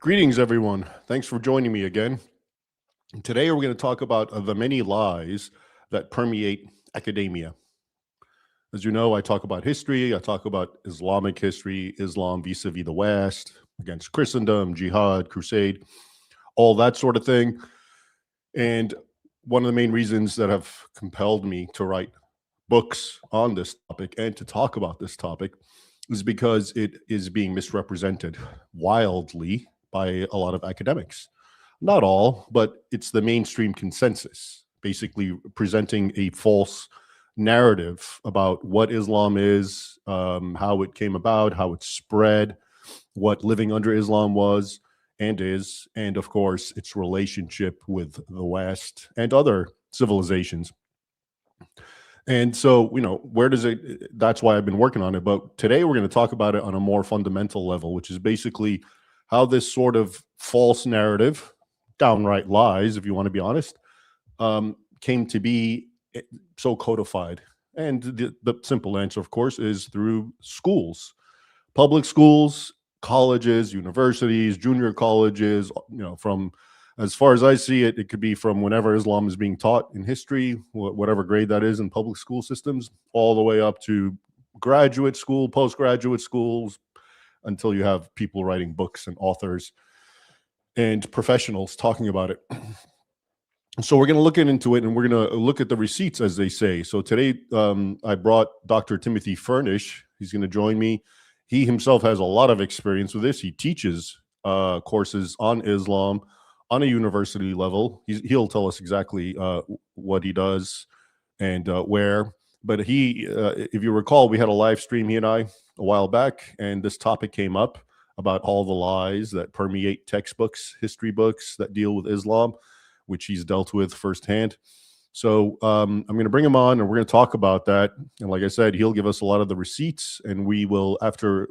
Greetings, everyone. Thanks for joining me again. Today, we're going to talk about the many lies that permeate academia. As you know, I talk about history. I talk about Islamic history, Islam vis-a-vis the West, against Christendom, jihad, crusade, all that sort of thing. And one of the main reasons that have compelled me to write books on this topic and to talk about this topic is because it is being misrepresented wildly by a lot of academics. Not all, but it's the mainstream consensus, basically presenting a false narrative about what Islam is, how it came about, how it spread, what living under Islam was and is, and of course, its relationship with the West and other civilizations. And so, where does it, that's why I've been working on it. But today we're going to talk about it on a more fundamental level, which is basically how this sort of false narrative, downright lies, if you want to be honest, came to be so codified. And the simple answer, of course, is through schools, public schools, colleges, universities, junior colleges, from as far as I see it, it could be from whenever Islam is being taught in history, whatever grade that is in public school systems, all the way up to graduate school, postgraduate schools, until you have people writing books and authors and professionals talking about it. So we're going to look into it, and we're going to look at the receipts, as they say. So today I brought Dr. Timothy Furnish. He's going to join me. He himself has a lot of experience with this. He teaches courses on Islam on a university level. He'll tell us exactly what he does and where. But if you recall, we had a live stream, he and I, a while back, and this topic came up about all the lies that permeate textbooks, history books that deal with Islam, which he's dealt with firsthand. So I'm going to bring him on, and we're going to talk about that. And like I said, he'll give us a lot of the receipts, and we will, after,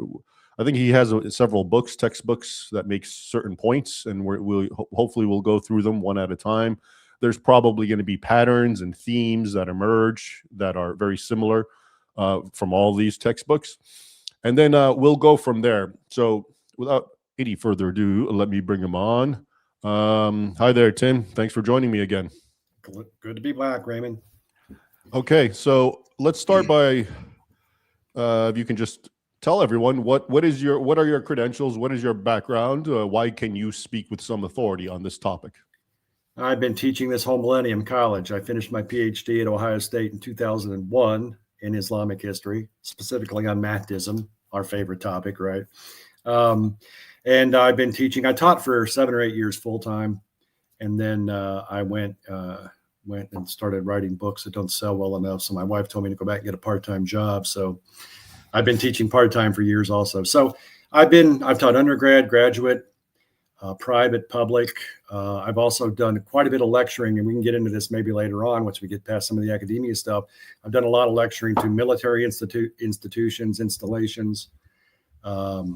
I think he has several books, textbooks that make certain points, and hopefully we'll go through them one at a time. There's probably going to be patterns and themes that emerge that are very similar from all these textbooks. And then we'll go from there. So without any further ado, let me bring him on. Hi there, Tim. Thanks for joining me again. Good to be back, Raymond. Okay, so let's start by, if you can just tell everyone what are your credentials? What is your background? Why can you speak with some authority on this topic? I've been teaching this whole millennium college. I finished my PhD at Ohio State in 2001 in Islamic history, specifically on Mahdism, our favorite topic, right? And I've been teaching. I taught for 7 or 8 years full time, and then I went and started writing books that don't sell well enough. So my wife told me to go back and get a part-time job. So I've been teaching part-time for years also. So I've taught undergrad, graduate, private, public. I've also done quite a bit of lecturing, and we can get into this maybe later on once we get past some of the academia stuff. I've done a lot of lecturing to military institutions, installations, been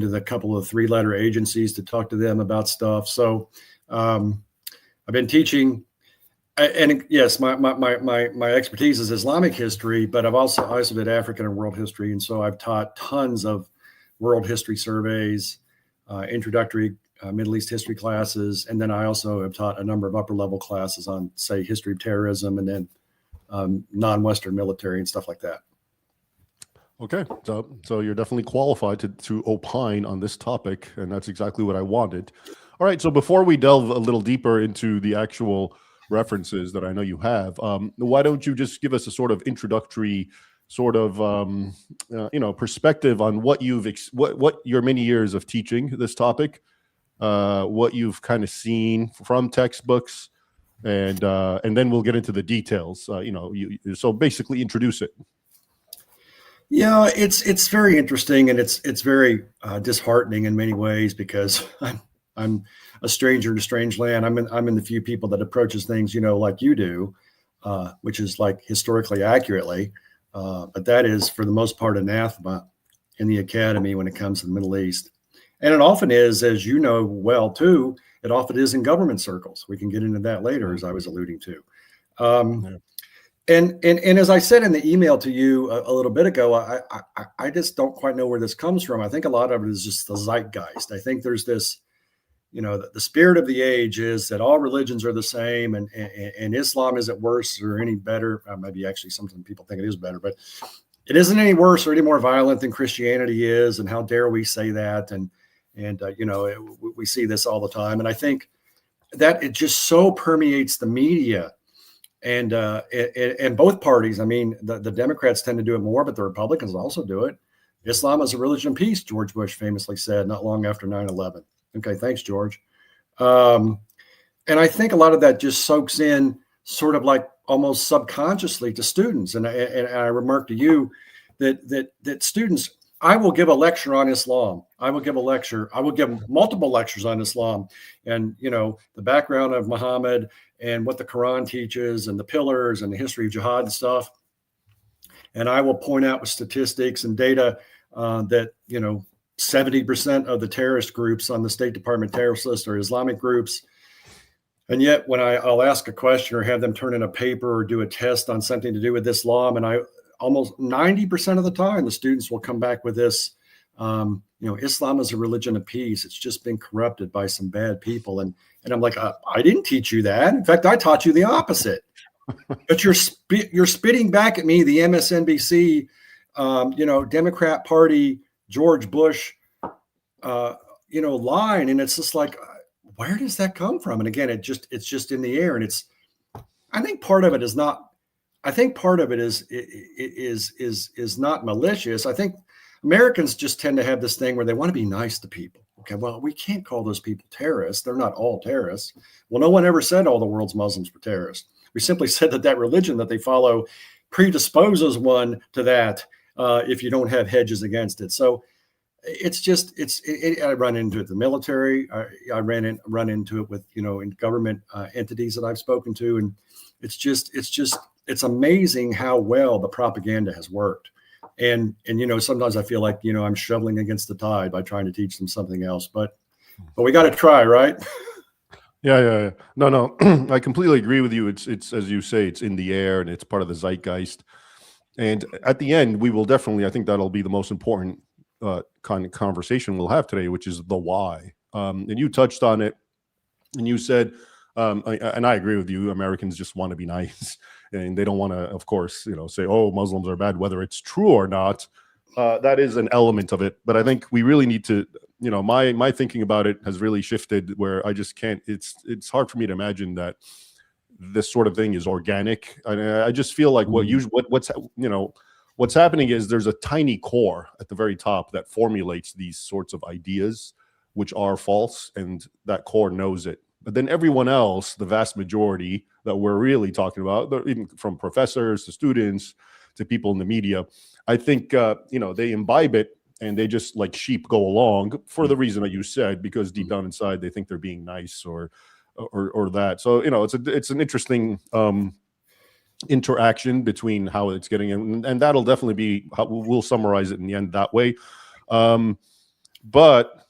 to the couple of 3-letter agencies to talk to them about stuff. So I've been teaching, and yes, my expertise is Islamic history, but I also did African and world history. And so I've taught tons of world history surveys, introductory Middle East history classes. And then I also have taught a number of upper level classes on, say, history of terrorism, and then non-Western military and stuff like that. Okay, so you're definitely qualified to opine on this topic, and that's exactly what I wanted. All right, so before we delve a little deeper into the actual references that I know you have, why don't you just give us a sort of introductory sort of perspective on what what your many years of teaching this topic, what you've kind of seen from textbooks, and then we'll get into the details. So basically introduce it. Yeah, it's very interesting, and it's very disheartening in many ways, because I'm a stranger in a strange land. I'm in the few people that approaches things, like you do, which is like historically accurately, but that is for the most part anathema in the academy when it comes to the Middle East, and it often is, as you know well too. It often is in government circles. We can get into that later, as I was alluding to. And as I said in the email to you a little bit ago, I just don't quite know where this comes from. I think a lot of it is just the zeitgeist. I think there's this, the spirit of the age is that all religions are the same, and Islam isn't worse or any better. Maybe actually something people think it is better, but it isn't any worse or any more violent than Christianity is. And how dare we say that? And we see this all the time. And I think that it just so permeates the media. And both parties, I mean, the Democrats tend to do it more, but the Republicans also do it. Islam is a religion of peace, George Bush famously said not long after 9/11. Okay, thanks, George. And I think a lot of that just soaks in sort of like almost subconsciously to students. And I remarked to you that students, I will give a lecture on Islam. I will give a lecture. I will give multiple lectures on Islam and, the background of Muhammad and what the Quran teaches and the pillars and the history of jihad and stuff. And I will point out with statistics and data that, 70% of the terrorist groups on the State Department terrorist list are Islamic groups. And yet when I'll ask a question or have them turn in a paper or do a test on something to do with Islam, and almost 90% of the time, the students will come back with this, Islam is a religion of peace. It's just been corrupted by some bad people. And I'm like, I didn't teach you that. In fact, I taught you the opposite. But you're spitting back at me the MSNBC, Democrat Party, George Bush, line. And it's just like, where does that come from? And again, it's just in the air. And I think part of it is not. I think part of it is not malicious. I think Americans just tend to have this thing where they want to be nice to people. Okay, well, we can't call those people terrorists. They're not all terrorists. Well, no one ever said all the world's Muslims were terrorists. We simply said that religion that they follow predisposes one to that if you don't have hedges against it. So I run into it in the military. I run into it with, in government entities that I've spoken to. And it's amazing how well the propaganda has worked. And sometimes I feel like, I'm shoveling against the tide by trying to teach them something else, but we got to try, right? Yeah. No, I completely agree with you. It's as you say, it's in the air and it's part of the zeitgeist. And at the end, we will definitely, I think that'll be the most important kind of conversation we'll have today, which is the why. And you touched on it and you said, and I agree with you, Americans just want to be nice and they don't want to, of course, say, oh, Muslims are bad, whether it's true or not. That is an element of it. But I think we really need to, my thinking about it has really shifted where I just can't, it's hard for me to imagine that this sort of thing is organic. I just feel like what's happening is there's a tiny core at the very top that formulates these sorts of ideas, which are false, and that core knows it. But then everyone else, the vast majority that we're really talking about, even from professors to students to people in the media, I think, they imbibe it and they just like sheep go along for the reason that you said, because deep down inside, they think they're being nice or that. So, it's an interesting interaction between how it's getting in, and that'll definitely be how we'll summarize it in the end that way. But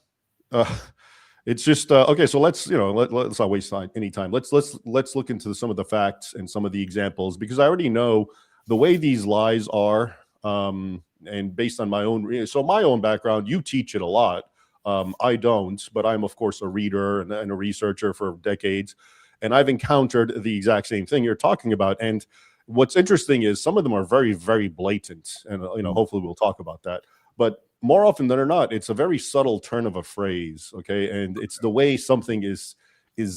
it's just okay. So let's let's not waste any time. Let's look into some of the facts and some of the examples, because I already know the way these lies are, and based on my own background, you teach it a lot. I don't, but I'm of course a reader and a researcher for decades, and I've encountered the exact same thing you're talking about. And what's interesting is some of them are very, very blatant, and hopefully we'll talk about that. But more often than not, it's a very subtle turn of a phrase, okay? And it's the way something is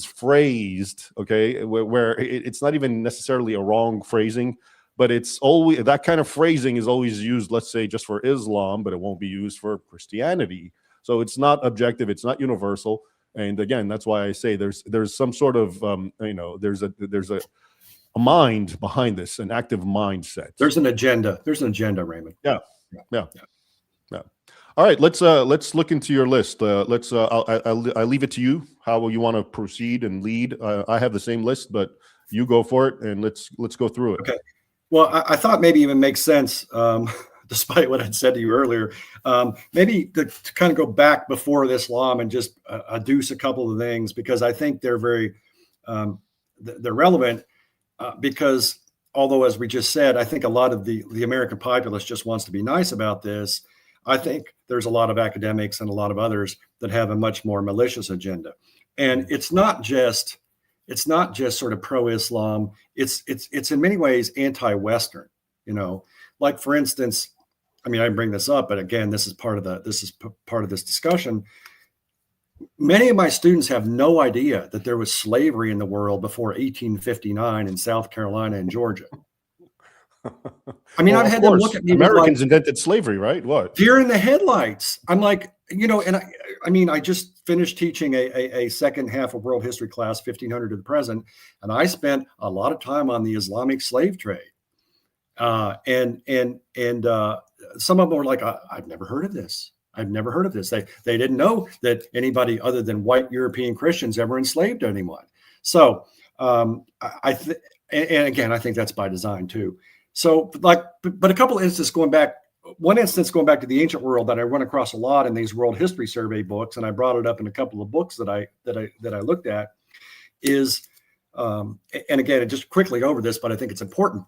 phrased, okay, where it's not even necessarily a wrong phrasing, but it's always that kind of phrasing is always used, let's say, just for Islam, but it won't be used for Christianity. So it's not objective, it's not universal. And again, that's why I say there's some sort of there's a mind behind this, an active mindset. There's an agenda, Raymond. Yeah. All right, let's look into your list. I'll leave it to you how you want to proceed and lead. I have the same list, but you go for it, and let's go through it. Okay. Well, I thought maybe even makes sense, despite what I'd said to you earlier, maybe to kind of go back before Islam and just adduce a couple of things, because I think they're very they're relevant, because although, as we just said, I think a lot of the American populace just wants to be nice about this. I think there's a lot of academics and a lot of others that have a much more malicious agenda. And it's not just sort of pro-Islam. It's in many ways anti-Western, you know, like, for instance, I mean, I bring this up, but again, this is part of this discussion. Many of my students have no idea that there was slavery in the world before 1859 in South Carolina and Georgia. I mean, Well, I've had them look at me Americans like, invented slavery, right? What? deer in the headlights. I'm like, you know, and I mean, I just finished teaching a second half of world history class, 1500 to the present, and I spent a lot of time on the Islamic slave trade. And some of them were like, I've never heard of this. I've never heard of this. They didn't know that anybody other than white European Christians ever enslaved anyone. So and again, I think that's by design too. So like, but a couple of instances going back, one instance going back to the ancient world that I run across a lot in these World History Survey books, and I brought it up in a couple of books that I looked at, is, and again, just quickly over this, but I think it's important.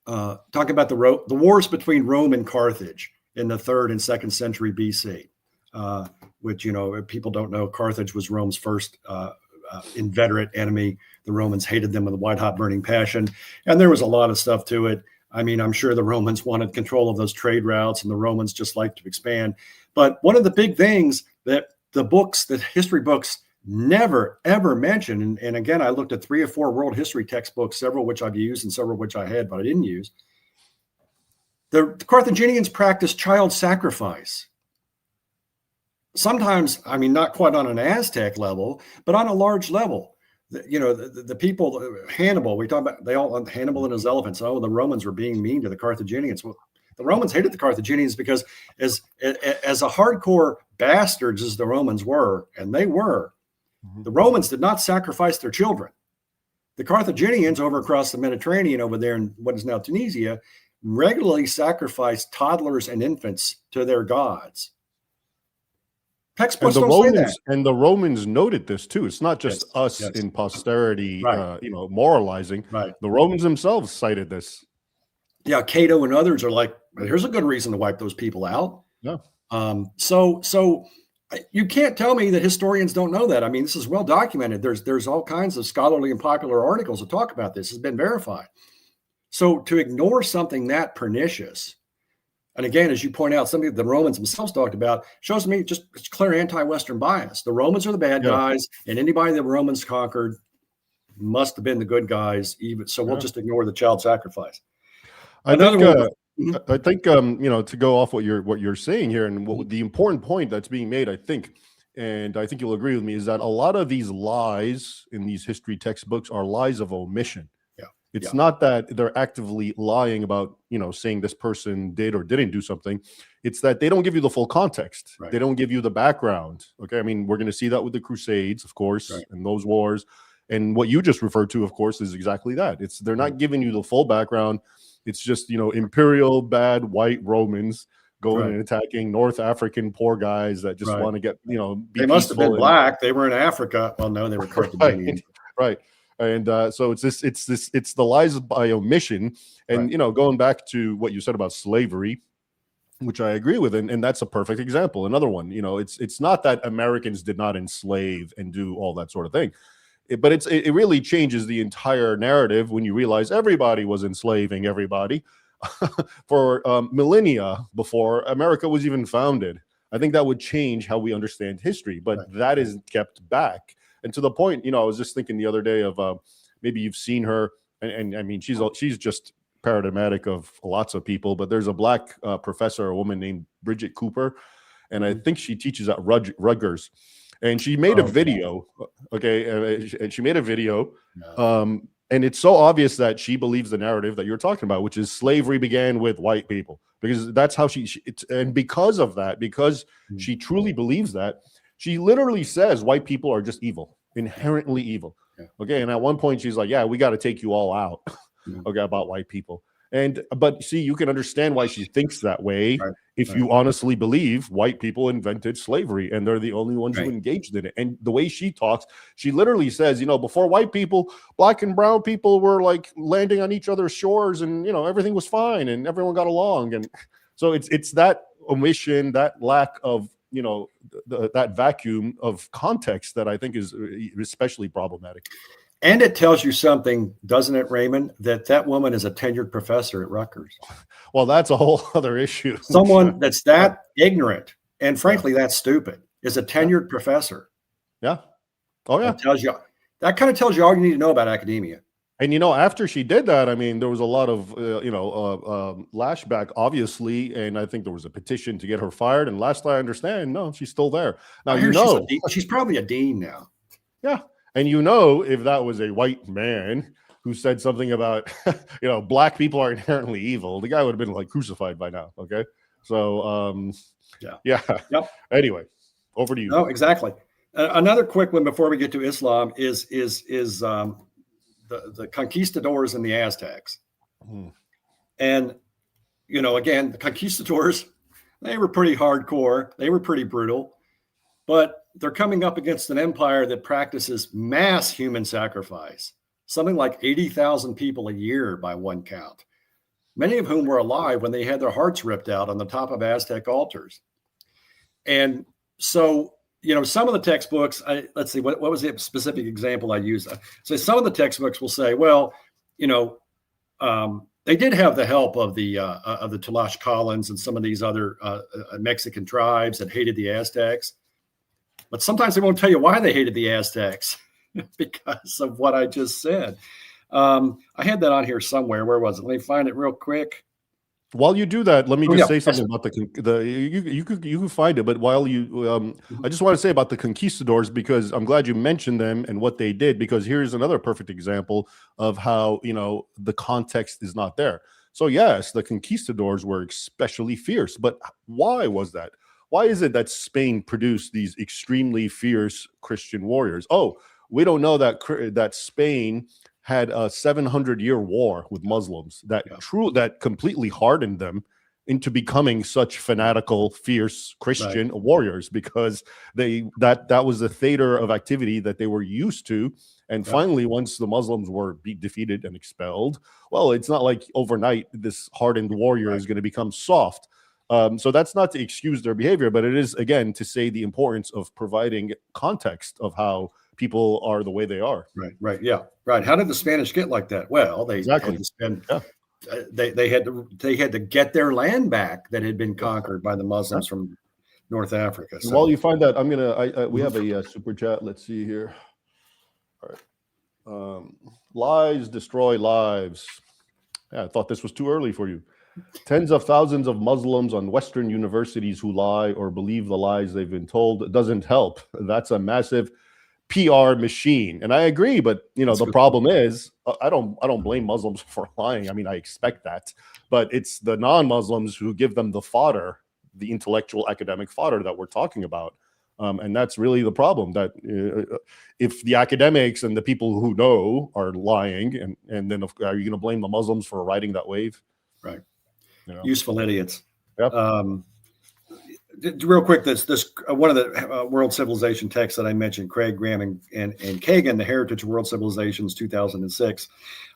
Talking about the wars between Rome and Carthage in the 3rd and 2nd century BC, which, you know, people don't know, Carthage was Rome's first inveterate enemy. The Romans hated them with a white hot burning passion. And there was a lot of stuff to it. I mean, I'm sure the Romans wanted control of those trade routes, and the Romans just liked to expand. But one of the big things that the history books never, ever mention, and again, I looked at 3 or 4 world history textbooks, several which I've used and several which I had, but I didn't use. The Carthaginians practiced child sacrifice. Sometimes, I mean, not quite on an Aztec level, but on a large level. You know, the people, Hannibal, we talk about, Hannibal and his elephants. Oh, the Romans were being mean to the Carthaginians. Well, the Romans hated the Carthaginians because as a hardcore bastards as the Romans were, and they were, the Romans did not sacrifice their children. The Carthaginians over across the Mediterranean, over there in what is now Tunisia, regularly sacrificed toddlers and infants to their gods. Textbooks don't say that. And the Romans noted this too. It's not just us in posterity, Right. you know, moralizing. Right. The Romans themselves cited this. Yeah, Cato and others are like, here's a good reason to wipe those people out. Yeah. So you can't tell me that historians don't know that. I mean, this is well documented. There's all kinds of scholarly and popular articles that talk about this. It's been verified. So to ignore something that pernicious, and again, as you point out, something that the Romans themselves talked about, shows me just it's clear anti-Western bias. The Romans are the bad guys, and anybody the Romans conquered must have been the good guys. Even so, we'll just ignore the child sacrifice. I think you know, to go off what you're saying here, and what the important point that's being made, I think, and I think you'll agree with me, is that a lot of these lies in these history textbooks are lies of omission. It's not that they're actively lying about, you know, saying this person did or didn't do something. It's that they don't give you the full context. Right. They don't give you the background. Okay. I mean, we're going to see that with the Crusades, of course, and those wars. And what you just referred to, of course, is exactly that. They're not giving you the full background. It's just, you know, imperial bad white Romans going and attacking North African poor guys that just want to get, you know, they must have been black. They were in Africa. Well, no, they were Carthaginian. Right. And so it's the lies by omission. And, you know, going back to what you said about slavery, which I agree with, and that's a perfect example. Another one, you know, it's not that Americans did not enslave and do all that sort of thing, but it really changes the entire narrative when you realize everybody was enslaving everybody for millennia before America was even founded. I think that would change how we understand history, but that is kept back. And to the point, you know, I was just thinking the other day of maybe you've seen her, and I mean, she's just paradigmatic of lots of people, but there's a black professor, a woman named Bridget Cooper, and I think she teaches at Rutgers, and she made a video, and she made a video, and it's so obvious that she believes the narrative that you're talking about, which is slavery began with white people, because that's how and because of that, because she truly believes that, she literally says white people are just evil, inherently evil. Okay. And at one point she's like, yeah, we got to take you all out. Okay. About white people. But see, you can understand why she thinks that way Right. if Right. you honestly believe white people invented slavery and they're the only ones who Right. engaged in it. And the way she talks, she literally says, before white people, black and brown people were like landing on each other's shores, and everything was fine and everyone got along. And so it's that omission, that lack of that vacuum of context that I think is especially problematic. And it tells you something, doesn't it, Raymond, that woman is a tenured professor at Rutgers. Well, that's a whole other issue. Someone that's that ignorant and frankly that stupid is a tenured professor. Yeah. Oh yeah. That kind of tells you all you need to know about academia. And after she did that, I mean, there was a lot of lashback, obviously, and I think there was a petition to get her fired. And last I understand, no, she's still there. Now she's probably a dean now. Yeah, and if that was a white man who said something about black people are inherently evil, the guy would have been like crucified by now. Okay, so yeah. Yep. Anyway, over to you. No, exactly. Another quick one before we get to Islam is the conquistadors and the Aztecs. And, again, the conquistadors, they were pretty hardcore. They were pretty brutal, but they're coming up against an empire that practices mass human sacrifice, something like 80,000 people a year by one count, many of whom were alive when they had their hearts ripped out on the top of Aztec altars. And so, some of the textbooks, let's see, what was the specific example I used? So some of the textbooks will say, well, they did have the help of the Tlaxcalans and some of these other Mexican tribes that hated the Aztecs. But sometimes they won't tell you why they hated the Aztecs because of what I just said. I had that on here somewhere. Where was it? Let me find it real quick. While you do that, let me just say something about you can find it, but while you, I just want to say about the conquistadors, because I'm glad you mentioned them and what they did, because here's another perfect example of how, the context is not there. So yes, the conquistadors were especially fierce, but why was that? Why is it that Spain produced these extremely fierce Christian warriors? Oh, we don't know that Spain had a 700-year war with Muslims that completely hardened them into becoming such fanatical, fierce Christian warriors, because that was the theater of activity that they were used to. And finally, once the Muslims were defeated and expelled, well, it's not like overnight this hardened warrior is going to become soft. So that's not to excuse their behavior, but it is, again, to say the importance of providing context of how people are the way they are. Right. Yeah. Right. How did the Spanish get like that? Well, they had to spend, they had to get their land back that had been conquered by the Muslims from North Africa. So while you find that, we have a super chat. Let's see here. All right. Lies destroy lives. Yeah, I thought this was too early for you. Tens of thousands of Muslims on Western universities who lie or believe the lies they've been told. It doesn't help. That's a massive PR machine. And I agree, but the problem is I don't blame Muslims for lying. I mean, I expect that, but it's the non-Muslims who give them the fodder, the intellectual academic fodder that we're talking about. And that's really the problem, that if the academics and the people who know are lying, and then are you going to blame the Muslims for riding that wave? Right. Useful idiots. Yep. Real quick, this one of the world civilization texts that I mentioned, Craig, Graham, and Kagan, The Heritage of World Civilizations, 2006.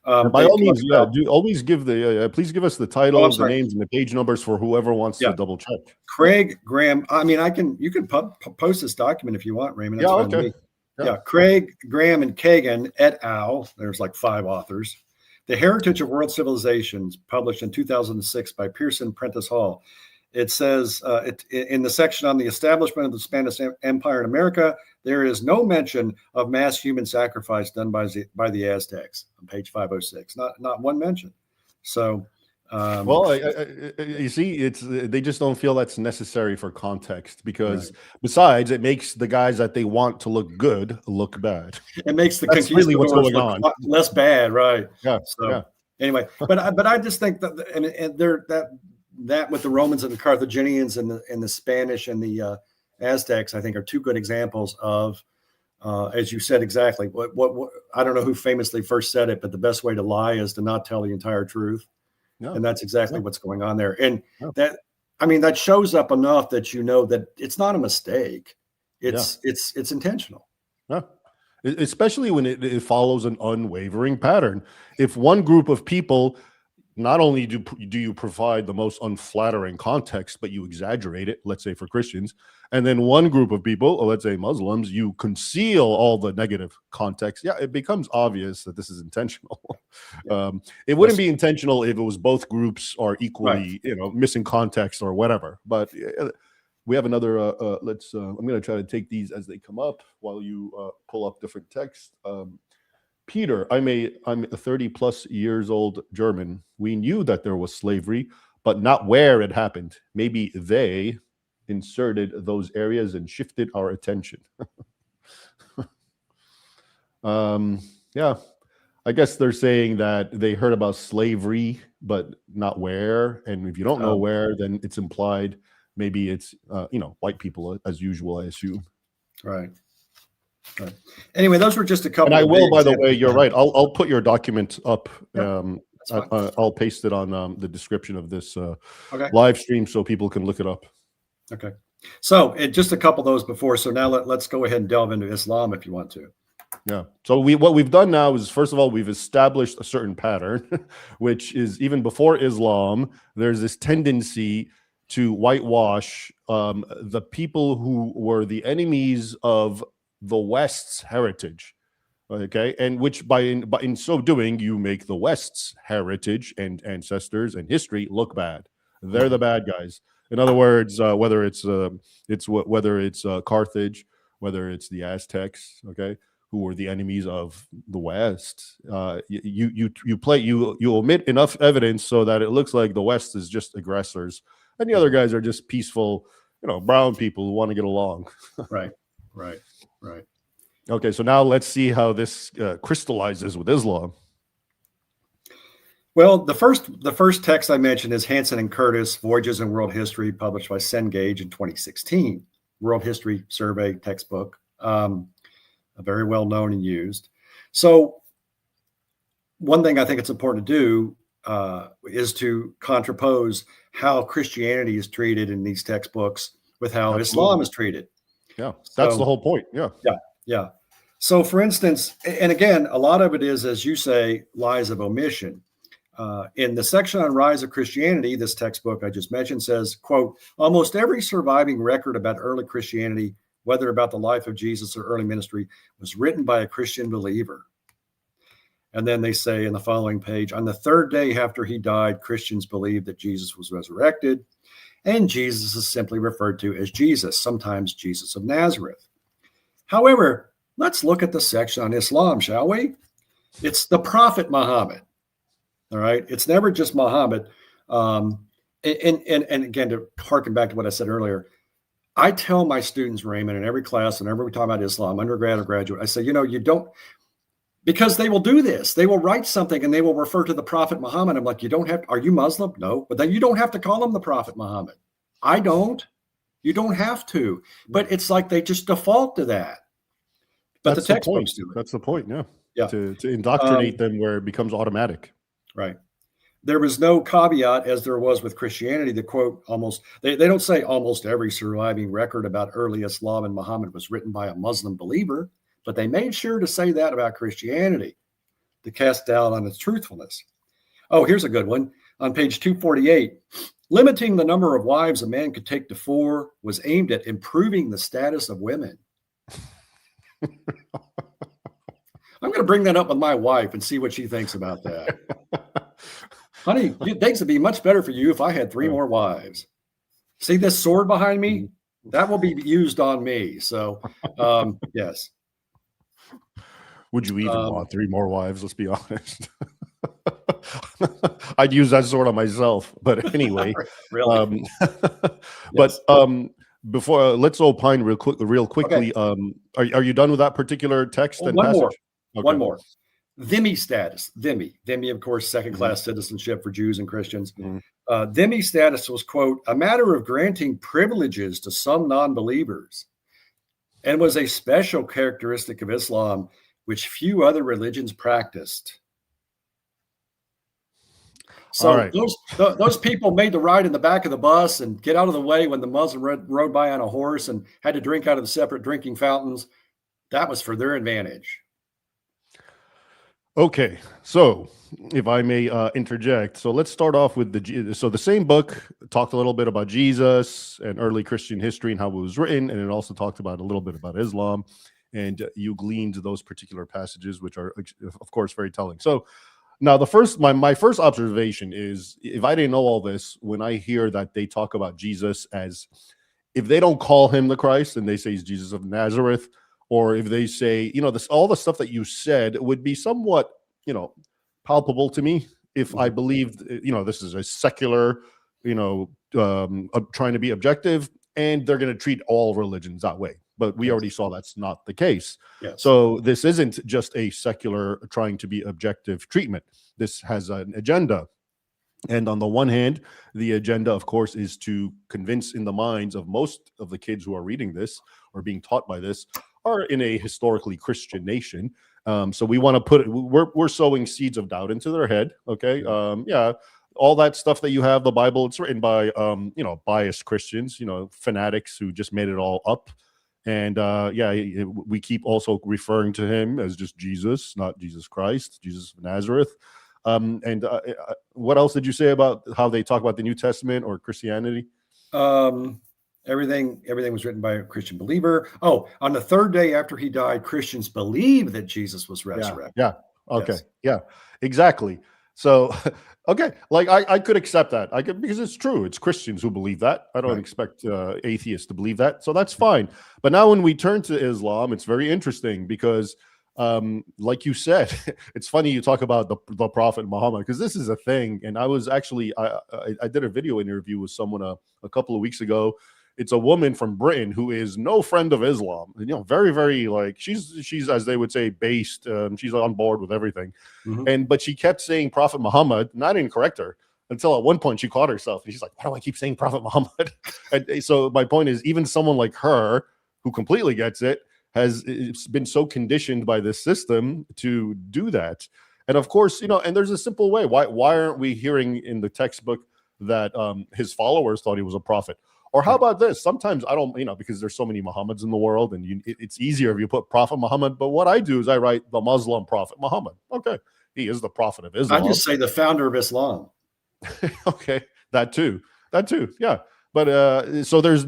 By all means, do always give please give us the title, the names, and the page numbers for whoever wants to double check. Craig, Graham. I mean, you can post this document if you want, Raymond. That's okay. Yeah, Craig, Graham, and Kagan et al. There's like 5 authors. The Heritage of World Civilizations, published in 2006 by Pearson Prentice Hall. It says in the section on the establishment of the Spanish Empire in America, there is no mention of mass human sacrifice done by the Aztecs on page 506. Not one mention. So, well, you see, they just don't feel that's necessary for context, because besides, it makes the guys that they want to look good look bad. It makes that's really what's going on. Less bad, right? Yeah. So anyway, but I just think that and they're that with the Romans and the Carthaginians and the Spanish and the Aztecs, I think, are 2 good examples of, as you said exactly, what I don't know who famously first said it, but the best way to lie is to not tell the entire truth. Yeah. And that's exactly Yeah. what's going on there. And Yeah. that shows up enough that you know that it's not a mistake. It's intentional. Yeah. Especially when it follows an unwavering pattern. If one group of people, not only do you provide the most unflattering context, but you exaggerate it, let's say for Christians, and then one group of people, or let's say Muslims, you conceal all the negative context, it becomes obvious that this is intentional. Yeah. It wouldn't be intentional if it was both groups are equally, missing context or whatever. But we have another, I'm going to try to take these as they come up while you pull up different text. Peter, I'm a 30 plus years old German. We knew that there was slavery, but not where it happened. Maybe they inserted those areas and shifted our attention. Yeah, I guess they're saying that they heard about slavery, but not where. And if you don't know where, then it's implied maybe it's, white people as usual, I assume. Right. Right. Anyway, those were just a couple. And I will, by the way, you're right. I'll put your document up. I'll paste it on the description of this live stream so people can look it up. Okay. So just a couple of those before. So now let's go ahead and delve into Islam if you want to. Yeah. So what we've done now is, first of all, we've established a certain pattern, which is even before Islam, there's this tendency to whitewash the people who were the enemies of the West's heritage, okay, and which in so doing you make the West's heritage and ancestors and history look bad. They're the bad guys. In other words, whether it's Carthage, whether it's the Aztecs, okay, who were the enemies of the West, you omit enough evidence so that it looks like the West is just aggressors, and the other guys are just peaceful, brown people who want to get along. Right. Okay, so now let's see how this crystallizes with Islam. Well, the first text I mentioned is Hansen and Curtis, Voyages in World History, published by Cengage in 2016, World History Survey textbook, very well known and used. So one thing I think it's important to do is to contrapose how Christianity is treated in these textbooks with how Islam is treated. Yeah, that's the whole point. Yeah. So, for instance, and again, a lot of it is, as you say, lies of omission. In the section on Rise of Christianity, this textbook I just mentioned says, quote, almost every surviving record about early Christianity, whether about the life of Jesus or early ministry, was written by a Christian believer. And then they say in the following page, on the third day after he died, Christians believed that Jesus was resurrected, and Jesus is simply referred to as Jesus, sometimes Jesus of Nazareth. However, let's look at the section on Islam, shall we? It's the Prophet Muhammad. All right. It's never just Muhammad. And again, to harken back to what I said earlier, I tell my students, Raymond, in every class, whenever we talk about Islam, undergrad or graduate, I say, you don't, because they will do this. They will write something and they will refer to the Prophet Muhammad. I'm like, you don't have, are you Muslim? No, but then you don't have to call him the Prophet Muhammad. I don't. You don't have to. But it's like they just default to that. But that's the textbooks do it. That's the point. Yeah. Yeah. To indoctrinate them where it becomes automatic. Right. There was no caveat, as there was with Christianity, the quote almost, they don't say almost every surviving record about early Islam and Muhammad was written by a Muslim believer, but they made sure to say that about Christianity to cast doubt on its truthfulness. Oh, here's a good one. On page 248, limiting the number of wives a man could take to 4 was aimed at improving the status of women. I'm going to bring that up with my wife and see what she thinks about that. Honey, things would be much better for you if I had 3 more wives. See this sword behind me? That will be used on me. So, yes. Would you even want 3 more wives? Let's be honest. I'd use that sword on myself. But anyway, really? But before let's opine real quickly. Okay. Are you done with that particular text and passage? One more. Dhimmi status. Dhimmi, of course, second-class citizenship for Jews and Christians. Dhimmi status was, quote, a matter of granting privileges to some non-believers, and was a special characteristic of Islam which few other religions practiced. All So right. those people made the ride in the back of the bus and get out of the way when the Muslim rode by on a horse and had to drink out of the separate drinking fountains. That was for their advantage. Okay, so if I may interject, so let's start off with so the same book talked a little bit about Jesus and early Christian history and how it was written, and it also talked about a little bit about Islam, and you gleaned those particular passages, which are, of course, very telling. So now my first observation is, if I didn't know all this, when I hear that they talk about Jesus as, if they don't call him the Christ and they say he's Jesus of Nazareth, or if they say, this, all the stuff that you said would be somewhat, palpable to me if I believed, this is a secular, trying to be objective, and they're going to treat all religions that way. But we already saw that's not the case. Yes. So this isn't just a secular trying to be objective treatment. This has an agenda. And on the one hand, the agenda, of course, is to convince in the minds of most of the kids who are reading this or being taught by this are in a historically Christian nation. So we want to put it, we're sowing seeds of doubt into their head. Okay. All that stuff that you have, the Bible, it's written by, biased Christians, fanatics who just made it all up. And we keep also referring to him as just Jesus, not Jesus Christ, Jesus of Nazareth. What else did you say about how they talk about the New Testament or Christianity? Everything was written by a Christian believer. Oh, on the third day after he died, Christians believe that Jesus was resurrected. Yeah. Okay. Yes. Yeah, exactly. So, okay, like I could accept that. I could, because it's true. It's Christians who believe that. I don't expect atheists to believe that. So that's fine. But now when we turn to Islam, it's very interesting because, like you said, it's funny you talk about the Prophet Muhammad, because this is a thing. And I was actually, I did a video interview with someone a couple of weeks ago. It's a woman from Britain who is no friend of Islam. Very, very, like, she's as they would say, based. She's on board with everything. But she kept saying Prophet Muhammad, and I didn't correct her until at one point she caught herself. And she's like, why do I keep saying Prophet Muhammad? And so my point is, even someone like her who completely gets it has been so conditioned by this system to do that. And of course, and there's a simple way. Why aren't we hearing in the textbook that his followers thought he was a prophet? Or how about this? Sometimes I don't, because there's so many Muhammads in the world, and it's easier if you put Prophet Muhammad. But what I do is I write the Muslim Prophet Muhammad. Okay, he is the prophet of Islam. I just say the founder of Islam. Okay, that too, yeah. But so there's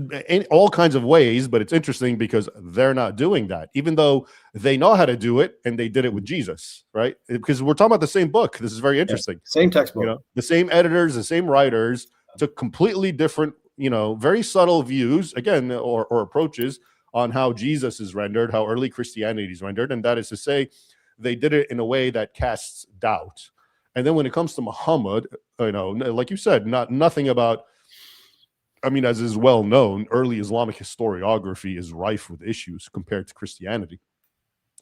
all kinds of ways, but it's interesting because they're not doing that, even though they know how to do it, and they did it with Jesus, right? Because we're talking about the same book. This is very interesting. Yes, same textbook. The same editors, the same writers took completely different, very subtle views, again, or approaches on how Jesus is rendered, how early Christianity is rendered. And that is to say, they did it in a way that casts doubt. And then when it comes to Muhammad, like you said, nothing about, as is well known, early Islamic historiography is rife with issues compared to Christianity.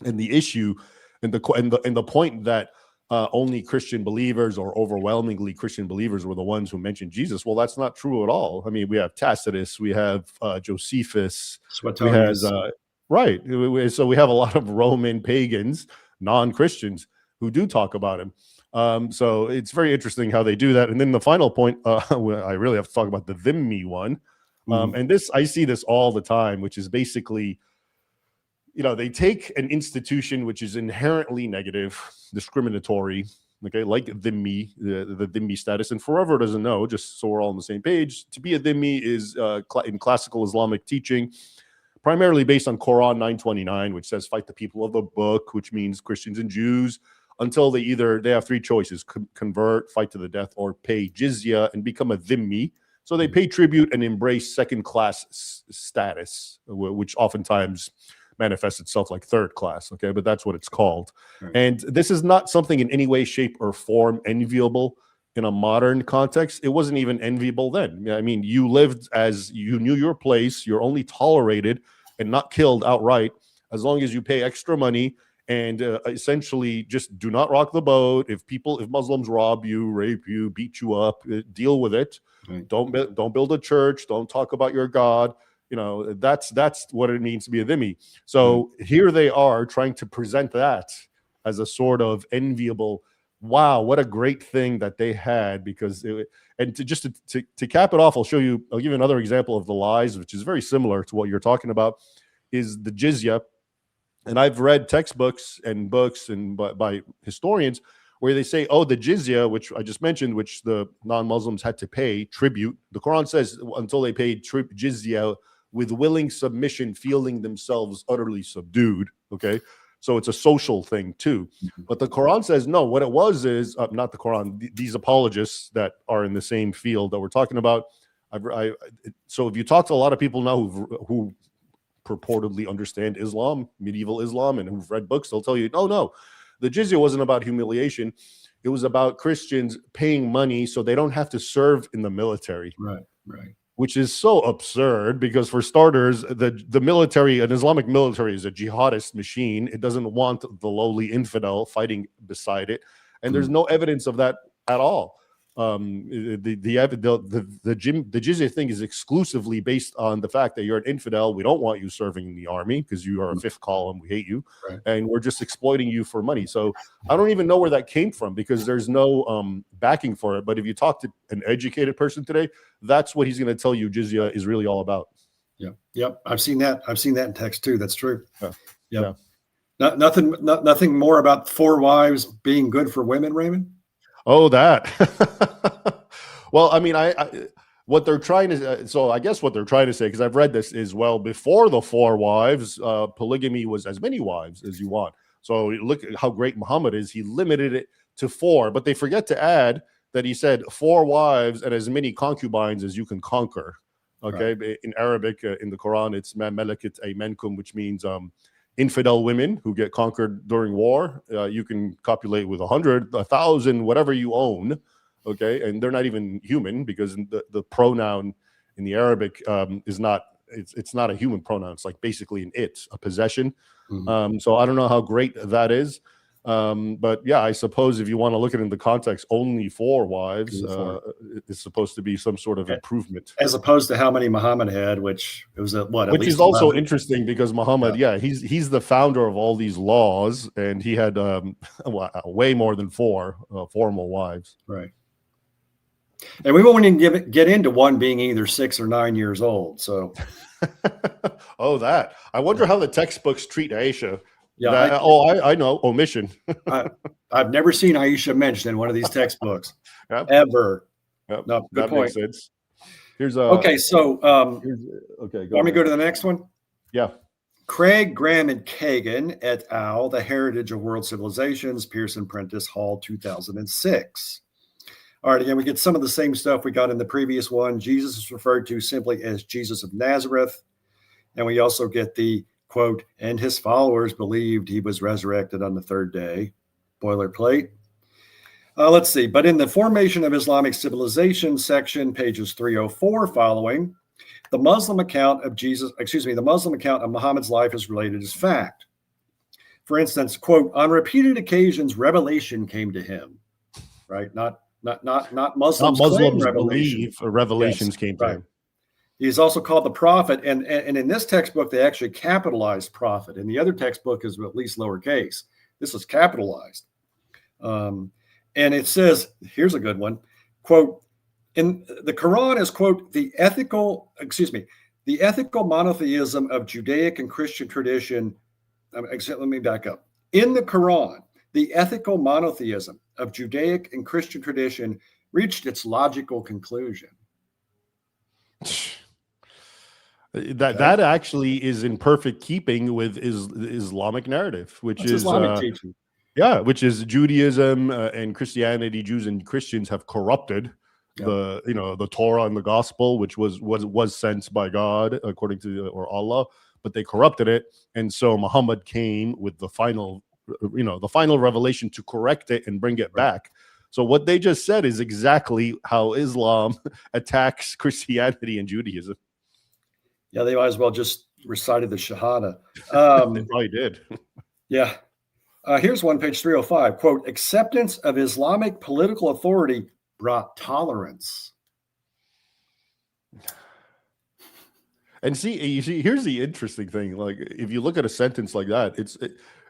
And the issue and the point that only Christian believers, or overwhelmingly Christian believers, were the ones who mentioned Jesus. Well, that's not true at all. We have Tacitus, we have Josephus, Suetonius. Right. So we have a lot of Roman pagans, non-Christians, who do talk about him. So it's very interesting how they do that. And then the final point, I really have to talk about the dhimmi one. And this, I see this all the time, which is basically, they take an institution which is inherently negative, discriminatory, okay, like dhimmi, the dhimmi status. And for whoever doesn't know, just so we're all on the same page, to be a dhimmi is in classical Islamic teaching, primarily based on Quran 929, which says fight the people of the book, which means Christians and Jews, until they have three choices: convert, fight to the death, or pay jizya and become a dhimmi. So they pay tribute and embrace second-class status, which oftentimes manifests itself like third class. Okay, but that's what it's called. Right. And this is not something in any way, shape, or form enviable in a modern context. It wasn't even enviable then. You lived as you knew your place. You're only tolerated and not killed outright as long as you pay extra money and essentially just do not rock the boat. If Muslims rob you, rape you, beat you up, deal with it. Right. Don't build a church. Don't talk about your God. That's what it means to be a dhimmi. So here they are trying to present that as a sort of enviable wow, what a great thing that they had, because and to cap it off, I'll give you another example of the lies, which is very similar to what you're talking about, is the jizya. And I've read textbooks and books and by historians where they say, oh, the jizya, which I just mentioned, which the non-Muslims had to pay tribute. The Quran says until they paid jizya with willing submission, feeling themselves utterly subdued. Okay. So it's a social thing too. But the Quran says no. What it was is not the Quran. These apologists that are in the same field that we're talking about. So if you talk to a lot of people now who purportedly understand Islam, medieval Islam, and who've read books, they'll tell you, no, the jizya wasn't about humiliation. It was about Christians paying money so they don't have to serve in the military. Right. Which is so absurd, because for starters, the military, an Islamic military, is a jihadist machine. It doesn't want the lowly infidel fighting beside it, and there's no evidence of that at all. The jizya thing is exclusively based on the fact that you're an infidel. We don't want you serving in the army because you are a fifth column. We hate you, right, and we're just exploiting you for money. So I don't even know where that came from, because there's no backing for it. But if you talk to an educated person today, that's what he's going to tell you jizya is really all about. Yep. I've seen that in text too. That's true. Yeah. Nothing more about 4 wives being good for women, Raymond. Oh, that. Well, I mean, what they're trying to, so I guess what they're trying to say, because I've read this as well, before the 4 wives, polygamy was as many wives as you want. So look at how great Muhammad is. He limited it to 4, but they forget to add that he said 4 wives and as many concubines as you can conquer. Okay. Right. In Arabic, in the Quran, it's ma malakat aymankum, which means infidel women who get conquered during war. You can copulate with 100, 1,000, whatever you own. Okay. And they're not even human, because the pronoun in the Arabic is not, it's not a human pronoun. It's like basically a possession. So I don't know how great that is. But yeah, I suppose if you want to look at it in the context, only 4 wives is supposed to be some sort of improvement, as opposed to how many Muhammad had, which it was at which is also interesting, because Muhammad, he's the founder of all these laws, and he had way more than 4 formal wives. Right. And we won't even get into one being either 6 or 9 years old. So, oh, that I wonder how the textbooks treat Aisha. Yeah. I know. Omission. I've never seen Aisha mentioned in one of these textbooks ever. Yep. No, good that point. Makes sense. Here's okay. So, okay. Want me to go to the next one? Yeah. Craig, Graham, and Kagan et al. The Heritage of World Civilizations, Pearson Prentice Hall, 2006. All right. Again, we get some of the same stuff we got in the previous one. Jesus is referred to simply as Jesus of Nazareth, and we also get the quote, and his followers believed he was resurrected on the 3rd day. Boilerplate. Let's see. But in the Formation of Islamic Civilization section, pages 304 following, the Muslim account of Muhammad's life is related as fact. For instance, quote, on repeated occasions, revelation came to him. Right? Not Muslims. Not Muslims believe revelations came to him. He's also called the prophet, and in this textbook, they actually capitalized prophet. In the other textbook is at least lowercase. This is capitalized. And it says, here's a good one, quote, in the Quran is, quote, the ethical monotheism of Judaic and Christian tradition. Let me back up. In the Quran, the ethical monotheism of Judaic and Christian tradition reached its logical conclusion. That actually is in perfect keeping with Islamic narrative, which is Islamic teaching. Yeah, which is Judaism and Christianity. Jews and Christians have corrupted the Torah and the gospel, which was sent by God according to or Allah, but they corrupted it, and so Muhammad came with the final revelation to correct it and bring it back. So what they just said is exactly how Islam attacks Christianity and Judaism. Yeah, they might as well just recited the Shahada. They probably did. Yeah. Here's one, page 305. Quote, acceptance of Islamic political authority brought tolerance. And you see, here's the interesting thing. Like, if you look at a sentence like that,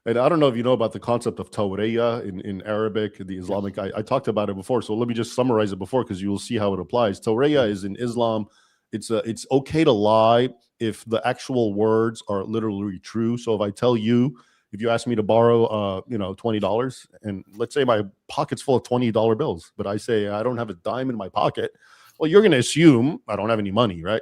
And I don't know if you know about the concept of tawriya in Arabic, the Islamic. I talked about it before, so let me just summarize it before because you will see how it applies. Tawriya is in Islam. It's okay to lie if the actual words are literally true. So if I tell you, if you ask me to borrow, $20, and let's say my pocket's full of $20 bills, but I say I don't have a dime in my pocket, well, you're going to assume I don't have any money, right?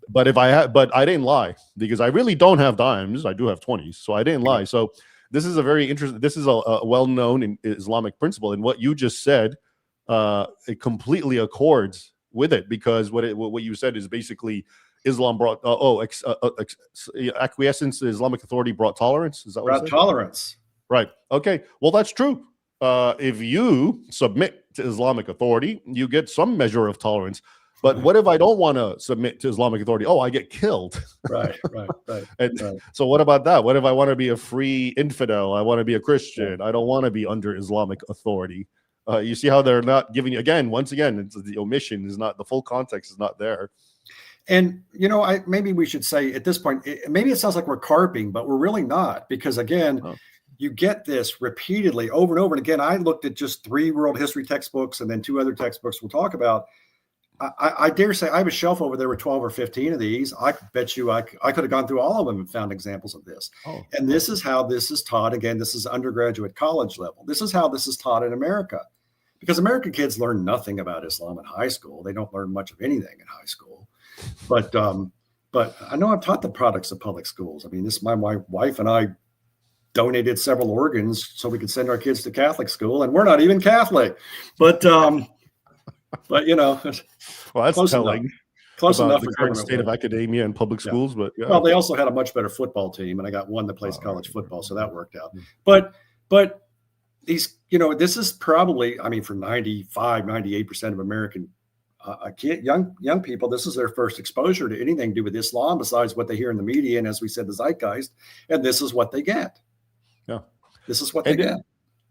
But but I didn't lie because I really don't have dimes. I do have 20s, so I didn't lie. So this is a very interesting. This is a well-known in Islamic principle, and what you just said, it completely accords with it because what you said is basically Islam brought acquiescence to Islamic authority brought tolerance. Is that what Brought tolerance? Right. Okay. Well, that's true. If you submit to Islamic authority, you get some measure of tolerance. But what if I don't want to submit to Islamic authority? Oh, I get killed. Right. And so what about that? What if I want to be a free infidel? I want to be a Christian. I don't want to be under Islamic authority. You see how they're not giving you, once again, it's the omission is not, the full context is not there. And, maybe we should say at this point, maybe it sounds like we're carping, but we're really not, because again, you get this repeatedly over and over. And again, I looked at just 3 world history textbooks and then 2 other textbooks we'll talk about. I dare say I have a shelf over there with 12 or 15 of these. I bet you I could have gone through all of them and found examples of this. And this is how this is taught. Again, this is undergraduate college level. This is how this is taught in America, because American kids learn nothing about Islam in high school. They don't learn much of anything in high school. But I know I've taught the products of public schools. I mean, my wife and I donated several organs so we could send our kids to Catholic school, and we're not even Catholic. But well, that's telling. Close enough the current state of academia and public schools, but they also had a much better football team, and I got one that plays college football, so that worked out. But these, this is probably, for 95, 98% of American young people, this is their first exposure to anything to do with Islam besides what they hear in the media, and as we said, the zeitgeist, and this is what they get. Yeah, this is what they get.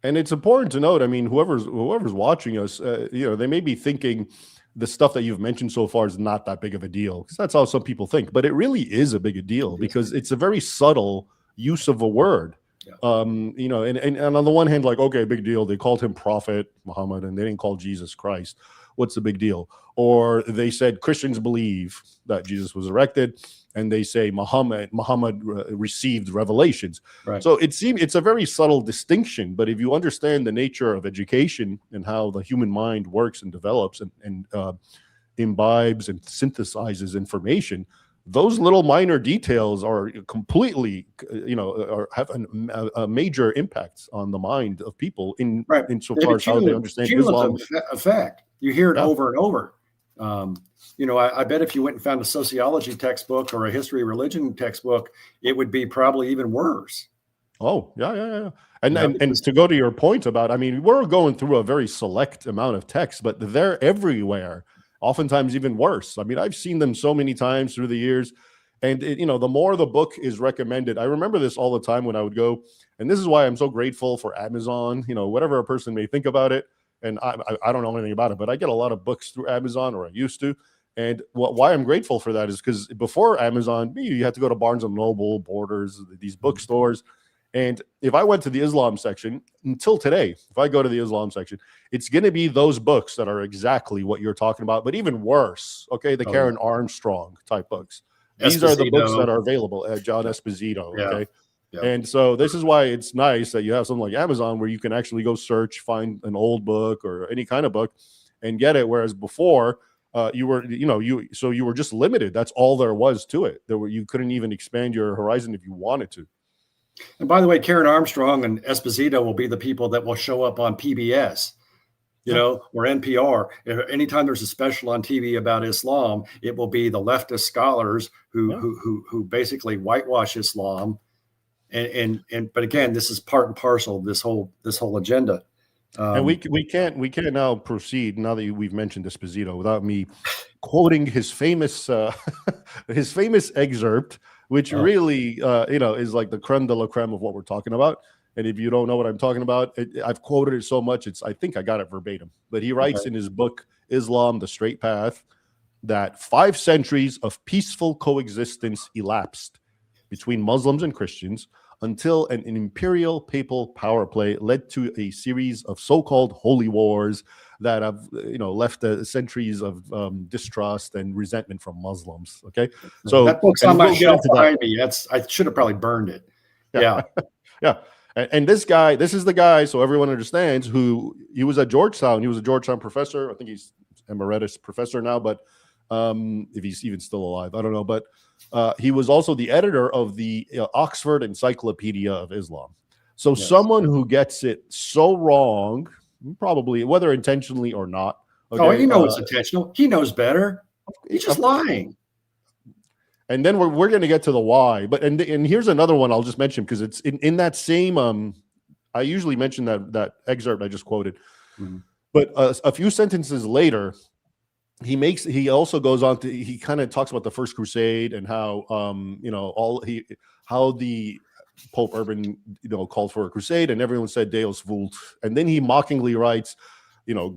And it's important to note, whoever's watching us, they may be thinking the stuff that you've mentioned so far is not that big of a deal, because that's how some people think. But it really is a big deal because it's a very subtle use of a word. Yeah. And on the one hand, like, okay, big deal. They called him Prophet Muhammad and they didn't call Jesus Christ. What's the big deal? Or they said Christians believe that Jesus was erected, and they say Muhammad received revelations. Right. So it's a very subtle distinction. But if you understand the nature of education and how the human mind works and develops and imbibes and synthesizes information, those little minor details are completely, have a major impact on the mind of people insofar as how they understand Islam. Effect. You hear it over and over. I bet if you went and found a sociology textbook or a history of religion textbook, it would be probably even worse. Oh, yeah. And to go to your point about, we're going through a very select amount of text, but they're everywhere. Oftentimes even worse. I've seen them so many times through the years, and the more the book is recommended. I remember this all the time when I would go, and this is why I'm so grateful for Amazon. Whatever a person may think about it, and I don't know anything about it, but I get a lot of books through Amazon, or I used to. And why I'm grateful for that is because before Amazon, you had to go to Barnes and Noble, Borders, these bookstores. And if I went to the Islam section, until today, if I go to the Islam section, it's going to be those books that are exactly what you're talking about, but even worse. Okay, the Karen Armstrong type books. These are the books that are available at John Esposito. Okay. Yeah. And so this is why it's nice that you have something like Amazon where you can actually go search, find an old book or any kind of book and get it. Whereas before you were just limited. That's all there was to it. You couldn't even expand your horizon if you wanted to. And by the way, Karen Armstrong and Esposito will be the people that will show up on PBS, or NPR. Anytime there's a special on TV about Islam, it will be the leftist scholars who basically whitewash Islam. But again, this is part and parcel of this whole agenda. And we can't now proceed, now that we've mentioned Esposito, without me quoting his famous excerpt, which really is like the creme de la creme of what we're talking about. And if you don't know what I'm talking about, I've quoted it so much, I think I got it verbatim. But he writes in his book, Islam, the Straight Path, that 5 centuries of peaceful coexistence elapsed between Muslims and Christians until an imperial papal power play led to a series of so-called holy wars that have left centuries of distrust and resentment from Muslims. Okay, so that book's and on my we'll get shelf into behind that. me. I should have probably burned it. Yeah. Yeah. And this is the guy, so everyone understands, who he was at Georgetown. He was a Georgetown professor. I think he's emeritus professor now, but if he's even still alive, I don't know. But he was also the editor of the Oxford Encyclopedia of Islam. So Yes. someone who gets it so wrong, probably whether intentionally or not. Okay, Oh, you know it's intentional. He knows better. He's just of course. lying. And then we're going to get to the why. But and here's another one I'll just mention, because it's in that same I usually mention that excerpt I just quoted. Mm-hmm. But a few sentences later, he also goes on to, he kind of talks about the First Crusade and how how the Pope Urban called for a crusade, and everyone said Deus vult. And then he mockingly writes,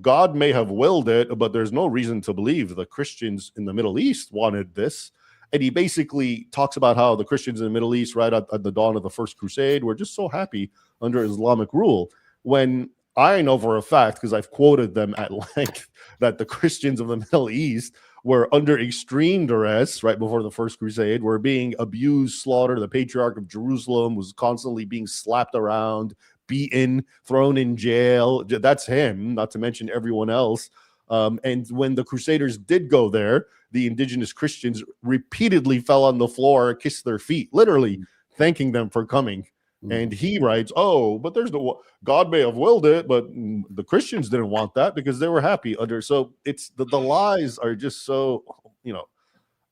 God may have willed it, but there's no reason to believe the Christians in the Middle East wanted this. And he basically talks about how the Christians in the Middle East, right at the dawn of the First Crusade, were just so happy under Islamic rule, when I know for a fact, because I've quoted them at length, that the Christians of the Middle East were under extreme duress right before the First Crusade, were being abused, slaughtered. The Patriarch of Jerusalem was constantly being slapped around, beaten, thrown in jail. That's him, not to mention everyone else. And when the Crusaders did go there, the indigenous Christians repeatedly fell on the floor, kissed their feet, literally thanking them for coming. And he writes, oh, but there's no, God may have willed it, but the Christians didn't want that because they were happy under. So it's the lies are just so,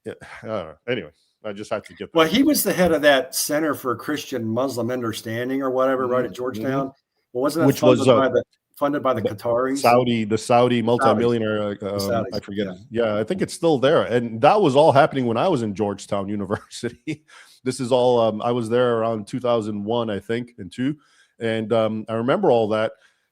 anyway, I just had to get that. Well, he was the head of that Center for Christian Muslim Understanding or whatever, right at Georgetown. Well, wasn't that which was funded by the Qataris? The Saudi multimillionaire, I forget. Yeah, I think it's still there. And that was all happening when I was in Georgetown University. This is all, I was there around 2001, I think, and 2. And I remember all that.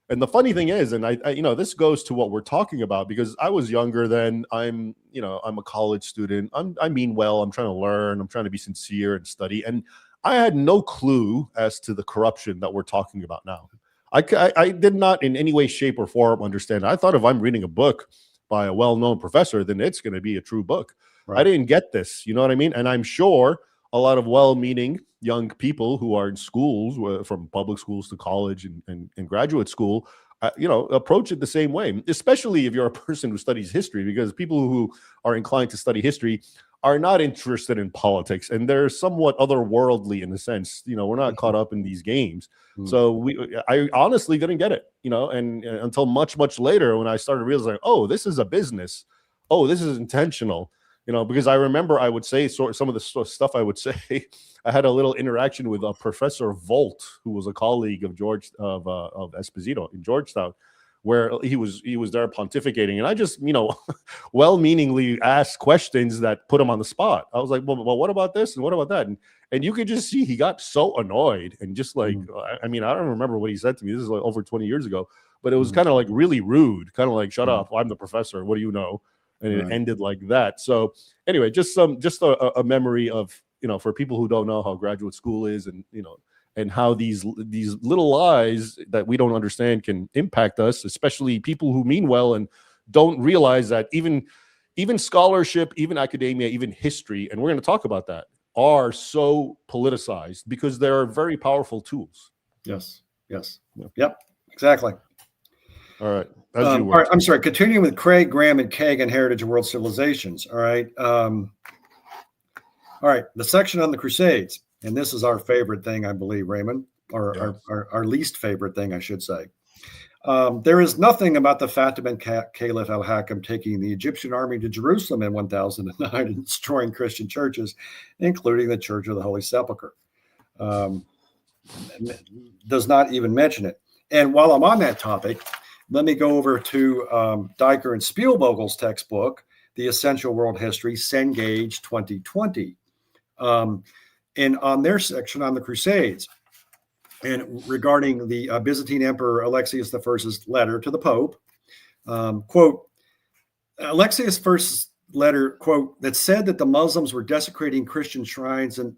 And the funny thing is, and I this goes to what we're talking about, because I was younger then. I'm a college student. I mean well, I'm trying to learn. I'm trying to be sincere and study. And I had no clue as to the corruption that we're talking about now. I did not in any way, shape, or form understand. I thought if I'm reading a book by a well-known professor, then it's going to be a true book. Right. I didn't get this. You know what I mean? And I'm sure a lot of well-meaning young people who are in schools, from public schools to college and graduate school, approach it the same way, especially if you're a person who studies history, because people who are inclined to study history are not interested in politics, and they're somewhat otherworldly in a sense. We're not caught up in these games. So I honestly didn't get it, and until much, much later when I started realizing, oh, this is a business. Oh, this is intentional, because I remember I would say some of the stuff I would say. I had a little interaction with Professor Volt, who was a colleague of of Esposito in Georgetown, where he was there pontificating, and I just well-meaningly asked questions that put him on the spot. I was like, well, what about this and what about that? And you could just see he got so annoyed and just like, I mean, I don't remember what he said to me. This is like over 20 years ago, but it was kind of like really rude, kind of like, shut up, I'm the professor, what do you know? And it ended like that. So anyway, just a memory of, for people who don't know how graduate school is, and and how these little lies that we don't understand can impact us, especially people who mean well and don't realize that even scholarship, even academia, even history, and we're going to talk about that, are so politicized because they are very powerful tools. Yes. Yep. Exactly. All right. All right. I'm sorry. Continuing with Craig, Graham, and Kagan, Heritage of World Civilizations. All right. All right. The section on the Crusades. And this is our favorite thing, I believe, Raymond, or yes. our least favorite thing, I should say. There is nothing about the Fatimid Caliph al-Hakam taking the Egyptian army to Jerusalem in 1009 and destroying Christian churches, including the Church of the Holy Sepulchre. Does not even mention it. And while I'm on that topic, let me go over to Diker and Spielvogel's textbook, The Essential World History, Cengage 2020. And on their section on the Crusades, and regarding the Byzantine Emperor Alexius I's letter to the Pope, quote, Alexius I's letter, quote, that said that the Muslims were desecrating Christian shrines and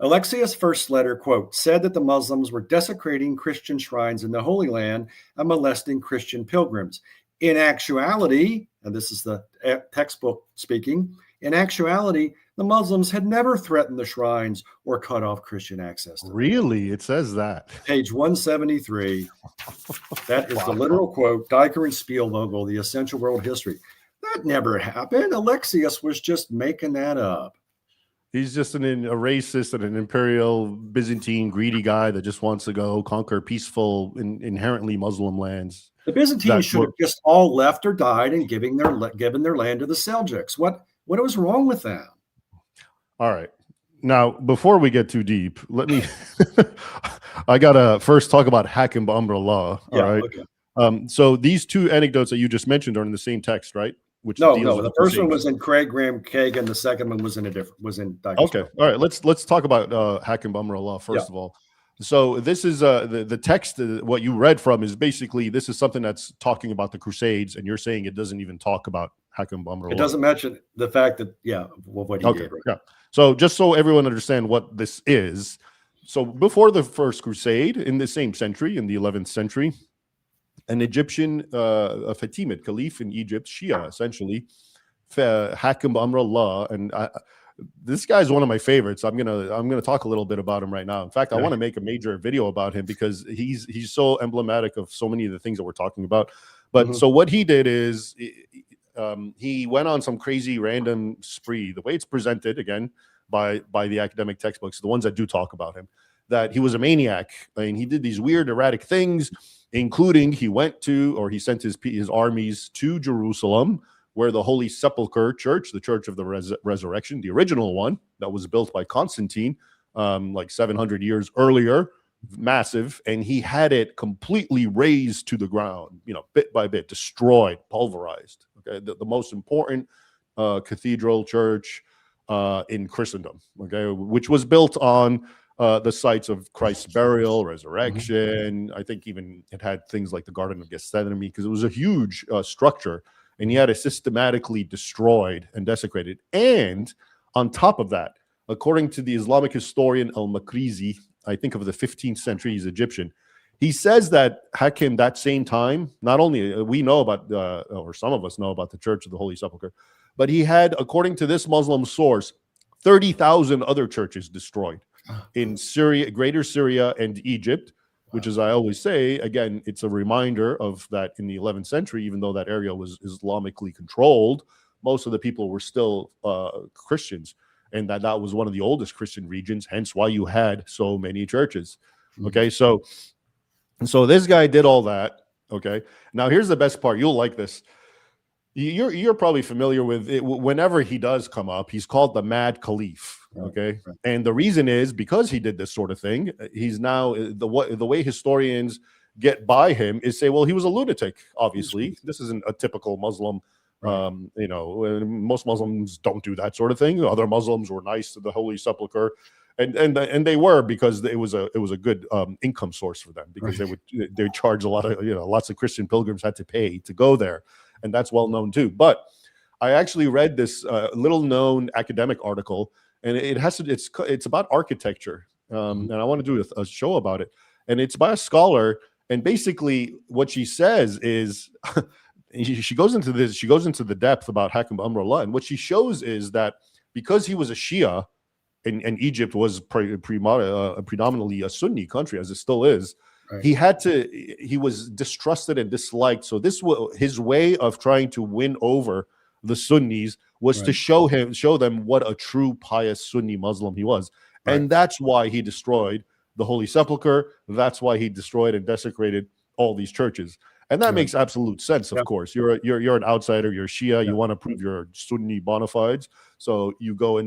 Alexius' first letter, quote, said that the Muslims were desecrating Christian shrines in the Holy Land and molesting Christian pilgrims. In actuality, and this is the textbook speaking, in actuality, the Muslims had never threatened the shrines or cut off Christian access to them. Really? It says that. Page 173. That is Wow. the literal quote, Diker and Spiel logo, the essential world history. That never happened. Alexius was just making that up. He's just a racist and an imperial Byzantine greedy guy that just wants to go conquer peaceful and inherently Muslim lands. The Byzantines should have just all left or died and given their land to the Seljuks. What was wrong with that? All right. Now, before we get too deep, let me I gotta first talk about Hakim Ba'amrullah. All right. Okay. So these two anecdotes that you just mentioned are in the same text, right? Which no, the first one was in Craig Graham Kagan. The second one was in Okay. All right. Let's talk about Hakim Ba'amrullah first of all. So this is the text. What you read from is basically this is something that's talking about the Crusades, and you're saying it doesn't even talk about Hakim Ba'amrullah. It doesn't mention the fact that what he did. Right? Yeah. So just so everyone understand what this is, so before the First Crusade, in the same century, in the 11th century, an Egyptian Fatimid caliph in Egypt, Shia essentially, Hakim Ba'amrullah, and this guy's one of my favorites. I'm gonna talk a little bit about him right now. In fact, I want to make a major video about him because he's so emblematic of so many of the things that we're talking about. But so what he did is he went on some crazy random spree. The way it's presented again by the academic textbooks, the ones that do talk about him, that he was a maniac. I mean, he did these weird erratic things, including he sent his armies to Jerusalem, where the Holy Sepulchre Church, the Church of the Resurrection, the original one that was built by Constantine, like 700 years earlier, massive, and he had it completely razed to the ground, bit by bit, destroyed, pulverized. Okay, the most important cathedral church in Christendom, okay, which was built on the sites of Christ's burial, resurrection. I think even it had things like the Garden of Gethsemane because it was a huge structure. And he had it systematically destroyed and desecrated. And on top of that, according to the Islamic historian Al-Makrizi, I think of the 15th century, he's Egyptian, he says that Hakim, that same time, not only we know about, or some of us know about the Church of the Holy Sepulchre, but he had, according to this Muslim source, 30,000 other churches destroyed in Syria, Greater Syria and Egypt, which, as I always say, again, it's a reminder of that in the 11th century, even though that area was Islamically controlled, most of the people were still Christians, and that was one of the oldest Christian regions, hence why you had so many churches. Okay, so this guy did all that. Okay, now here's the best part. You'll like this. You're probably familiar with it. Whenever he does come up, he's called the Mad Caliph. Okay, right. And the reason is because he did this sort of thing. He's now the way historians get by him is say, well, he was a lunatic. Obviously, this isn't a typical Muslim. Most Muslims don't do that sort of thing. Other Muslims were nice to the Holy Sepulchre, and they were because it was a good income source for them because they charge a lot of lots of Christian pilgrims had to pay to go there. And that's well known too. But I actually read this little known academic article, and it's about architecture, and I want to do a show about it. And it's by a scholar, and basically what she says is she goes into the depth about Hakim Ba'amrullah, and what she shows is that because he was a Shia, and Egypt was predominantly a Sunni country as it still is. Right. He was distrusted and disliked. So his way of trying to win over the Sunnis was to show them what a true pious Sunni Muslim he was. Right. And that's why he destroyed the Holy Sepulchre. That's why he destroyed and desecrated all these churches. And that makes absolute sense, of course. You're an outsider, you're Shia, you want to prove you're Sunni bona fides. So you go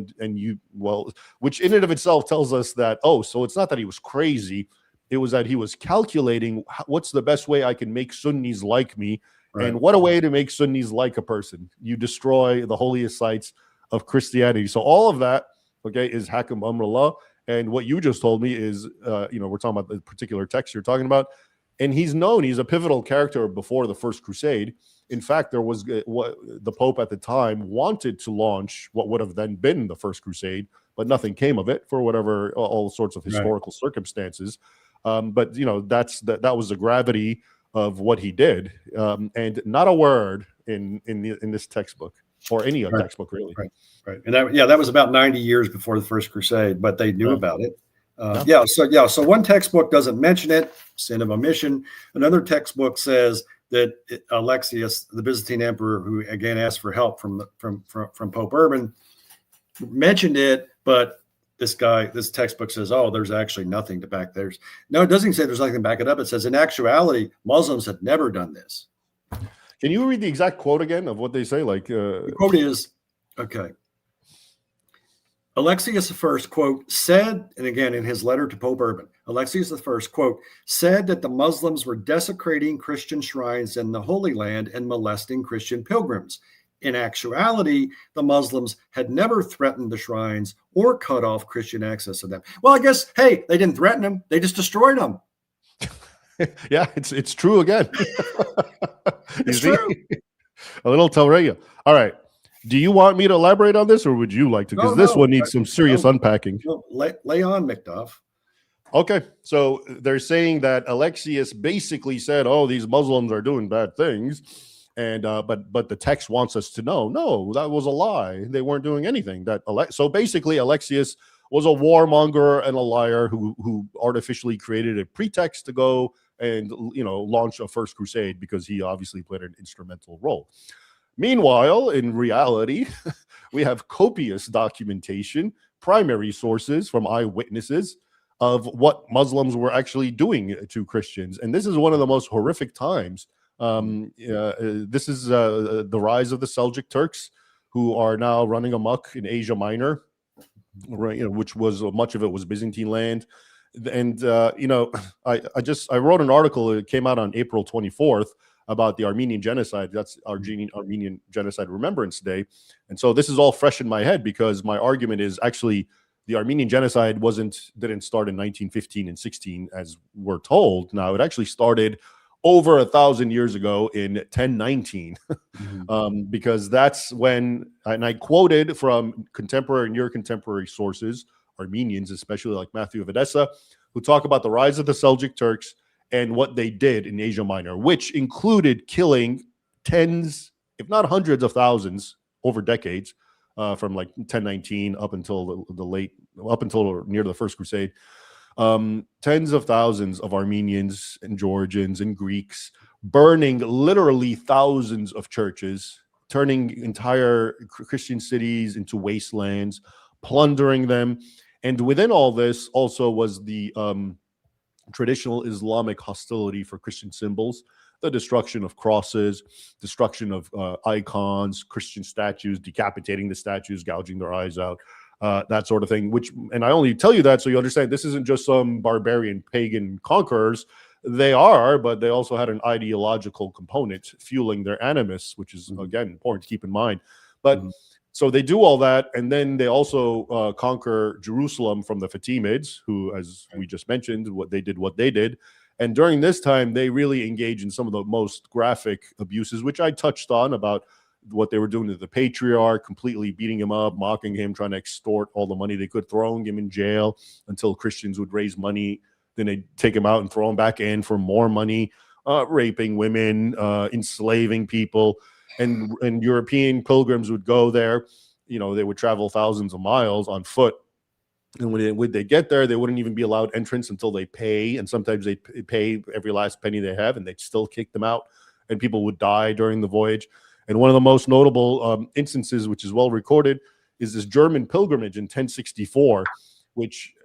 which in and of itself tells us that, so it's not that he was crazy. It was that he was calculating what's the best way I can make Sunnis like me. Right. And what a way to make Sunnis like a person. You destroy the holiest sites of Christianity. So all of that, okay, is Hakim Ba'amrullah. And what you just told me is, we're talking about the particular text you're talking about. And he's a pivotal character before the First Crusade. In fact, there was what the Pope at the time wanted to launch what would have then been the First Crusade, but nothing came of it for whatever all sorts of historical circumstances. But that was the gravity of what he did, and not a word in this textbook or any textbook really. Right. And that was about 90 years before the First Crusade, but they knew about it. So one textbook doesn't mention it, sin of omission. Another textbook says that Alexius, the Byzantine emperor, who again asked for help from Pope Urban, mentioned it, but this textbook says, oh, there's actually nothing to back theirs. No, it doesn't say there's nothing to back it up. It says, in actuality, Muslims had never done this. Can you read the exact quote again of what they say? The quote is, okay. Alexius I, quote, said, and again, in his letter to Pope Urban, Alexius I, quote, said that the Muslims were desecrating Christian shrines in the Holy Land and molesting Christian pilgrims. In actuality, the Muslims had never threatened the shrines or cut off Christian access to them. Well, I guess, hey, they didn't threaten them. They just destroyed them. Yeah, it's true again. It's true. A little Telrega. All right. Do you want me to elaborate on this, or would you like to? Because this one needs some serious unpacking. Lay on, McDuff. Okay, so they're saying that Alexius basically said, "Oh, these Muslims are doing bad things," and but the text wants us to know, no, that was a lie. They weren't doing anything. So basically, Alexius was a warmonger and a liar who artificially created a pretext to go and launch a First Crusade because he obviously played an instrumental role. Meanwhile, in reality, we have copious documentation, primary sources from eyewitnesses of what Muslims were actually doing to Christians. And this is one of the most horrific times. This is the rise of the Seljuk Turks, who are now running amok in Asia Minor, which was much of it was Byzantine land. And, I wrote an article. It came out on April 24th. About the Armenian genocide. That's Armenian Genocide Remembrance Day. And so this is all fresh in my head because my argument is actually the Armenian genocide didn't start in 1915 and 16 as we're told. Now it actually started over 1,000 years ago in 1019, because that's when, and I quoted from contemporary and near contemporary sources, Armenians, especially like Matthew of Edessa, who talk about the rise of the Seljuk Turks and what they did in Asia Minor, which included killing tens, if not hundreds of thousands over decades, from like 1019 up until up until near the First Crusade. Tens of thousands of Armenians and Georgians and Greeks, burning literally thousands of churches, turning entire Christian cities into wastelands, plundering them. And within all this also was the traditional Islamic hostility for Christian symbols, the destruction of crosses, destruction of icons, Christian statues, decapitating the statues, gouging their eyes out, that sort of thing. And I only tell you that so you understand this isn't just some barbarian pagan conquerors. They are, but they also had an ideological component fueling their animus, which is, again, important to keep in mind. But so they do all that, and then they also conquer Jerusalem from the Fatimids, who, as we just mentioned, what they did. And during this time, they really engage in some of the most graphic abuses, which I touched on about what they were doing to the patriarch, completely beating him up, mocking him, trying to extort all the money they could, throwing him in jail until Christians would raise money. Then they'd take him out and throw him back in for more money, raping women, enslaving people. And European pilgrims would go there. They would travel thousands of miles on foot. And when they get there, they wouldn't even be allowed entrance until they pay. And sometimes they pay every last penny they have, and they'd still kick them out. And people would die during the voyage. And one of the most notable instances, which is well recorded, is this German pilgrimage in 1064, which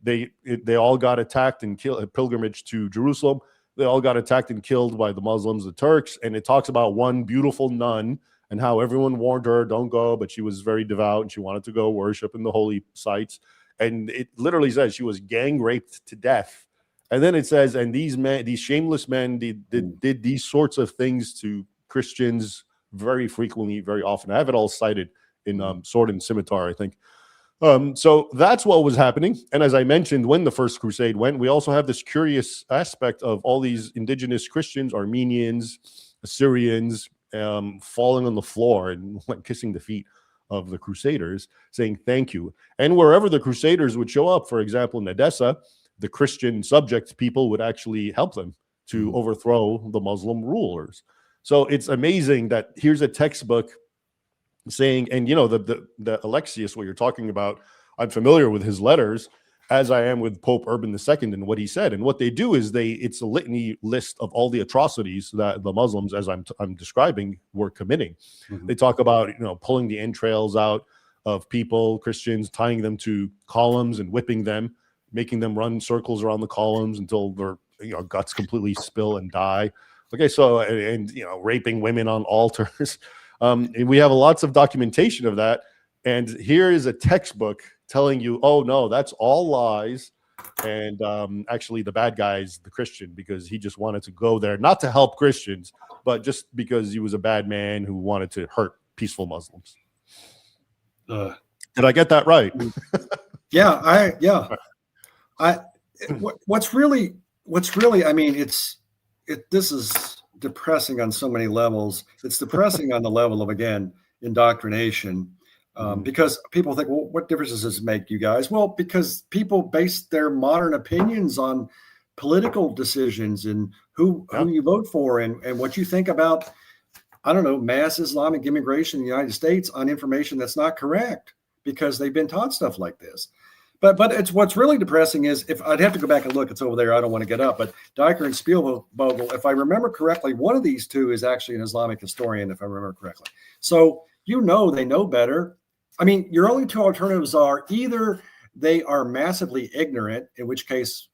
they all got attacked and killed. A pilgrimage to Jerusalem. They all got attacked and killed by the Muslims, the Turks. And it talks about one beautiful nun and how everyone warned her, don't go, but she was very devout and she wanted to go worship in the holy sites. And it literally says she was gang raped to death. And then it says, and these shameless men did these sorts of things to Christians very frequently, very often. I have it all cited in Sword and Scimitar, I think. So that's what was happening. And as I mentioned, when the First Crusade went, we also have this curious aspect of all these indigenous Christians, Armenians, Assyrians, falling on the floor and like kissing the feet of the Crusaders, saying thank you. And wherever the Crusaders would show up, for example, in Edessa, the Christian subject people would actually help them to overthrow the Muslim rulers. So it's amazing that here's a textbook saying, and you know, the Alexius, what you're talking about, I'm familiar with his letters, as I am with Pope Urban II and what he said. And what they do is it's a litany list of all the atrocities that the Muslims, as I'm describing, were committing. They talk about, you know, pulling the entrails out of people, Christians, tying them to columns and whipping them, making them run circles around the columns until their, you know, guts completely spill and die. Okay, so, and you know, raping women on altars. And we have lots of documentation of that. And here is a textbook telling you, oh no, that's all lies. And actually the bad guy is the Christian, because he just wanted to go there, not to help Christians, but just because he was a bad man who wanted to hurt peaceful Muslims. Did I get that right? What's really, I mean, this is depressing on so many levels. It's depressing on the level of, again, indoctrination. Because people think, well, what difference does this make, you guys? Well, because people base their modern opinions on political decisions and who you vote for and what you think about, I don't know, mass Islamic immigration in the United States on information that's not correct, because they've been taught stuff like this. But it's what's really depressing is, if I'd have to go back and look, it's over there, I don't want to get up, but Diker and Spielvogel, if I remember correctly, one of these two is actually an Islamic historian, if I remember correctly. So, you know, they know better. I mean, your only two alternatives are either they are massively ignorant, in which case,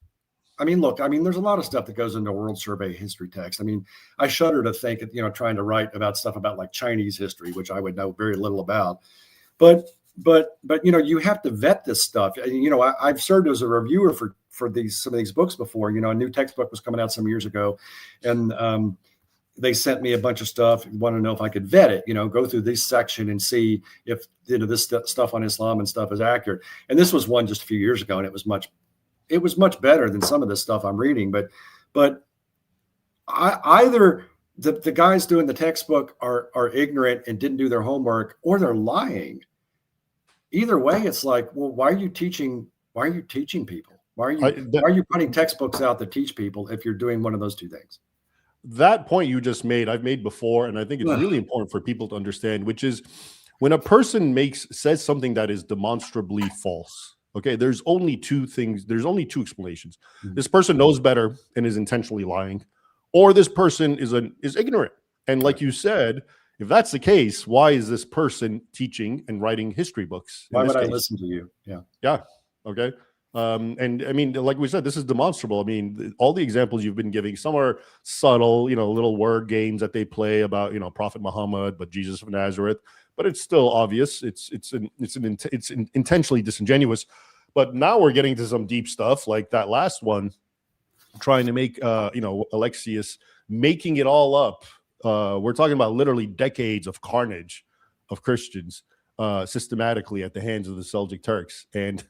I mean, look, I mean, there's a lot of stuff that goes into a World Survey history text. I mean, I shudder to think, you know, trying to write about stuff about like Chinese history, which I would know very little about. But you know, you have to vet this stuff. You know, I've served as a reviewer for some of these books before. You know, a new textbook was coming out some years ago, and they sent me a bunch of stuff, want to know if I could vet it, you know, go through this section and see if, you know, this stuff on Islam and stuff is accurate. And this was one just a few years ago, and it was much better than some of the stuff I'm reading. But either the guys doing the textbook are ignorant and didn't do their homework, or they're lying. Either way, it's like, well, why are you teaching people? Why are you putting textbooks out that teach people if you're doing one of those two things? That point you just made, I've made before, and I think it's really important for people to understand, which is when a person says something that is demonstrably false. Okay, there's only two explanations. This person knows better and is intentionally lying, or this person is ignorant. And like you said, if that's the case, why is this person teaching and writing history books? Why would I listen to you? Yeah. Okay. And I mean, like we said, this is demonstrable. I mean, all the examples you've been giving, some are subtle, you know, little word games that they play about, you know, Prophet Muhammad, but Jesus of Nazareth, but it's still obvious. It's intentionally disingenuous. But now we're getting to some deep stuff, like that last one, trying to make, you know, Alexius making it all up. We're talking about literally decades of carnage of Christians systematically at the hands of the Seljuk Turks. And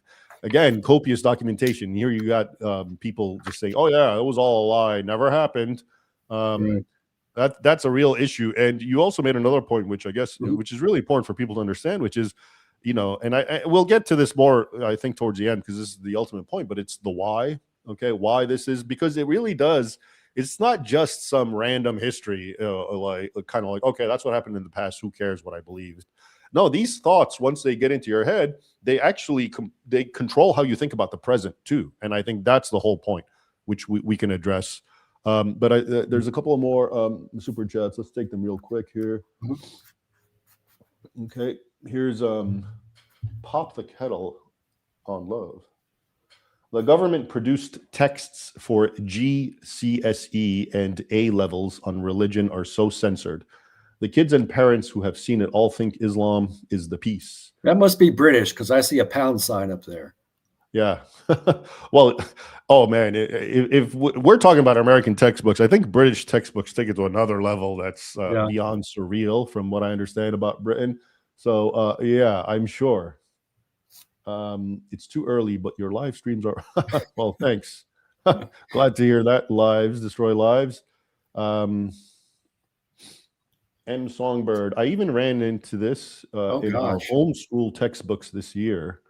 again, copious documentation. Here you got people just saying, oh yeah, it was all a lie, never happened. That's a real issue. And you also made another point, which I guess, which is really important for people to understand, which is, you know, and I we'll get to this more, I think, towards the end, because this is the ultimate point, but it's the why. Okay, why this is, because it really does. It's not just some random history, like kind of like, okay, that's what happened in the past, who cares what I believed. No, these thoughts, once they get into your head, they actually they control how you think about the present too. And I think that's the whole point, which we can address. But there's a couple of more super chats. Let's take them real quick here. Okay, here's Pop the Kettle on Love. The government produced texts for GCSE and A levels on religion are so censored. The kids and parents who have seen it all think Islam is the peace. That must be British, because I see a pound sign up there. Yeah. Well, oh man, if we're talking about American textbooks, I think British textbooks take it to another level that's beyond surreal from what I understand about Britain. So yeah, I'm sure. It's too early, but your live streams are well, thanks. Glad to hear that. Lives destroy lives. M. Songbird. I even ran into this in our Gosh, homeschool textbooks this year.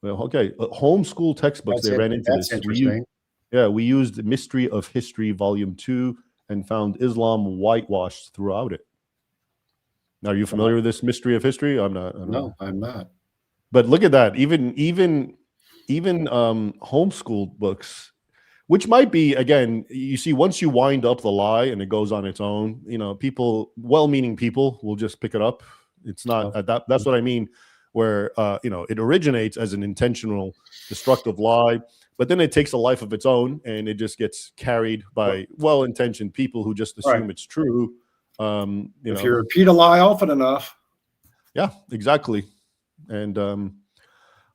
Well, okay, homeschool textbooks, they ran into that's this. interesting. We used Mystery of History, Volume 2, and found Islam whitewashed throughout it. Now, are you familiar with this Mystery of History? I'm not. No, I'm not. But look at that. Even homeschool books, which might be, again, you see, once you wind up the lie and it goes on its own, people, well-meaning people will just pick it up. It's not that's what I mean, where it originates as an intentional destructive lie, but then it takes a life of its own and it just gets carried by well-intentioned people who just assume it's true. If you repeat a lie often enough. Yeah, exactly. And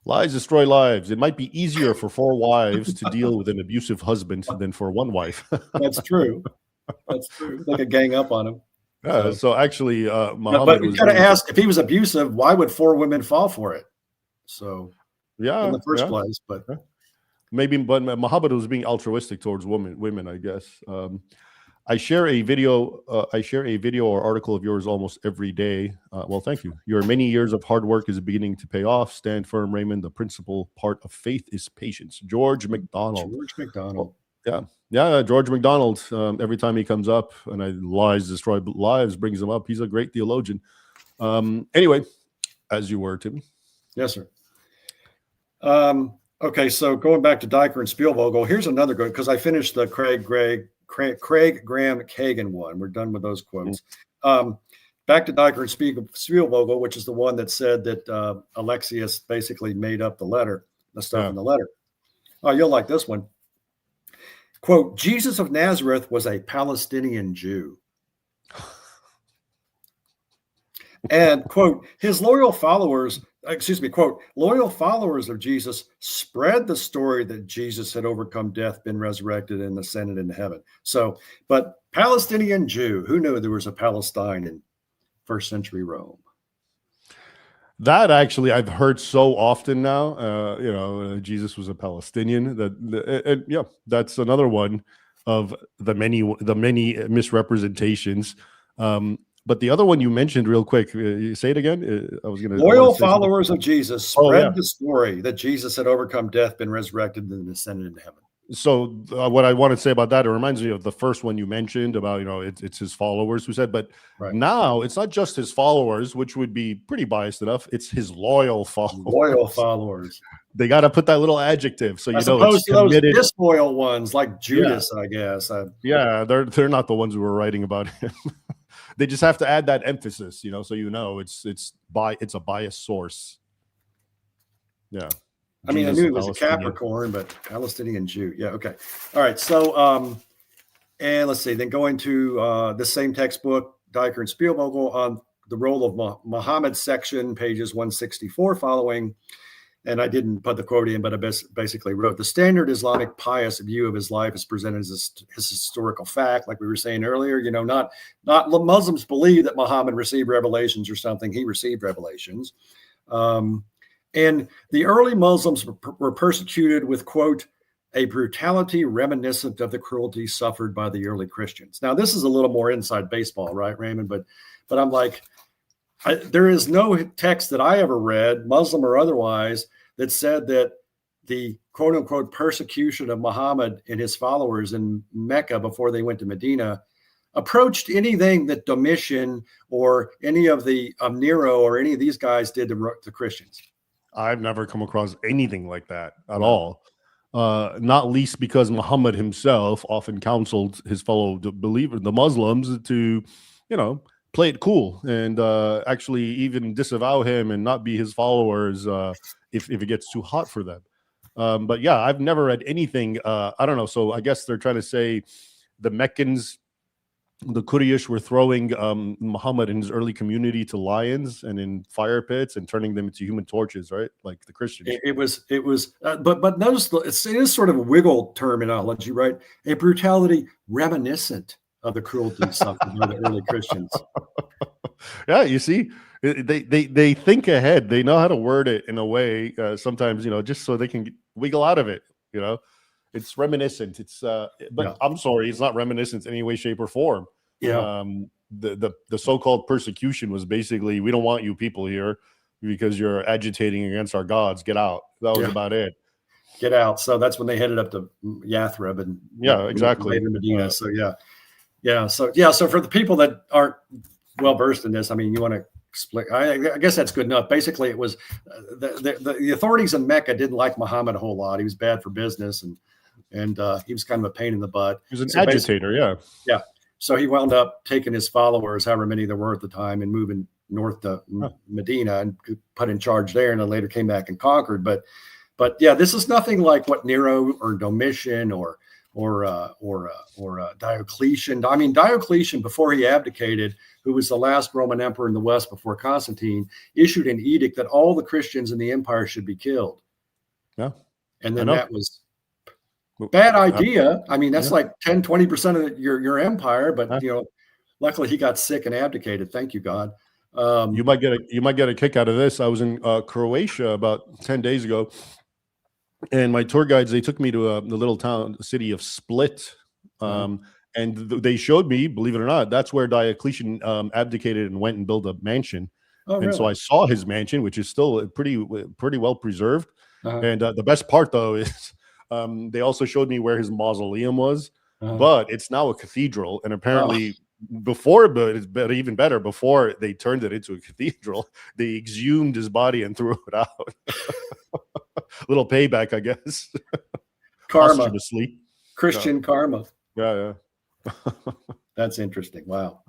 lies destroy lives. It might be easier for 4 wives to deal with an abusive husband than for 1 wife. That's true. That's true. They could gang up on him. Yeah, so actually, Muhammad but you was got to ask, if he was abusive, why would 4 women fall for it? So, in the first place, but maybe, but Muhammad was being altruistic towards women, I guess. I share a video or article of yours almost every day. Well, thank you. Your many years of hard work is beginning to pay off. Stand firm, Raymond. The principal part of faith is patience. George McDonald. George McDonald. Every time he comes up, and lies destroy lives, brings him up. He's a great theologian. Anyway, as you were, Tim. Yes, sir. Okay, so going back to Diker and Spielvogel, here's another good, because I finished the Craig Graham Kagan one. We're done with those quotes. Back to Diker and Spielvogel, which is the one that said that Alexius basically made up the stuff in the letter. Oh, you'll like this one. Quote, Jesus of Nazareth was a Palestinian Jew. And, quote, his loyal followers of Jesus spread the story that Jesus had overcome death, been resurrected, and ascended into heaven. So, but Palestinian Jew, who knew there was a Palestine in first century Rome? That actually I've heard so often now. Jesus was a Palestinian. That's another one of the many misrepresentations. But the other one you mentioned real quick, say it again. Loyal followers of Jesus spread the story that Jesus had overcome death, been resurrected, and ascended into heaven. So what I want to say about that, it reminds me of the first one you mentioned about, it's his followers who said, but now it's not just his followers, which would be pretty biased enough. It's his loyal followers. Loyal followers. They got to put that little adjective. So, as opposed to those disloyal ones like Judas, I guess. They're not the ones who were writing about him. They just have to add that emphasis, so it's a biased source. Yeah. I mean, I knew it was a Capricorn, but Palestinian Jew. Yeah. Okay. All right. So, and let's see, then going to the same textbook, Diker and Spielvogel, on the role of Muhammad section, pages 164 following. And I didn't put the quote in, but I basically wrote, the standard Islamic pious view of his life is presented as his historical fact, like we were saying earlier. Not Muslims believe that Muhammad received revelations or something. He received revelations. And the early Muslims were persecuted with, quote, a brutality reminiscent of the cruelty suffered by the early Christians. Now, this is a little more inside baseball, right, Raymond? But I'm like, there is no text that I ever read, Muslim or otherwise, that said that the quote unquote persecution of Muhammad and his followers in Mecca before they went to Medina approached anything that Domitian or any of Nero or any of these guys did to Christians. I've never come across anything like that at all. Not least because Muhammad himself often counseled his fellow believers, the Muslims, to, play it cool and actually even disavow him and not be his followers if it gets too hot for them. But yeah, I've never read anything. I don't know. So I guess they're trying to say the Meccans, the Quraysh, were throwing Muhammad and his early community to lions and in fire pits and turning them into human torches, right? Like the Christians. It was, but notice it is sort of a wiggle terminology, right? A brutality reminiscent of the cruelty suffered by the early Christians. Yeah, you see, they think ahead. They know how to word it in a way sometimes, just so they can wiggle out of it. It's reminiscent. It's but yeah. I'm sorry, it's not reminiscent in any way, shape, or form. Yeah. the so-called persecution was basically, we don't want you people here because you're agitating against our gods. Get out. That was about it. Get out. So that's when they headed up to Yathrib and exactly. later Medina. So So for the people that aren't well versed in this, I mean, you want to explain? I guess that's good enough. Basically, it was the authorities in Mecca didn't like Muhammad a whole lot. He was bad for business, and he was kind of a pain in the butt. He was an agitator. Yeah. So he wound up taking his followers, however many there were at the time, and moving north to Medina and put in charge there, and then later came back and conquered. But yeah, this is nothing like what Nero or Domitian or Diocletian. I mean, Diocletian, before he abdicated, who was the last Roman emperor in the West before Constantine, issued an edict that all the Christians in the empire should be killed. Yeah. And then that was bad idea. I mean, that's like 10, 20% of your empire. But, luckily he got sick and abdicated. Thank you, God. You might get a kick out of this. I was in Croatia about 10 days ago. And my tour guides, they took me to the little city of Split. And they showed me, believe it or not, that's where Diocletian abdicated and went and built a mansion. So I saw his mansion, which is still pretty well preserved. And the best part, though, is they also showed me where his mausoleum was. But it's now a cathedral. And apparently before, but it's even better, before they turned it into a cathedral, they exhumed his body and threw it out. Little payback, I guess. Karma. Asleep. Christian karma. Yeah. That's interesting. Wow.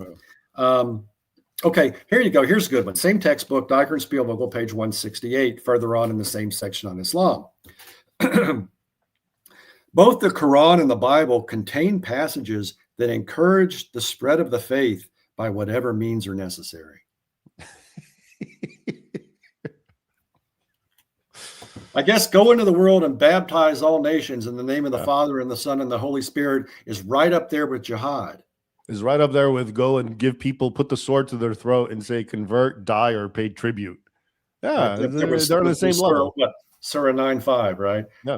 Okay, here you go. Here's a good one. Same textbook, Diker and Spielvogel, page 168, further on in the same section on Islam. Both the Quran and the Bible contain passages that encourage the spread of the faith by whatever means are necessary. I guess go into the world and baptize all nations in the name of the Father and the Son and the Holy Spirit is right up there with jihad. Is right up there with go and give people, put the sword to their throat and say, convert, die, or pay tribute. Yeah, they're on the same level. Surah 9:5, right? Yeah.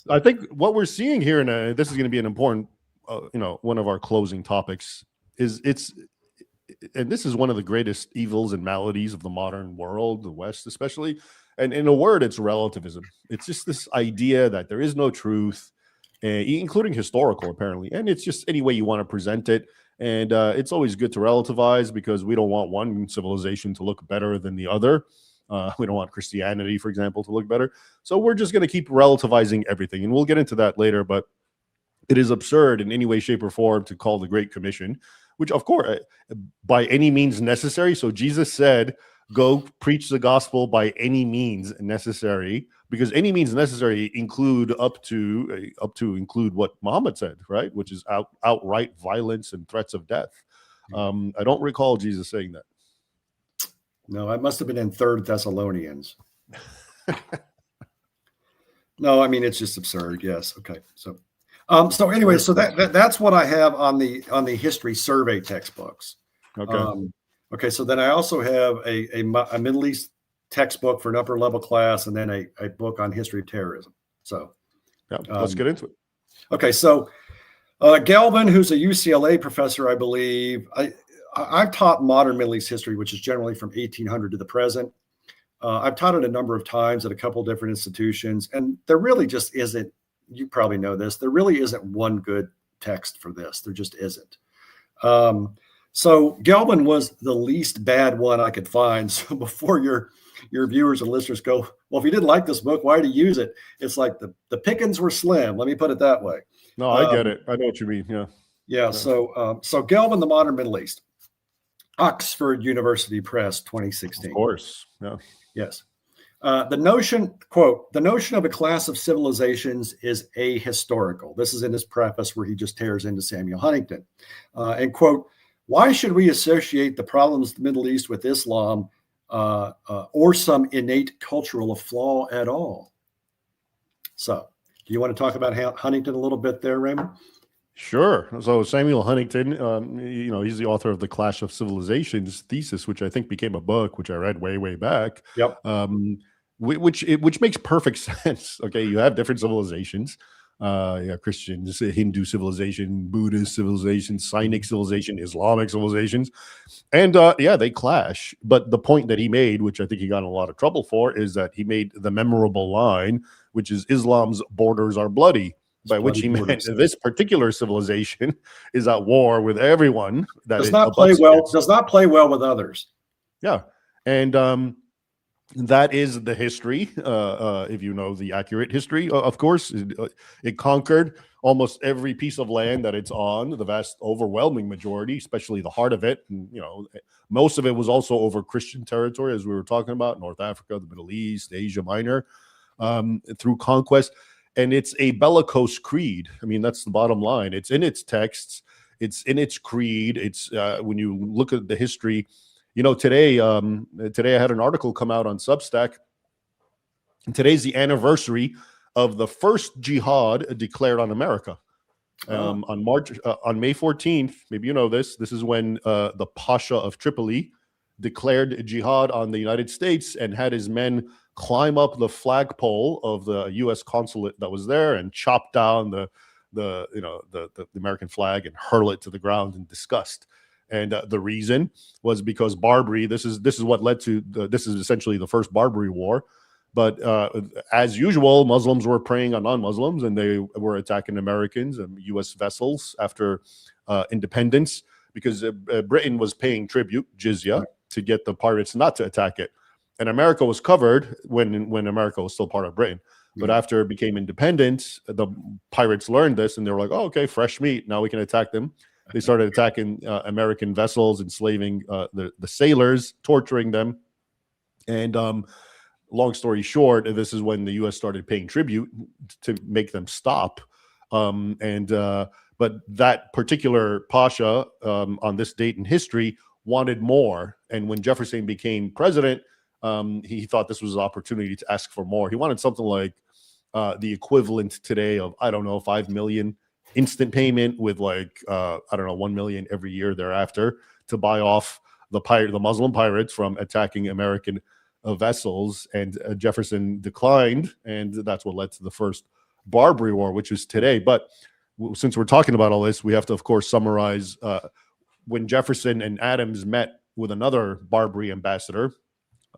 I think what we're seeing here, and this is going to be an important, one of our closing topics, and this is one of the greatest evils and maladies of the modern world, the West especially. And in a word, it's relativism. It's just this idea that there is no truth, including historical, apparently. And it's just any way you want to present it. And it's always good to relativize because we don't want one civilization to look better than the other. We don't want Christianity, for example, to look better. So we're just going to keep relativizing everything. And we'll get into that later. But it is absurd in any way, shape, or form to call the Great Commission, which, of course, by any means necessary. So Jesus said, go preach the gospel by any means necessary, because any means necessary include up to include what Muhammad said, right? Which is outright violence and threats of death. I don't recall Jesus saying that. No, it must have been in 3rd Thessalonians. No, I mean, it's just absurd. Yes. Okay. So anyway, so that's what I have on the history survey textbooks. Okay. Okay, so then I also have a Middle East textbook for an upper level class, and then a book on history of terrorism. So, let's get into it. Okay, so Galvin, who's a UCLA professor, I believe, I've taught modern Middle East history, which is generally from 1800 to the present. I've taught it a number of times at a couple different institutions, and there really just isn't. You probably know this. There really isn't one good text for this. There just isn't. So Galvin was the least bad one I could find. So before your viewers and listeners go, well, if you didn't like this book, why did you use it? It's like the pickings were slim. Let me put it that way. No, I get it. I know what you mean. Yeah. Yeah. So Galvin, the Modern Middle East, Oxford University Press, 2016. Of course. Yeah. Yes. The notion, quote, the notion of a class of civilizations is ahistorical. This is in his preface where he just tears into Samuel Huntington. And quote, why should we associate the problems of the Middle East with Islam or some innate cultural flaw at all? So do you want to talk about Huntington a little bit there, Raymond? Sure. So Samuel Huntington, he's the author of the Clash of Civilizations thesis, which I think became a book, which I read way back. Yep. Which makes perfect sense. Okay, you have different civilizations. Yeah, Christians, Hindu civilization, Buddhist civilization, Sinic civilization, Islamic civilizations. And yeah, they clash. But the point that he made, which I think he got in a lot of trouble for, is that he made the memorable line, which is Islam's borders are bloody, by which he meant this particular civilization is at war with everyone that does it not play abuts well, against. does not play well with others. Yeah. And that is the history. If you know the accurate history, of course, it conquered almost every piece of land that it's on, the vast overwhelming majority, especially the heart of it. And, most of it was also over Christian territory, as we were talking about, North Africa, the Middle East, Asia Minor, through conquest. And it's a bellicose creed. I mean, that's the bottom line. It's in its texts. It's in its creed. It's when you look at the history. Today I had an article come out on Substack. And today's the anniversary of the first jihad declared on America. On May 14th, maybe you know this. This is when the Pasha of Tripoli declared jihad on the United States and had his men climb up the flagpole of the U.S. consulate that was there and chop down the American flag and hurl it to the ground in disgust. And the reason was because Barbary. This is what led to this is essentially the first Barbary War. But as usual, Muslims were preying on non-Muslims, and they were attacking Americans and U.S. vessels after independence, because Britain was paying tribute, jizya, to get the pirates not to attack it. And America was covered when America was still part of Britain. But after it became independent, the pirates learned this, and they were like, "Oh, okay, fresh meat. Now we can attack them." They started attacking American vessels, enslaving the sailors, torturing them. And long story short, this is when the U.S. started paying tribute to make them stop. But that particular Pasha on this date in history wanted more. And when Jefferson became president, he thought this was an opportunity to ask for more. He wanted something like the equivalent today of, I don't know, 5 million instant payment with like, I don't know, 1 million every year thereafter to buy off the Muslim pirates from attacking American vessels. And Jefferson declined, and that's what led to the first Barbary War, which is today. But since we're talking about all this, we have to, of course, summarize when Jefferson and Adams met with another Barbary ambassador,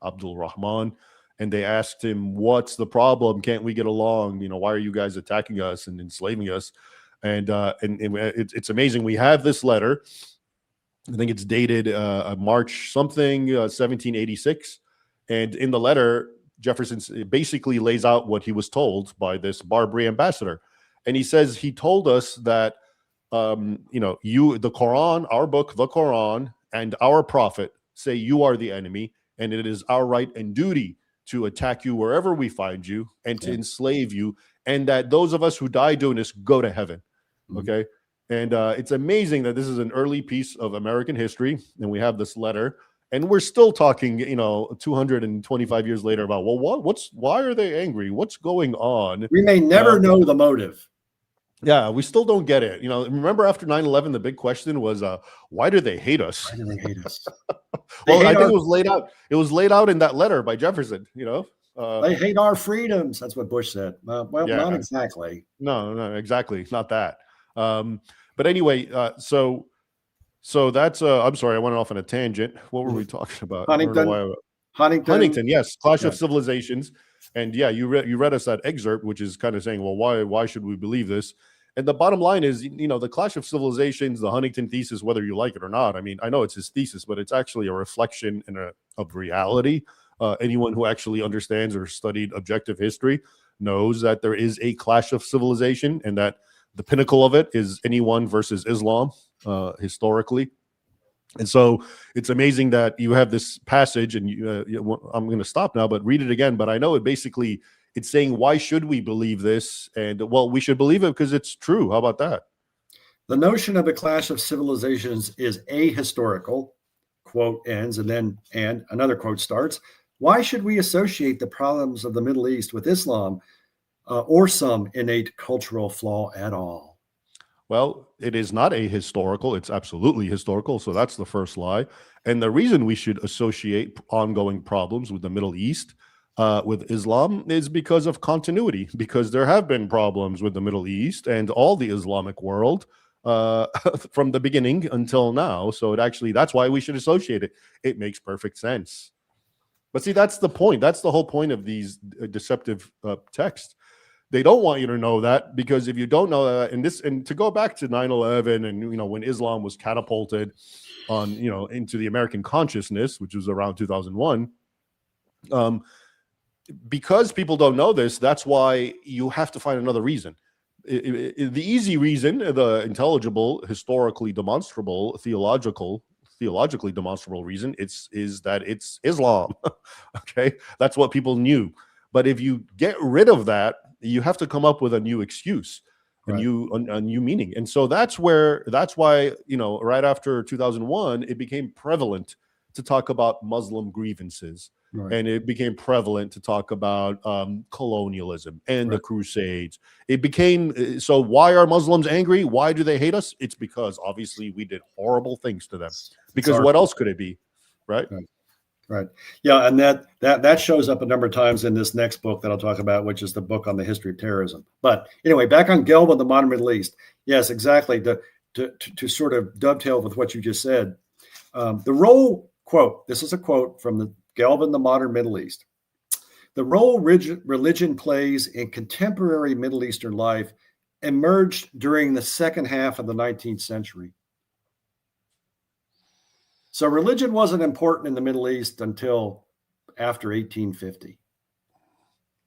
Abdul Rahman, and they asked him, "What's the problem? Can't we get along? Why are you guys attacking us and enslaving us?" And it's amazing. We have this letter. I think it's dated March something, 1786. And in the letter, Jefferson basically lays out what he was told by this Barbary ambassador. And he says, he told us that, the Quran, our book, the Quran, and our prophet say you are the enemy, and it is our right and duty to attack you wherever we find you and to enslave you, and that those of us who die doing this go to heaven. Okay. And it's amazing that this is an early piece of American history, and we have this letter, and we're still talking, 225 years later about, well, why are they angry? What's going on? We may never know the motive. Yeah, we still don't get it. Remember after 9/11, the big question was, why do they hate us? Why do they hate us? Well, I think it was laid out. It was laid out in that letter by Jefferson. They hate our freedoms. That's what Bush said. Not exactly. No, exactly. Not that. But anyway, so that's. I'm sorry, I went off on a tangent. What were we talking about? Huntington. Yes, Clash of Civilizations. And yeah, you read us that excerpt, which is kind of saying, well, why should we believe this? And the bottom line is, the Clash of Civilizations, the Huntington thesis, whether you like it or not. I mean, I know it's his thesis, but it's actually a reflection of reality. Anyone who actually understands or studied objective history knows that there is a clash of civilization, and that the pinnacle of it is anyone versus Islam, historically. And so it's amazing that you have this passage, and I'm going to stop now, but read it again. But I know it's saying, why should we believe this? And well, we should believe it because it's true. How about that? The notion of a clash of civilizations is ahistorical, quote ends, and another quote starts. Why should we associate the problems of the Middle East with Islam or some innate cultural flaw at all? Well, it is not ahistorical. It's absolutely historical. So that's the first lie. And the reason we should associate ongoing problems with the Middle East with Islam is because of continuity, because there have been problems with the Middle East and all the Islamic world from the beginning until now. So that's why we should associate it. It makes perfect sense. But see, that's the point. That's the whole point of these deceptive texts. They don't want you to know that, because if you don't know that, and to go back to 9/11 and when Islam was catapulted on into the American consciousness, which was around 2001, because people don't know this, that's why you have to find another reason. The easy reason, the intelligible, historically demonstrable, theologically demonstrable reason, is that it's Islam. Okay, that's what people knew. But if you get rid of that, you have to come up with a new excuse, Right. a new meaning. And so that's why right after 2001, it became prevalent to talk about Muslim grievances. Right. And it became prevalent to talk about colonialism and the Crusades. It became, so why are Muslims angry? Why do they hate us? It's because obviously we did horrible things to them. Because what else could it be? Right? Right. Yeah. And that shows up a number of times in this next book that I'll talk about, which is the book on the history of terrorism. But anyway, back on Gelb, the modern Middle East. Yes, exactly. To sort of dovetail with what you just said, the role, quote, this is a quote from the Gelb in the modern Middle East. The role religion plays in contemporary Middle Eastern life emerged during the second half of the 19th century. So religion wasn't important in the Middle East until after 1850.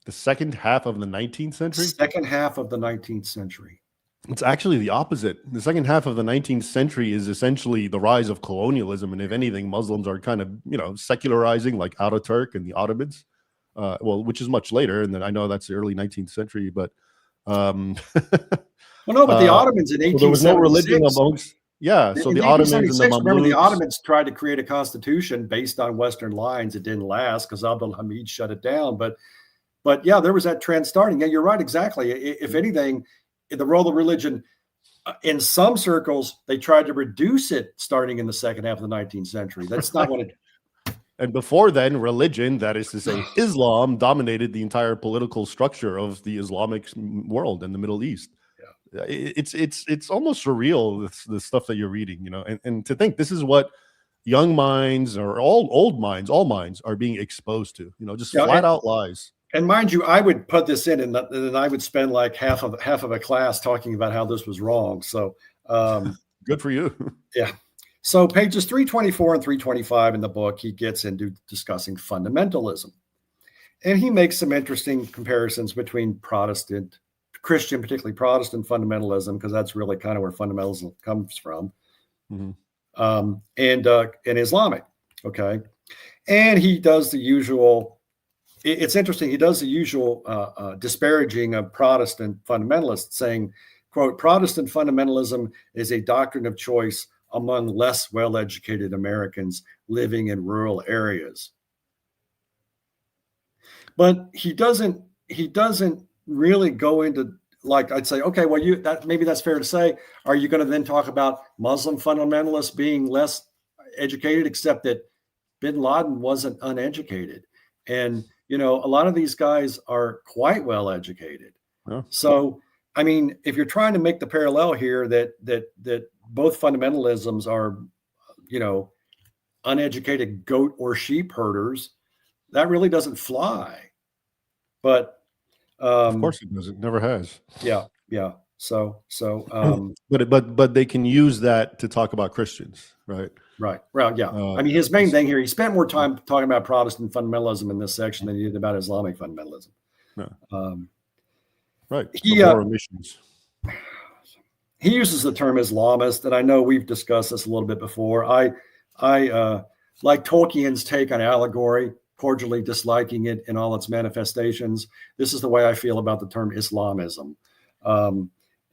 The second half of the 19th century? Second half of the 19th century. It's actually the opposite. The second half of the 19th century is essentially the rise of colonialism. And if anything, Muslims are kind of, secularizing, like Ataturk and the Ottomans, which is much later. And then I know that's the early 19th century, but... well, no, but the Ottomans in 1876... there was no religion amongst... Yeah, so the Ottomans and the Mamluks... Remember, the Ottomans tried to create a constitution based on Western lines. It didn't last because Abdul Hamid shut it down. But yeah, there was that trend starting. Yeah, you're right, exactly. If anything, the role of religion, in some circles, they tried to reduce it starting in the second half of the 19th century. That's not what it... And before then, religion, that is to say Islam, dominated the entire political structure of the Islamic world in the Middle East. It's almost surreal, the stuff that you're reading, and to think this is what young minds or all minds are being exposed to, just flat out lies. And mind you, I would put this in, and then I would spend like half of a class talking about how this was wrong. So good for you. Yeah. So pages 324 and 325 in the book, he gets into discussing fundamentalism, and he makes some interesting comparisons between Christian, particularly Protestant fundamentalism, because that's really kind of where fundamentalism comes from, and Islamic. Okay. And he does the usual, it's interesting, he does the usual disparaging of Protestant fundamentalists, saying, quote, Protestant fundamentalism is a doctrine of choice among less well-educated Americans living in rural areas. But he doesn't really go into, like, I'd say, okay, well, maybe that's fair to say. Are you going to then talk about Muslim fundamentalists being less educated, except that bin Laden wasn't uneducated? And, a lot of these guys are quite well educated. Yeah. So, I mean, if you're trying to make the parallel here that both fundamentalisms are, uneducated goat or sheep herders, that really doesn't fly. But of course it doesn't. Never has. Yeah. So but they can use that to talk about Christians, right? Right. Well, yeah. I mean, his main thing here, he spent more time talking about Protestant fundamentalism in this section than he did about Islamic fundamentalism. Yeah. Right. He uses the term Islamist, and I know we've discussed this a little bit before. I like Tolkien's take on allegory, cordially disliking it in all its manifestations. This is the way I feel about the term Islamism.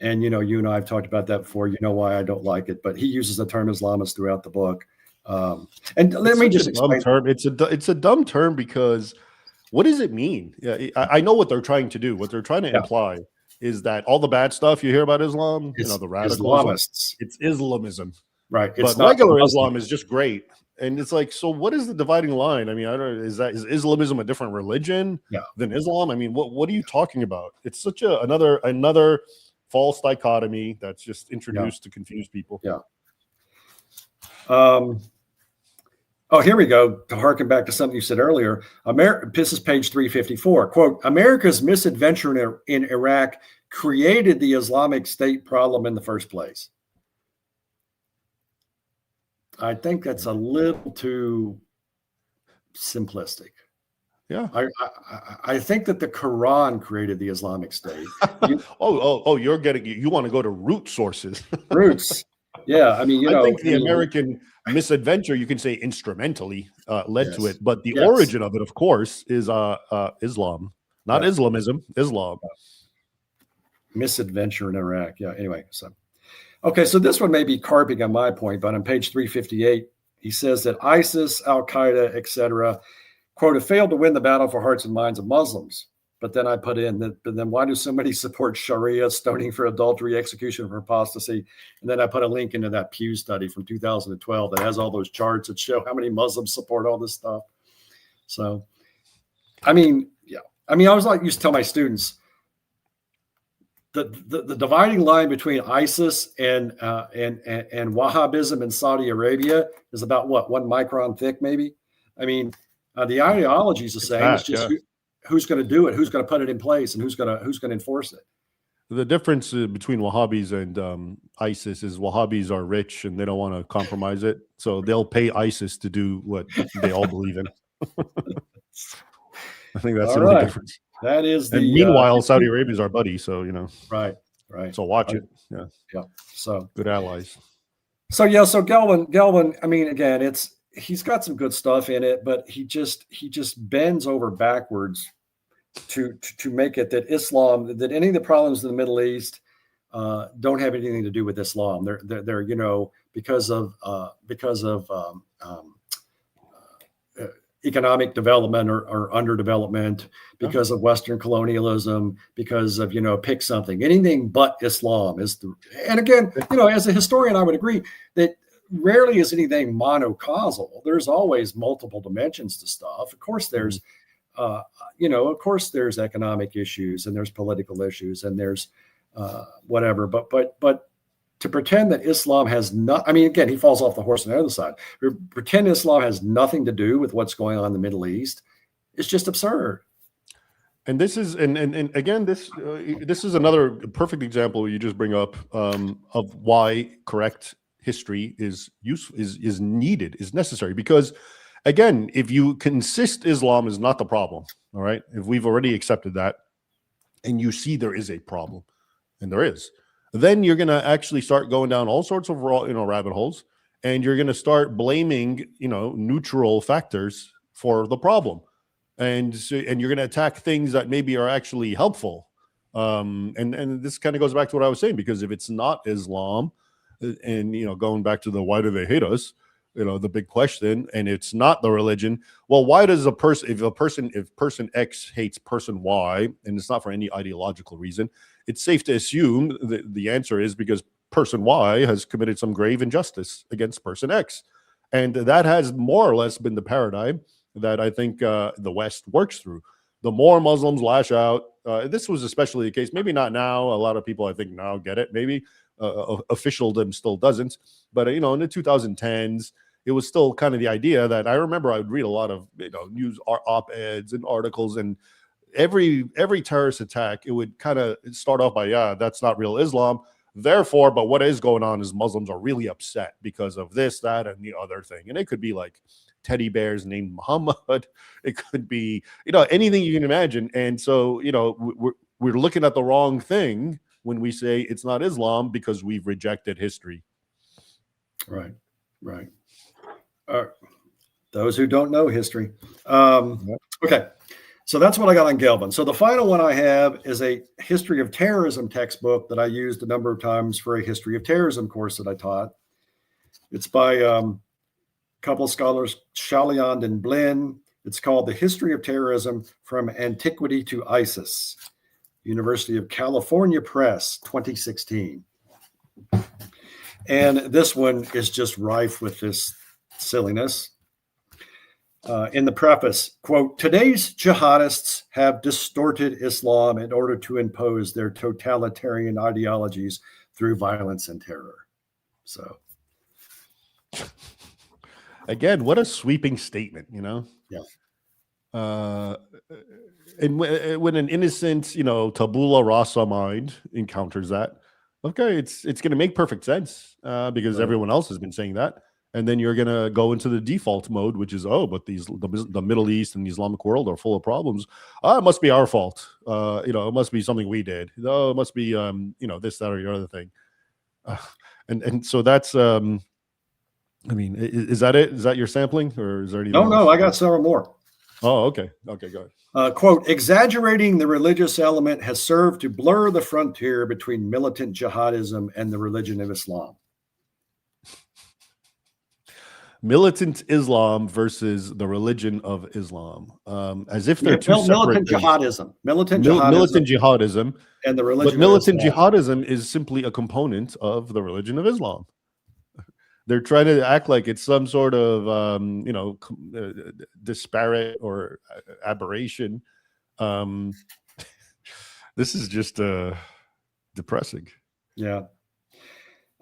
And, you and I have talked about that before. You know why I don't like it, but he uses the term Islamist throughout the book. And let me just explain. It's a dumb term, because what does it mean? Yeah, I know what they're trying to do. What they're trying to imply is that all the bad stuff you hear about Islam, the radicals, Islamists. It's Islamism. Right. But regular Islam is just great. And it's like, so what is the dividing line? I mean, I don't, is Islamism a different religion than Islam? I mean, what are you talking about? It's such another false dichotomy that's just introduced to confuse people. Yeah. Oh, here we go. To harken back to something you said earlier, this is page 354. Quote, America's misadventure in Iraq created the Islamic State problem in the first place. I think that's a little too simplistic. Yeah. I think that the Quran created the Islamic State. You want to go to root sources. Roots. Yeah. I mean, I think the American misadventure, you can say instrumentally led to it, but the origin of it, of course, is Islam, not Islamism, Islam. Misadventure in Iraq. Yeah. Anyway, okay, so this one may be carping on my point, but on page 358, he says that ISIS, Al Qaeda, etc., quote, have failed to win the battle for hearts and minds of Muslims. But then I put in that, but then why do so many support Sharia, stoning for adultery, execution for apostasy? And then I put a link into that Pew study from 2012 that has all those charts that show how many Muslims support all this stuff. So, I mean, I was like, used to tell my students, the dividing line between ISIS and Wahhabism in Saudi Arabia is about what, 1 micron thick, maybe. I mean, the ideology is the same. It's just who's going to do it, who's going to put it in place, and who's going to enforce it. The difference between Wahhabis and ISIS is Wahhabis are rich and they don't want to compromise it, so they'll pay ISIS to do what they all believe in. I think that's the only difference. That is the. And meanwhile, Saudi Arabia is our buddy, so Right. So watch it. Yeah. So good allies. So Gelman. I mean, again, he's got some good stuff in it, but he just bends over backwards to make it that Islam, that any of the problems in the Middle East don't have anything to do with Islam. They're because of economic development or underdevelopment, because of Western colonialism, because of, pick something, anything but Islam is and again, as a historian, I would agree that rarely is anything monocausal. There's always multiple dimensions to stuff. Of course, there's, there's economic issues and there's political issues and there's whatever, but to pretend that Islam has not, I mean, again, he falls off the horse on the other side. Pretend Islam has nothing to do with what's going on in the Middle East. It's just absurd. And this is, and again, this is another perfect example you just bring up of why correct history is useful, is needed, is necessary. Because again, if you insist Islam is not the problem, all right, if we've already accepted that, and you see there is a problem, and there is, then you're going to actually start going down all sorts of rabbit holes, and you're going to start blaming neutral factors for the problem, and you're going to attack things that maybe are actually helpful. And this kind of goes back to what I was saying, because if it's not Islam, and going back to the why do they hate us, the big question, and it's not the religion, well, why does if person X hates person Y, and it's not for any ideological reason, it's safe to assume that the answer is because person Y has committed some grave injustice against person X. And that has more or less been the paradigm that I think the West works through. The more Muslims lash out, this was especially the case, maybe not now, a lot of people I think now get it, maybe officialdom still doesn't, but in the 2010s, it was still kind of the idea that I remember I would read a lot of news op-eds and articles, and every terrorist attack, it would kind of start off by, that's not real Islam. Therefore, but what is going on is Muslims are really upset because of this, that, and the other thing. And it could be like teddy bears named Muhammad. It could be, anything you can imagine. And so, we're looking at the wrong thing when we say it's not Islam, because we've rejected history. Right. Those who don't know history. Okay. So that's what I got on Gelman. So the final one I have is a history of terrorism textbook that I used a number of times for a history of terrorism course that I taught. It's by a couple of scholars, Chaliand and Blinn. It's called The History of Terrorism from Antiquity to ISIS, University of California Press, 2016. And this one is just rife with this silliness. In the preface, quote, today's jihadists have distorted Islam in order to impose their totalitarian ideologies through violence and terror. So, again, what a sweeping statement, you know? yeah. And when an innocent, you know, tabula rasa mind encounters that, okay, it's going to make perfect sense because Right. everyone else has been saying that. And then you're going to go into the default mode, which is, oh, but the Middle East and the Islamic world are full of problems. It must be our fault. You know, it must be something we did. Oh, it must be, you know, this, that, or the other thing. And so that's, I mean, is that it? Is that your sampling, or is there anything else? No, I got several more. Oh, okay. Okay, go ahead. Quote, exaggerating the religious element has served to blur the frontier between militant jihadism and the religion of Islam. Militant Islam versus the religion of Islam, as if they're two militant separate jihadism, militant jihadism, and the religion. But militant jihadism is simply a component of the religion of Islam. They're trying to act like it's some sort of you know, disparate or aberration. This is just depressing. Yeah.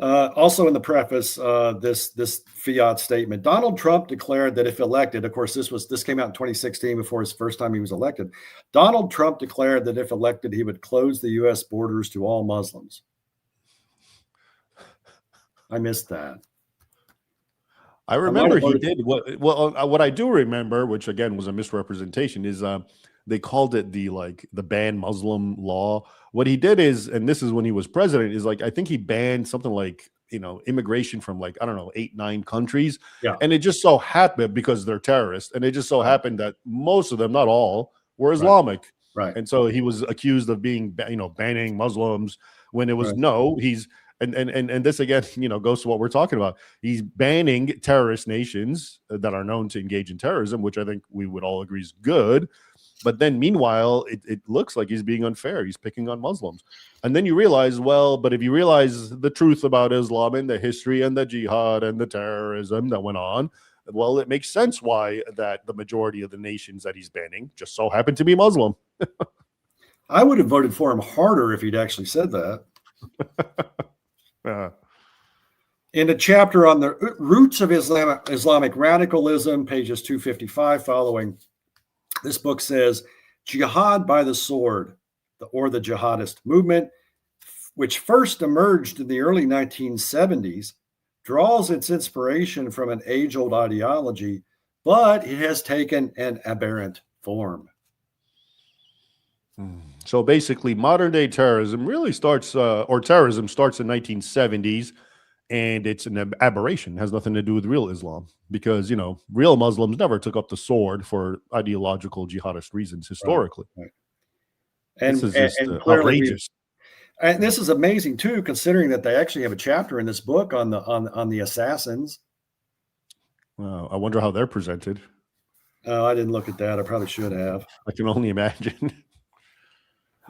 Also in the preface, this fiat statement, Donald Trump declared that if elected, of course, this came out in 2016 before his first time he was elected. Donald Trump declared that if elected, he would close the U.S. borders to all Muslims. I missed that. I remember he did what I do remember, which again was a misrepresentation, is they called it the ban Muslim law. What he did is, and this is when he was president, is I think he banned something like, you know, immigration from I don't know, 8-9 countries. Yeah. And it just so happened, because they're terrorists, and it just so happened that most of them, not all, were Islamic. Right. And so he was accused of being, you know, banning Muslims when it was no, he's and this again, you know, goes to what we're talking about. He's banning terrorist nations that are known to engage in terrorism, which I think we would all agree is good. But then meanwhile, it looks like he's being unfair. He's picking on Muslims. And then you realize, well, but if you realize the truth about Islam and the history and the jihad and the terrorism that went on, well, it makes sense why that the majority of the nations that he's banning just so happen to be Muslim. I would have voted for him harder if he'd actually said that. In a chapter on the roots of Islamic radicalism, pages 255 following, this book says, jihad by the sword, or the jihadist movement, which first emerged in the early 1970s, draws its inspiration from an age-old ideology, but it has taken an aberrant form. So basically, modern day terrorism really starts, or terrorism starts in 1970s, and it's an aberration. It has nothing to do with real Islam, because, you know, real Muslims never took up the sword for ideological jihadist reasons historically. Right. And this is just outrageous. And this is amazing too, considering that they actually have a chapter in this book on the assassins. Wow, I wonder how they're presented. Oh, I didn't look at that. I probably should have. I can only imagine.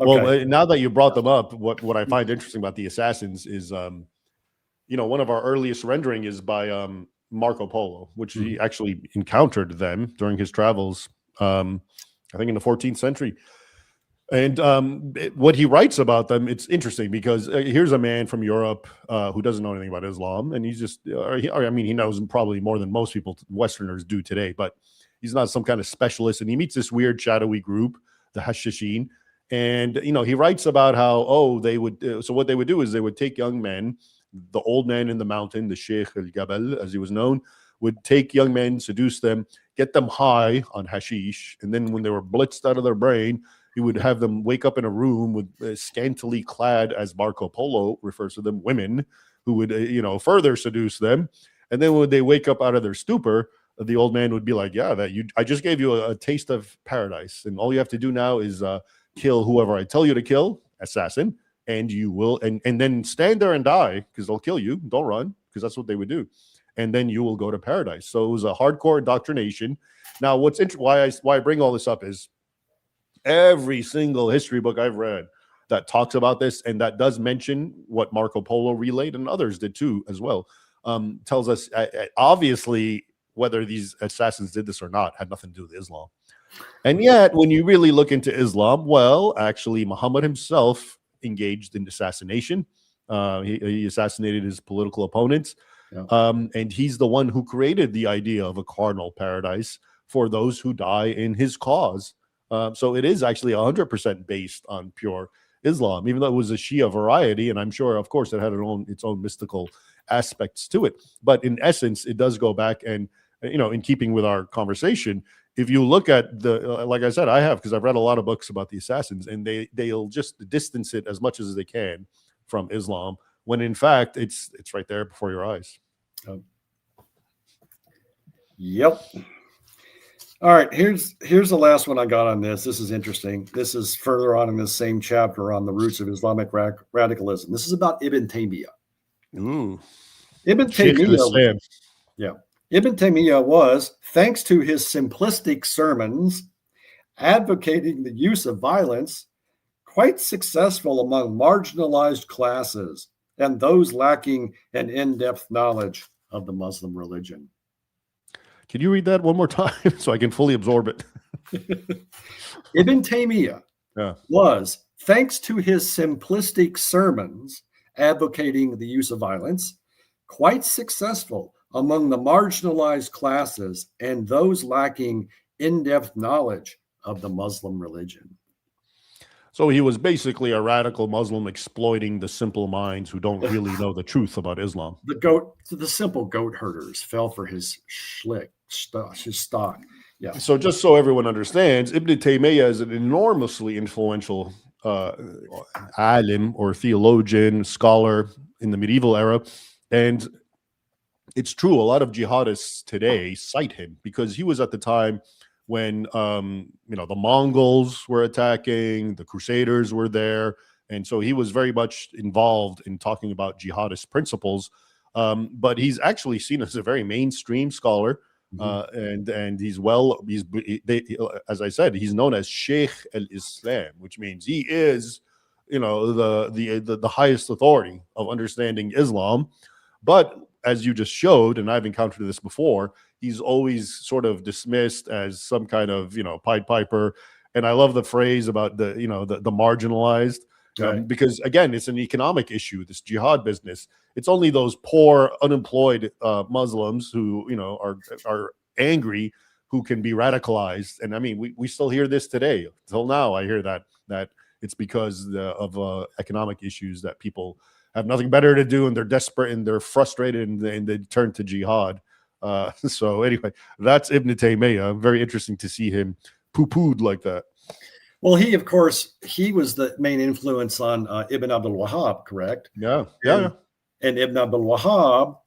Okay. Well, now that you brought them up, what I find interesting about the assassins is, you know, one of our earliest rendering is by Marco Polo, which he actually encountered them during his travels, I think in the 14th century. And what he writes about them, it's interesting, because here's a man from Europe who doesn't know anything about Islam, and he's just, I mean, he knows probably more than most people, Westerners, do today, but he's not some kind of specialist. And he meets this weird shadowy group, the Hashishin, and, you know, he writes about how, they would, so what they would do is they would take young men, the old man in the mountain, the Sheikh al-Gabal, as he was known, would take young men, seduce them, get them high on hashish, and then when they were blitzed out of their brain, he would have them wake up in a room with scantily clad, as Marco Polo refers to them, women, who would, you know, further seduce them. And then when they wake up out of their stupor, the old man would be like, yeah, I just gave you a taste of paradise, and all you have to do now is kill whoever I tell you to kill, assassin, and you will, and then stand there and die, because they'll kill you. Don't run, because that's what they would do. And then you will go to paradise. So it was a hardcore indoctrination. Now, what's why I bring all this up is every single history book I've read that talks about this, and that does mention what Marco Polo relayed, and others did too as well, tells us obviously whether these assassins did this or not had nothing to do with Islam. And yet, when you really look into Islam, well, actually, Muhammad himself engaged in assassination. He assassinated his political opponents. Yeah. And he's the one who created the idea of a carnal paradise for those who die in his cause. So it is actually 100% based on pure Islam, even though it was a Shia variety. And I'm sure, of course, it had its own mystical aspects to it. But in essence, it does go back and, in keeping with our conversation, if you look at like I said, I have, because I've read a lot of books about the assassins, and they'll just distance it as much as they can from Islam, when in fact it's right there before your eyes. Yep. All right, here's the last one I got on this. This is interesting. This is further on in the same chapter on the roots of Islamic radicalism. This is about Ibn Taymiyyah. Ooh. Ibn Taymiyyah. Yeah. Ibn Taymiyyah was, thanks to his simplistic sermons advocating the use of violence, quite successful among marginalized classes and those lacking an in-depth knowledge of the Muslim religion. Can you read that one more time so I can fully absorb it? Ibn Taymiyyah was, thanks to his simplistic sermons advocating the use of violence, quite successful among the marginalized classes and those lacking in-depth knowledge of the Muslim religion. So he was basically a radical Muslim exploiting the simple minds who don't really know the truth about Islam. The simple goat herders fell for his stock. Yeah. So just so everyone understands, Ibn Taymiyyah is an enormously influential alim or theologian, scholar in the medieval era. And it's true, a lot of jihadists today cite him because he was at the time when the Mongols were attacking, the Crusaders were there, and so he was very much involved in talking about jihadist principles. But he's actually seen as a very mainstream scholar, and as I said, he's known as Sheikh al-Islam, which means he is, the highest authority of understanding Islam. But as you just showed, and I've encountered this before, he's always sort of dismissed as some kind of, Pied Piper. And I love the phrase about the marginalized, because again, it's an economic issue, this jihad business. It's only those poor, unemployed Muslims who, are angry, who can be radicalized. And I mean, we still hear this today. Till now, I hear that it's because of economic issues that people have nothing better to do, and they're desperate and they're frustrated, and they turn to jihad. So anyway, that's Ibn Taymiyyah. Very interesting to see him poo-pooed like that. Well, he was the main influence on Ibn Abdul Wahhab, correct? Yeah. And Ibn Abdul Wahhab,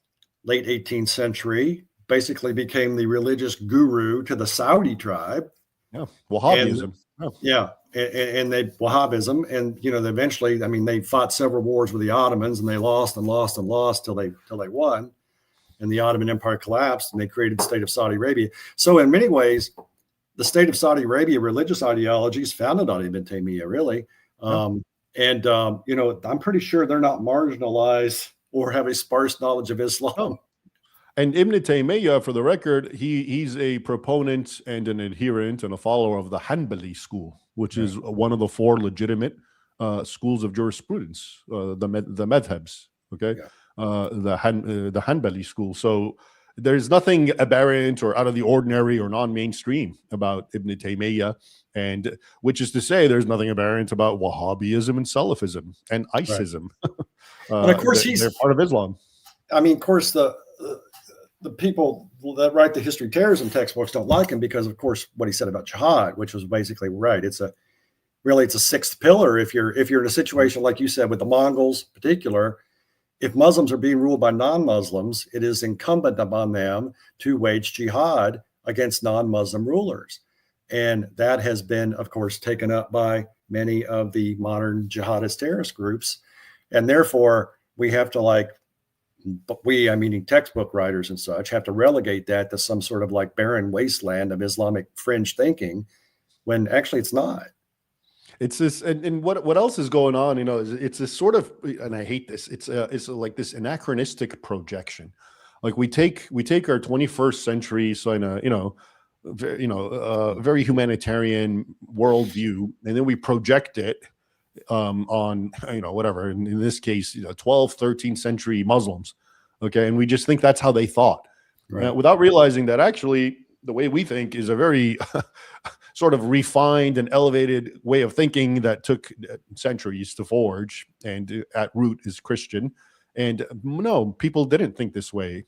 late 18th century, basically became the religious guru to the Saudi tribe. Yeah, Wahhabism. And they Wahhabism, and eventually, they fought several wars with the Ottomans, and they lost and lost and lost till they won, and the Ottoman Empire collapsed, and they created the state of Saudi Arabia. So in many ways, the state of Saudi Arabia religious ideology is founded on Ibn Taymiyyah, really. I'm pretty sure they're not marginalized or have a sparse knowledge of Islam. Oh. And Ibn Taymiyyah, for the record, he's a proponent and an adherent and a follower of the Hanbali school, which is one of the four legitimate schools of jurisprudence, the madhabs, okay? The Hanbali school. So there's nothing aberrant or out of the ordinary or non-mainstream about Ibn Taymiyyah, and which is to say there's nothing aberrant about Wahhabism and Salafism and ISISm. And of course, they're part of Islam. Of course, the people that write the history terrorism textbooks don't like him because, of course, what he said about jihad, which was basically right. It's a sixth pillar. If you're in a situation like you said with the Mongols, in particular, if Muslims are being ruled by non-Muslims, it is incumbent upon them to wage jihad against non-Muslim rulers, and that has been, of course, taken up by many of the modern jihadist terrorist groups, and therefore we have to meaning textbook writers and such, have to relegate that to some sort of barren wasteland of Islamic fringe thinking, when actually it's not. It's this, and what else is going on? It's this sort of, and I hate this. It's like this anachronistic projection. Like we take our 21st century, so in a very humanitarian worldview, and then we project it on whatever. In this case, 12th, 13th century Muslims. Okay, and we just think that's how they thought, Right. without realizing that actually the way we think is a very sort of refined and elevated way of thinking that took centuries to forge, and at root is Christian. And no, people didn't think this way,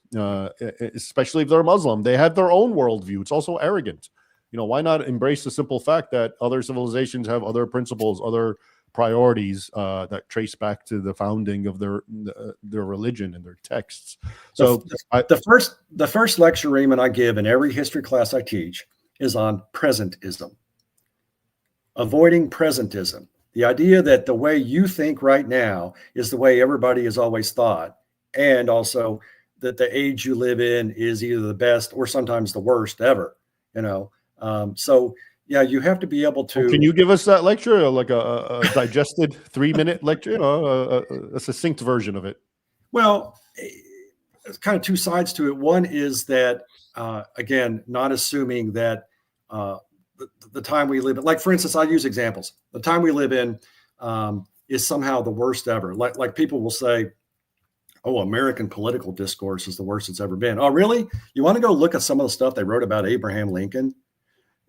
especially if they're Muslim. They had their own worldview. It's also arrogant. Why not embrace the simple fact that other civilizations have other principles, other priorities that trace back to the founding of their religion and their texts. So the first lecture, Raymond, I give in every history class I teach is on presentism, avoiding presentism. The idea that the way you think right now is the way everybody has always thought, and also that the age you live in is either the best or sometimes the worst ever. So yeah, you have to be able to. Can you give us that lecture, like a digested 3-minute lecture, a succinct version of it? Well, it's kind of two sides to it. One is that, again, not assuming that the time we live in, like, for instance, I use examples. The time we live in is somehow the worst ever. Like people will say, oh, American political discourse is the worst it's ever been. Oh, really? You want to go look at some of the stuff they wrote about Abraham Lincoln?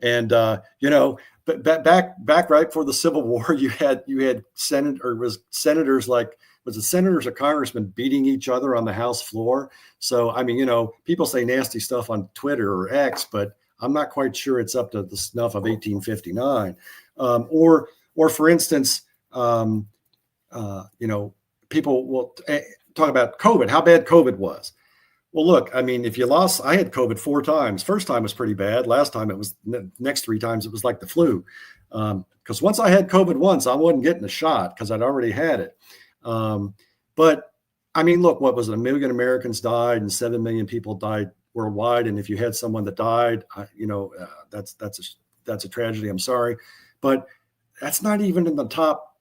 And, but back right before the Civil War, you had senators like, was it senators or congressmen beating each other on the House floor? So, I mean, people say nasty stuff on Twitter or X, but I'm not quite sure it's up to the snuff of 1859. Or for instance, people will talk about COVID, how bad COVID was. Well, look, I mean, I had COVID 4 times. First time was pretty bad. Last time next 3 times, it was like the flu. Because once I had COVID once, I wasn't getting a shot because I'd already had it. But I mean, look, what was it? 1 million Americans died and 7 million people died worldwide. And if you had someone that died, that's a tragedy. I'm sorry. But that's not even in the top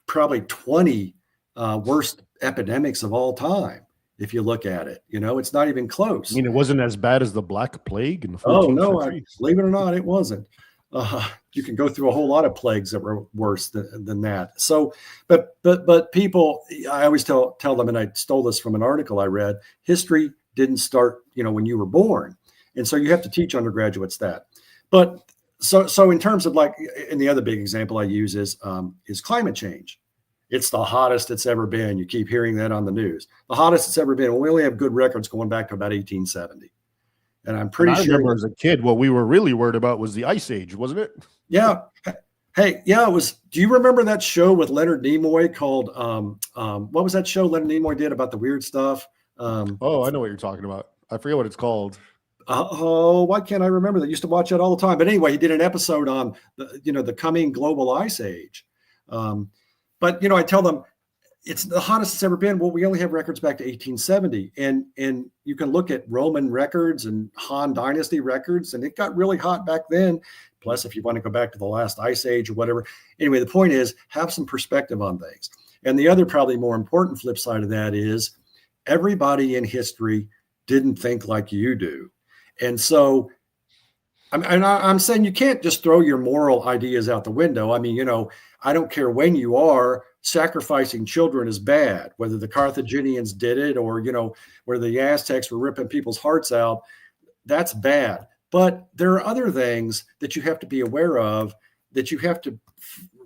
probably 20 worst epidemics of all time. If you look at it, it's not even close. I mean, it wasn't as bad as the Black Plague in the 14th Oh, no, century. Believe it or not, it wasn't. You can go through a whole lot of plagues that were worse than that. So, but people, I always tell them, and I stole this from an article I read, history didn't start, when you were born. And so you have to teach undergraduates that. But so in terms of and the other big example I use is climate change. It's the hottest it's ever been. You keep hearing that on the news. The hottest it's ever been. And we only have good records going back to about 1870. And I'm pretty sure. I remember as a kid, what we were really worried about was the Ice Age, wasn't it? Yeah. Hey, yeah, it was. Do you remember that show with Leonard Nimoy called, what was that show Leonard Nimoy did about the weird stuff? Oh, I know what you're talking about. I forget what it's called. Why can't I remember that? I used to watch that all the time. But anyway, he did an episode on the coming global ice age. But I tell them it's the hottest it's ever been. Well, we only have records back to 1870, and you can look at Roman records and Han Dynasty records, and it got really hot back then. Plus, if you want to go back to the last ice age or whatever. Anyway, the point is, have some perspective on things. And the other probably more important flip side of that is everybody in history didn't think like you do. And so I'm saying you can't just throw your moral ideas out the window. I mean, I don't care when you are, sacrificing children is bad, whether the Carthaginians did it or, where the Aztecs were ripping people's hearts out, that's bad. But there are other things that you have to be aware of, that you have to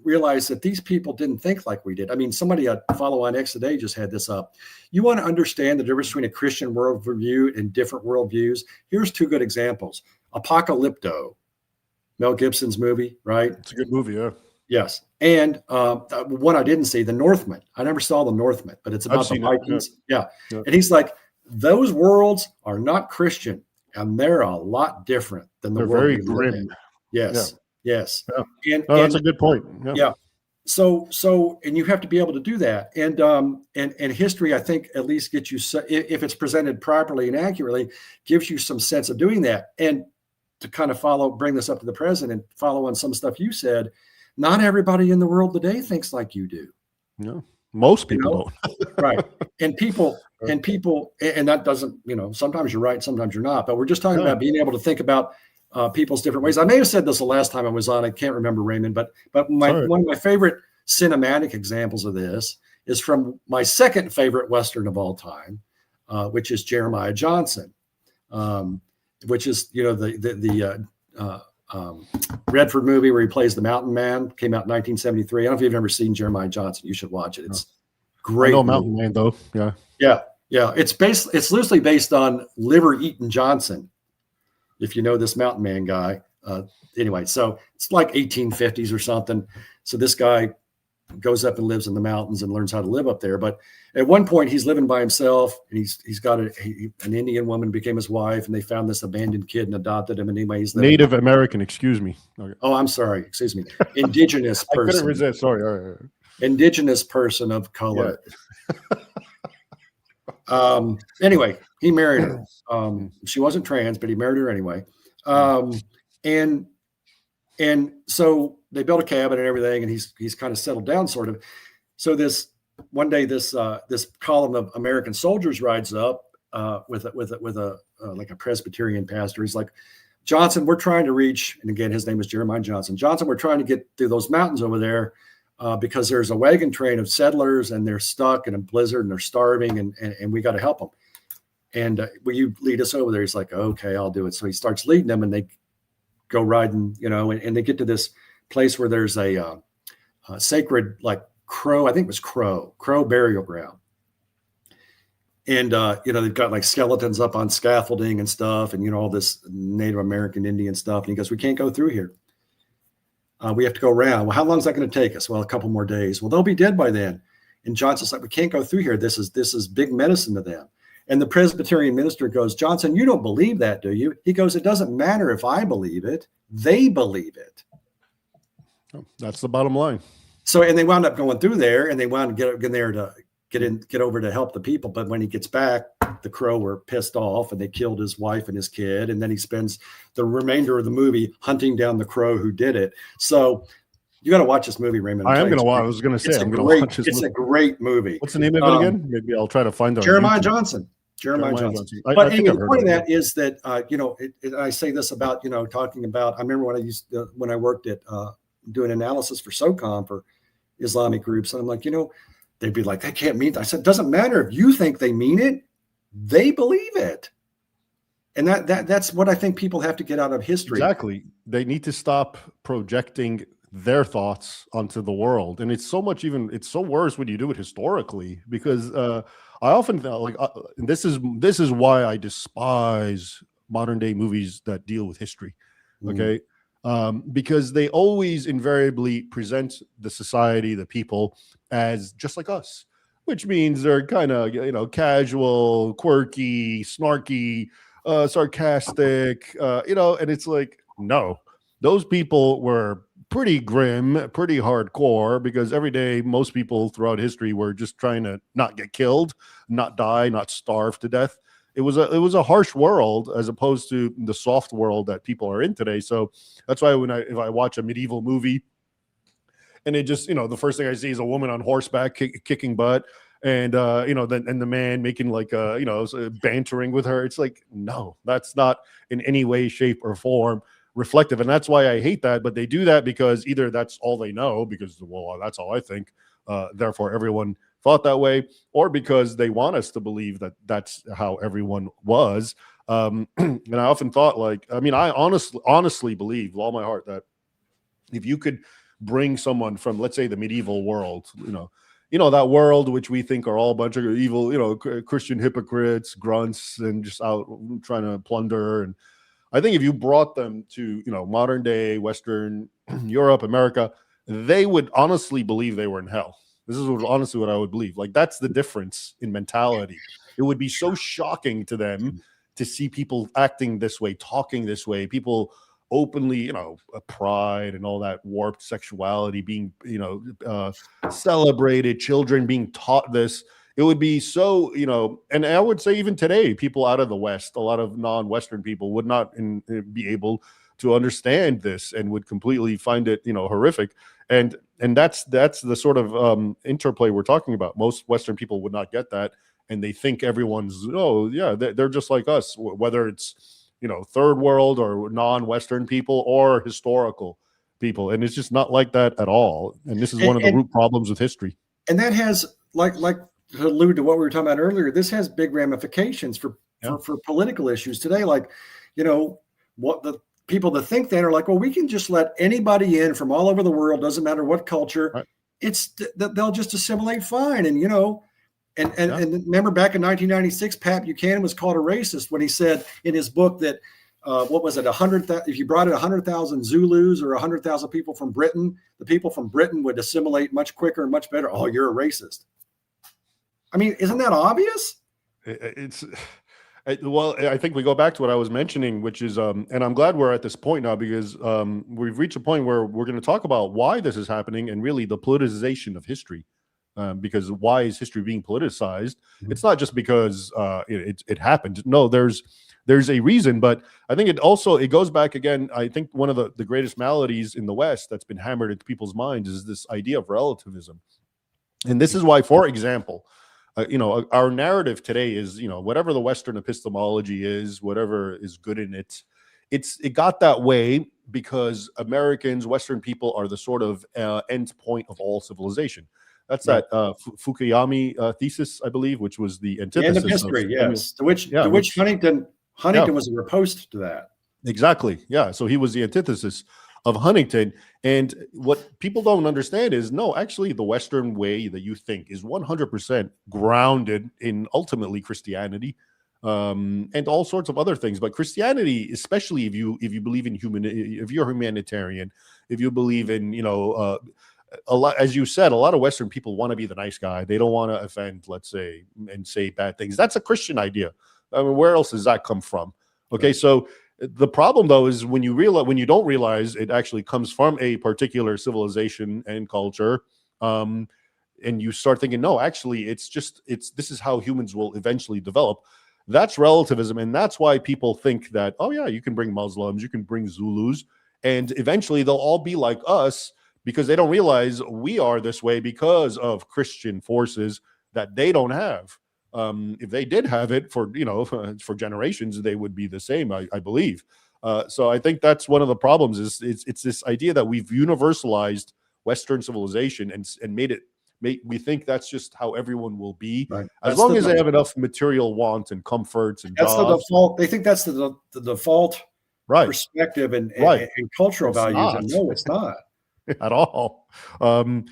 realize that these people didn't think like we did. I mean, somebody I follow on X today just had this up. You want to understand the difference between a Christian worldview and different worldviews? Here's 2 good examples. Apocalypto, Mel Gibson's movie, right? It's a good movie, yeah. Yes. And one I didn't see, The Northman. I never saw The Northman, but it's about the Vikings. Yeah. And he's like, those worlds are not Christian, and they're a lot different than the world. They're very grim. Yes. Yeah. Yes. Yeah. That's a good point. Yeah. So, and you have to be able to do that. And history, I think, at least gets you, if it's presented properly and accurately, gives you some sense of doing that. And to kind of bring this up to the present and follow on some stuff you said, not everybody in the world today thinks like you do. No, most people don't. Right. And people, and people, and that doesn't, sometimes you're right, sometimes you're not, but we're just talking about being able to think about people's different ways. I may have said this the last time I was on, I can't remember, Raymond, but one of my favorite cinematic examples of this is from my second favorite Western of all time, which is Jeremiah Johnson, which is, the Redford movie where he plays the mountain man, came out in 1973. I don't know if you've ever seen Jeremiah Johnson. You should watch it. It's great. I know Mountain Man though. Yeah. Yeah. Yeah. It's loosely based on Liver Eaton Johnson, if you know this mountain man guy. Anyway, so it's like 1850s or something. So this guy goes up and lives in the mountains and learns how to live up there. But at one point he's living by himself, and he's got an Indian woman became his wife, and they found this abandoned kid and adopted him. And anyway, he's Native American, excuse me. Okay. Oh, I'm sorry. Excuse me. Indigenous person. I couldn't resist. Sorry. All right. Indigenous person of color. Yeah. Anyway, he married her. She wasn't trans, but he married her anyway. And so they built a cabin and everything, and he's kind of settled down, sort of. So one day this column of American soldiers rides up with a like a Presbyterian pastor. He's like, Johnson, we're trying to reach, and again, his name is Jeremiah Johnson. Johnson, we're trying to get through those mountains over there because there's a wagon train of settlers, and they're stuck in a blizzard, and they're starving, and we got to help them. And will you lead us over there? He's like, okay, I'll do it. So he starts leading them, and they go riding, and they get to this place where there's a sacred, like Crow, I think it was Crow burial ground. And, they've got like skeletons up on scaffolding and stuff, and, all this Native American Indian stuff. And he goes, we can't go through here. We have to go around. Well, how long is that going to take us? Well, a couple more days. Well, they'll be dead by then. And Johnson's like, we can't go through here. This is big medicine to them. And the Presbyterian minister goes, Johnson, you don't believe that, do you? He goes, it doesn't matter if I believe it. They believe it. That's the bottom line. So, and they wound up going through there, and they wound up getting there to get over to help the people. But when he gets back, the Crow were pissed off, and they killed his wife and his kid. And then he spends the remainder of the movie hunting down the Crow who did it. So you got to watch this movie, Raymond. I am going to watch. I was going to say, I'm going to watch this. It's a great movie. What's the name of it again? Maybe I'll try to find it. Jeremiah Johnson. Jeremiah Johnson. But anyway, the point of that is that, I say this about, talking about, I remember when I worked at doing analysis for SOCOM for Islamic groups. And I'm like, they'd be like, they can't mean that. I said, it doesn't matter if you think they mean it, they believe it. And that's what I think people have to get out of history. Exactly. They need to stop projecting their thoughts onto the world. And it's so worse when you do it historically, because I often felt like this is why I despise modern day movies that deal with history. Okay. Because they always invariably present the society, the people, as just like us, which means they're kind of, casual, quirky, snarky, sarcastic, and it's like, no, those people were pretty grim, pretty hardcore, because every day, most people throughout history were just trying to not get killed, not die, not starve to death. It was a harsh world as opposed to the soft world that people are in today. So that's why if I watch a medieval movie and it just, the first thing I see is a woman on horseback kicking butt, and the man making like bantering with her. It's like, no, that's not in any way, shape, or form reflective. And that's why I hate that. But they do that because either that's all they know, because, well, that's all I think, therefore everyone thought that way, or because they want us to believe that that's how everyone was. And I often thought, I honestly believe with all my heart that if you could bring someone from, let's say, the medieval world, that world which we think are all a bunch of evil, Christian hypocrites, grunts, and just out trying to plunder. And I think if you brought them to, modern day Western Europe, America, they would honestly believe they were in hell. This is honestly what I would believe. Like, that's the difference in mentality. It would be so shocking to them to see people acting this way, talking this way, people openly, pride and all that warped sexuality being, celebrated, children being taught this. It would be so, and I would say even today, people out of the West, a lot of non-Western people would not be able to understand this and would completely find it, horrific. And that's the sort of interplay we're talking about. Most Western people would not get that. and they think everyone's, oh yeah, they're just like us, whether it's, third world or non-Western people or historical people. And it's just not like that at all. And this is one of the root problems with history. And that has, like to allude to what we were talking about earlier, this has big ramifications for political issues today. Like, what the people that think that are like, well, we can just let anybody in from all over the world, doesn't matter what culture, right. It's that they'll just assimilate fine. And, and remember back in 1996, Pat Buchanan was called a racist when he said in his book that, what was it, if you brought in 100,000 Zulus or 100,000 people from Britain, the people from Britain would assimilate much quicker and much better. Oh, you're a racist. I mean, isn't that obvious? Well, I think we go back to what I was mentioning, which is, and I'm glad we're at this point now, because we've reached a point where we're going to talk about why this is happening and really the politicization of history. Because why is history being politicized? Mm-hmm. It's not just because it happened. No, there's a reason, but I think it goes back again. I think one of the greatest maladies in the West that's been hammered into people's minds is this idea of relativism. And this is why, for example, our narrative today is, whatever the Western epistemology is, whatever is good in it, it got that way because Americans, Western people, are the sort of end point of all civilization. That's that Fukuyama thesis, I believe, which was the antithesis. The end of history, yes. To which Huntington was a riposte to that. Exactly. Yeah. So he was the antithesis of Huntington. And what people don't understand is, no, actually the Western way that you think is 100% grounded in ultimately Christianity, and all sorts of other things. But Christianity, especially if you believe in if you're humanitarian, if you believe in, a lot, as you said, a lot of Western people want to be the nice guy. They don't want to offend, let's say, and say bad things. That's a Christian idea. I mean, where else does that come from? Okay, right. So the problem, though, is when you don't realize it actually comes from a particular civilization and culture, and you start thinking, no, actually, this is how humans will eventually develop. That's relativism, and that's why people think that, oh yeah, you can bring Muslims, you can bring Zulus, and eventually they'll all be like us, because they don't realize we are this way because of Christian forces that they don't have. If they did have it for generations, they would be the same, I believe. So I think that's one of the problems is it's this idea that we've universalized Western civilization and we think that's just how everyone will be, right. As long as they have enough material wants and comforts and that's jobs. The default. They think that's the default perspective and cultural values. And no, it's not. At all. And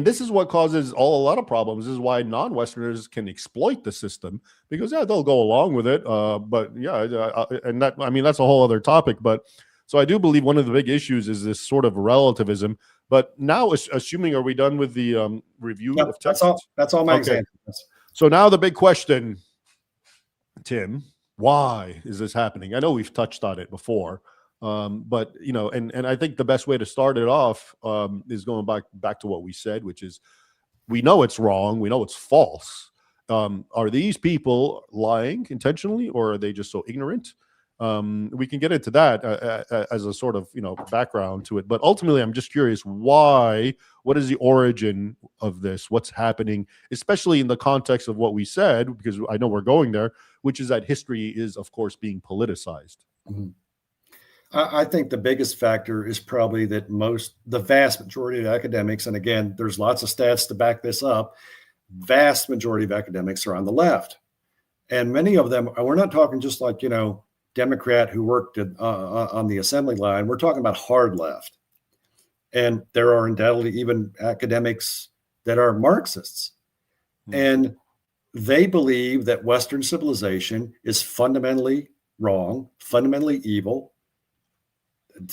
this is what causes a lot of problems. This is why non-Westerners can exploit the system, because they'll go along with it. But and that, I mean, that's a whole other topic. But so I do believe one of the big issues is this sort of relativism. But now, assuming, are we done with the review of text? That's all my examples. So now the big question, Tim, why is this happening? I know we've touched on it before. But and I think the best way to start it off is going back to what we said, which is we know it's wrong, we know it's false. Are these people lying intentionally, or are they just so ignorant? We can get into that as a sort of background to it. But ultimately, I'm just curious why. What is the origin of this? What's happening, especially in the context of what we said, because I know we're going there, which is that history is, of course, being politicized. Mm-hmm. I think the biggest factor is probably that the vast majority of academics, and again, there's lots of stats to back this up, vast majority of academics are on the left. And many of them, we're not talking just like, Democrat who worked on the assembly line. We're talking about hard left. And there are undoubtedly even academics that are Marxists. Mm-hmm. And they believe that Western civilization is fundamentally wrong, fundamentally evil.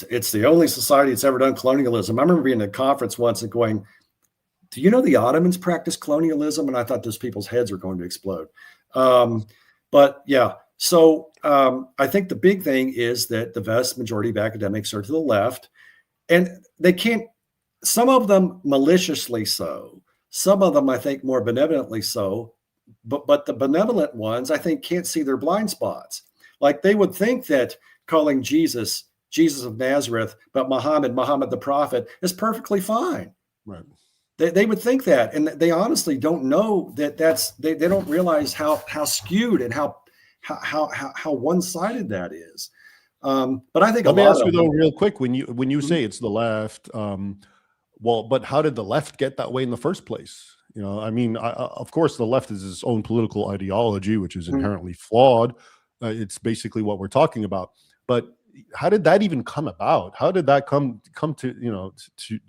It's the only society that's ever done colonialism. I remember being at a conference once and going, do you know the Ottomans practiced colonialism? And I thought those people's heads were going to explode. But yeah, so I think the big thing is that the vast majority of academics are to the left, and they can't, some of them maliciously so, some of them I think more benevolently so, but the benevolent ones I think can't see their blind spots. Like they would think that calling Jesus of Nazareth, but Muhammad the prophet is perfectly fine. Right. They would think that, and they honestly don't know that they don't realize how skewed and how one-sided that is. But I think Let a me lot ask you of though, them, real quick, when you say it's the left, well, but how did the left get that way in the first place? You know, I mean, of course, the left is its own political ideology, which is Mhm. inherently flawed. It's basically what we're talking about. But how did that even come about? How did that come to, you know,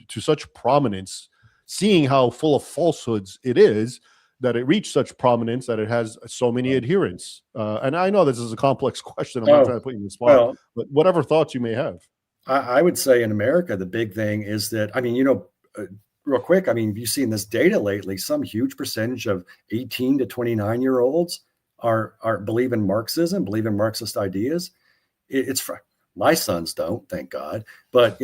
to such prominence? Seeing how full of falsehoods it is, that it reached such prominence that it has so many adherents. And I know this is a complex question. I'm not trying Oh, to put you in the spot, well, but whatever thoughts you may have. I would say in America, the big thing is that, I mean, real quick, I mean, have you seen this data lately? Some huge percentage of 18 to 29-year-olds are believe in Marxism, believe in Marxist ideas. It's my sons don't, thank God, but I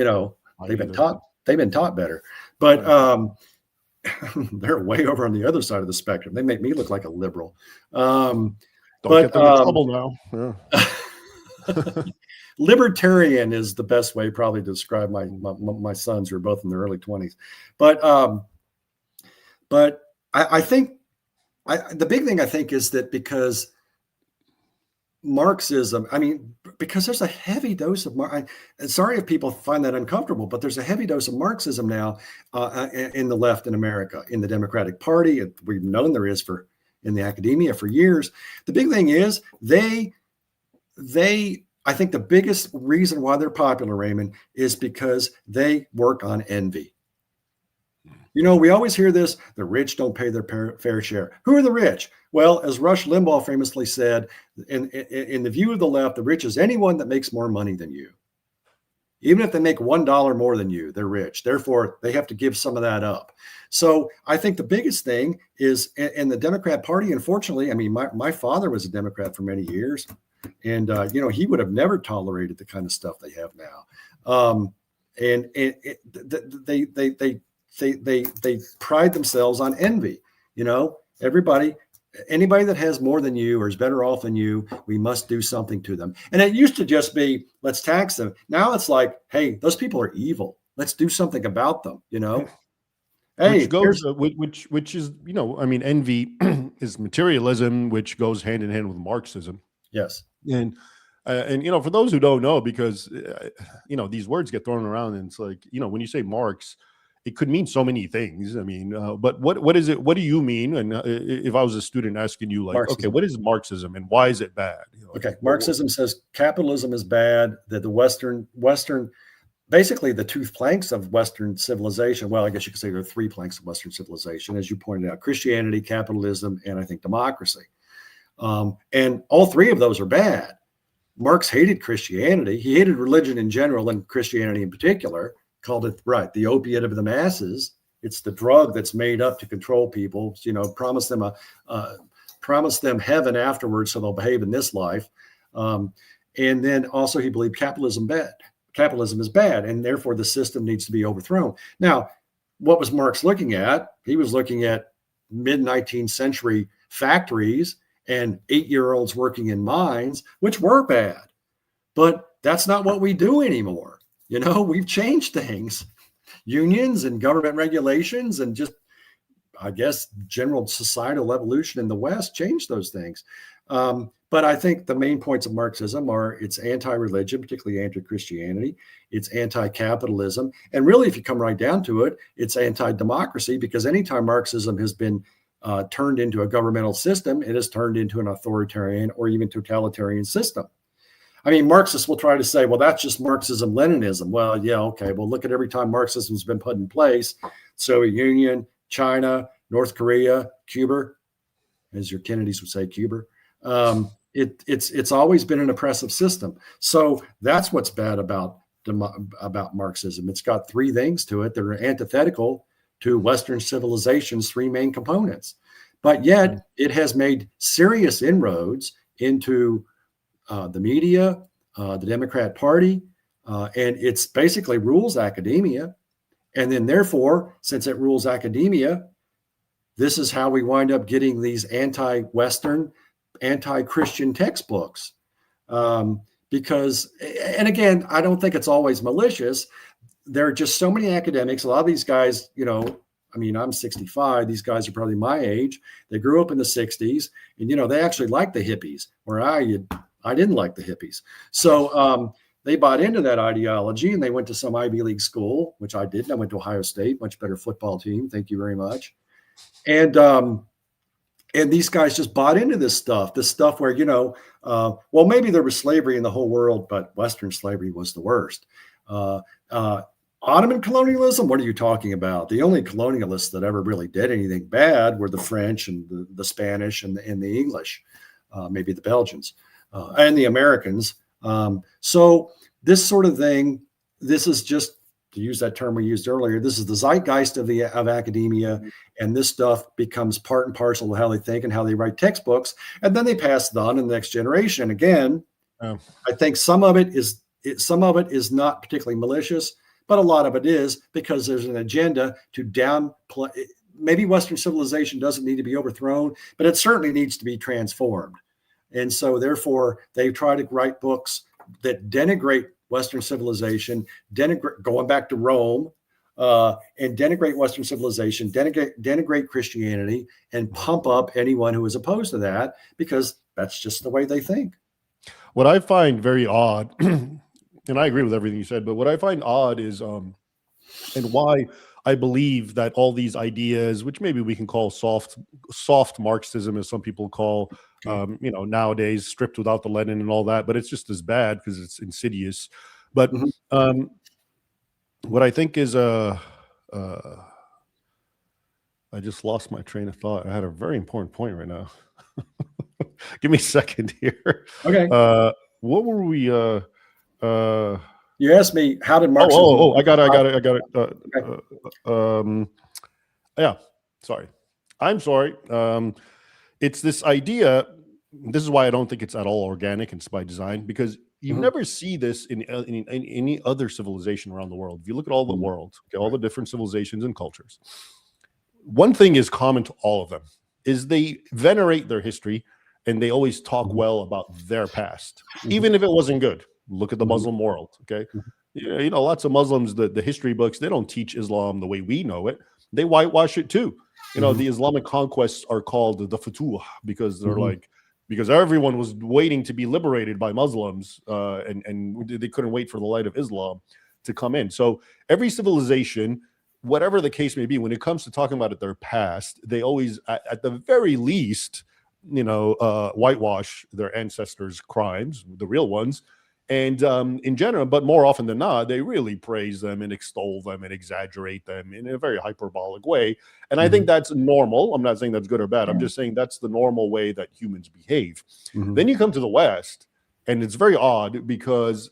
they've been either. taught they've been taught better. But Yeah. they're way over on the other side of the spectrum. They make me look like a liberal. Um, Don't get but them in trouble now. Yeah. libertarian is the best way probably to describe my sons, who are both in their early 20s. But I think the big thing I think is that because Marxism, I mean, because there's a heavy dose of sorry if people find that uncomfortable, but there's a heavy dose of Marxism now in the left in America, in the Democratic Party. We've known there is in the academia for years. The big thing is I think the biggest reason why they're popular, Raymond, is because they work on envy. We always hear this: the rich don't pay their fair share. Who are the rich? Well, as Rush Limbaugh famously said, in the view of the left, the rich is anyone that makes more money than you. Even if they make $1 more than you, they're rich. Therefore, they have to give some of that up. So I think the biggest thing is in the Democrat Party, unfortunately, I mean, my father was a Democrat for many years, and he would have never tolerated the kind of stuff they have now. They pride themselves on envy. Anybody that has more than you or is better off than you, we must do something to them. And it used to just be, let's tax them. Now it's like, hey, those people are evil. Let's do something about them. Which Hey, goes, here's which is, I mean, envy is materialism, which goes hand in hand with Marxism. yes. And for those who don't know, because these words get thrown around, and it's like, when you say Marx, it could mean so many things. I mean, but what is it? What do you mean? And if I was a student asking you, like, okay, Marxism. what is Marxism and why is it bad? Okay, Marxism says capitalism is bad. That the Western, basically the two planks of Western civilization. Well, I guess you could say there are three planks of Western civilization, as you pointed out: Christianity, capitalism, and I think democracy. And all three of those are bad. Marx hated Christianity. He hated religion in general and Christianity in particular. Called it the opiate of the masses. It's the drug that's made up to control people. Promise them heaven afterwards, so they'll behave in this life. And then also he believed capitalism is bad, and therefore the system needs to be overthrown. Now, what was Marx looking at? He was looking at mid-19th century factories and 8-year-olds working in mines, which were bad. But that's not what we do anymore. We've changed things. Unions and government regulations and just, I guess, general societal evolution in the West changed those things. But I think the main points of Marxism are it's anti-religion, particularly anti-Christianity. It's anti-capitalism. And really, if you come right down to it, it's anti-democracy, because anytime Marxism has been turned into a governmental system, it has turned into an authoritarian or even totalitarian system. I mean, Marxists will try to say, well, that's just Marxism, Leninism. Well, yeah, okay. Well, look at every time Marxism's been put in place: Soviet Union, China, North Korea, Cuba, as your Kennedys would say, Cuba. It's always been an oppressive system. So that's what's bad about Marxism. It's got three things to it that are antithetical to Western civilization's three main components. But yet it has made serious inroads into the media, the Democrat Party, and it's basically rules academia. And then therefore, since it rules academia, this is how we wind up getting these anti-Western, anti-Christian textbooks. Because, and again, I don't think it's always malicious. There are just so many academics. A lot of these guys, I mean, I'm 65. These guys are probably my age. They grew up in the 60s, and they actually liked the hippies, where I didn't like the hippies. So they bought into that ideology, and they went to some Ivy League school, which I didn't. I went to Ohio State, much better football team. Thank you very much. And these guys just bought into this stuff where, well, maybe there was slavery in the whole world, but Western slavery was the worst. Ottoman colonialism, what are you talking about? The only colonialists that ever really did anything bad were the French and the Spanish and the English, maybe the Belgians and the Americans. So this sort of thing, this is just, to use that term we used earlier, this is the zeitgeist of academia, and this stuff becomes part and parcel of how they think and how they write textbooks, and then they pass it on to the next generation. Again, I think some of it is not particularly malicious, but a lot of it is because there's an agenda to downplay. Maybe Western civilization doesn't need to be overthrown, but it certainly needs to be transformed. And so therefore they try to write books that denigrate Western civilization, going back to Rome, and denigrate Western civilization, denigrate Christianity, and pump up anyone who is opposed to that, because that's just the way they think. What I find very odd, and I agree with everything you said, but what I find odd is, and why I believe that all these ideas, which maybe we can call soft Marxism, as some people call, nowadays, stripped without the Lenin and all that, but it's just as bad because it's insidious. But what I think is, I just lost my train of thought. I had a very important point right now. Give me a second here. Okay. What were we? You asked me, how did Marxism? I got it. Yeah, sorry. I'm sorry. It's this idea. This is why I don't think it's at all organic. It's by design, because you never see this in any other civilization around the world. If you look at all the world, all the different civilizations and cultures, one thing is common to all of them is they venerate their history, and they always talk well about their past, even if it wasn't good. Look at the Muslim world, okay? Lots of Muslims, the history books, they don't teach Islam the way we know it. They whitewash it too. The Islamic conquests are called the Futuh because they're because everyone was waiting to be liberated by Muslims, and they couldn't wait for the light of Islam to come in. So every civilization, whatever the case may be, when it comes to talking about their past, they always, at the very least, whitewash their ancestors' crimes, the real ones. And in general, but more often than not, they really praise them and extol them and exaggerate them in a very hyperbolic way. And I think that's normal. I'm not saying that's good or bad. I'm just saying that's the normal way that humans behave. Then you come to the West, and it's very odd because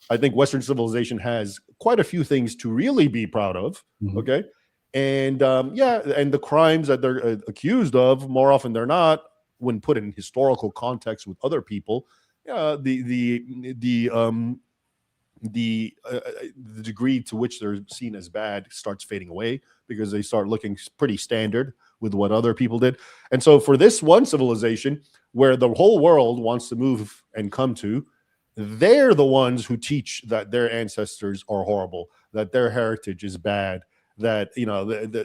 I think Western civilization has quite a few things to really be proud of. Okay. And and the crimes that they're accused of, more often than not, when put in historical context with other people, the degree to which they're seen as bad starts fading away because they start looking pretty standard with what other people did. And so for this one civilization where the whole world wants to move and come to, they're the ones who teach that their ancestors are horrible, that their heritage is bad, that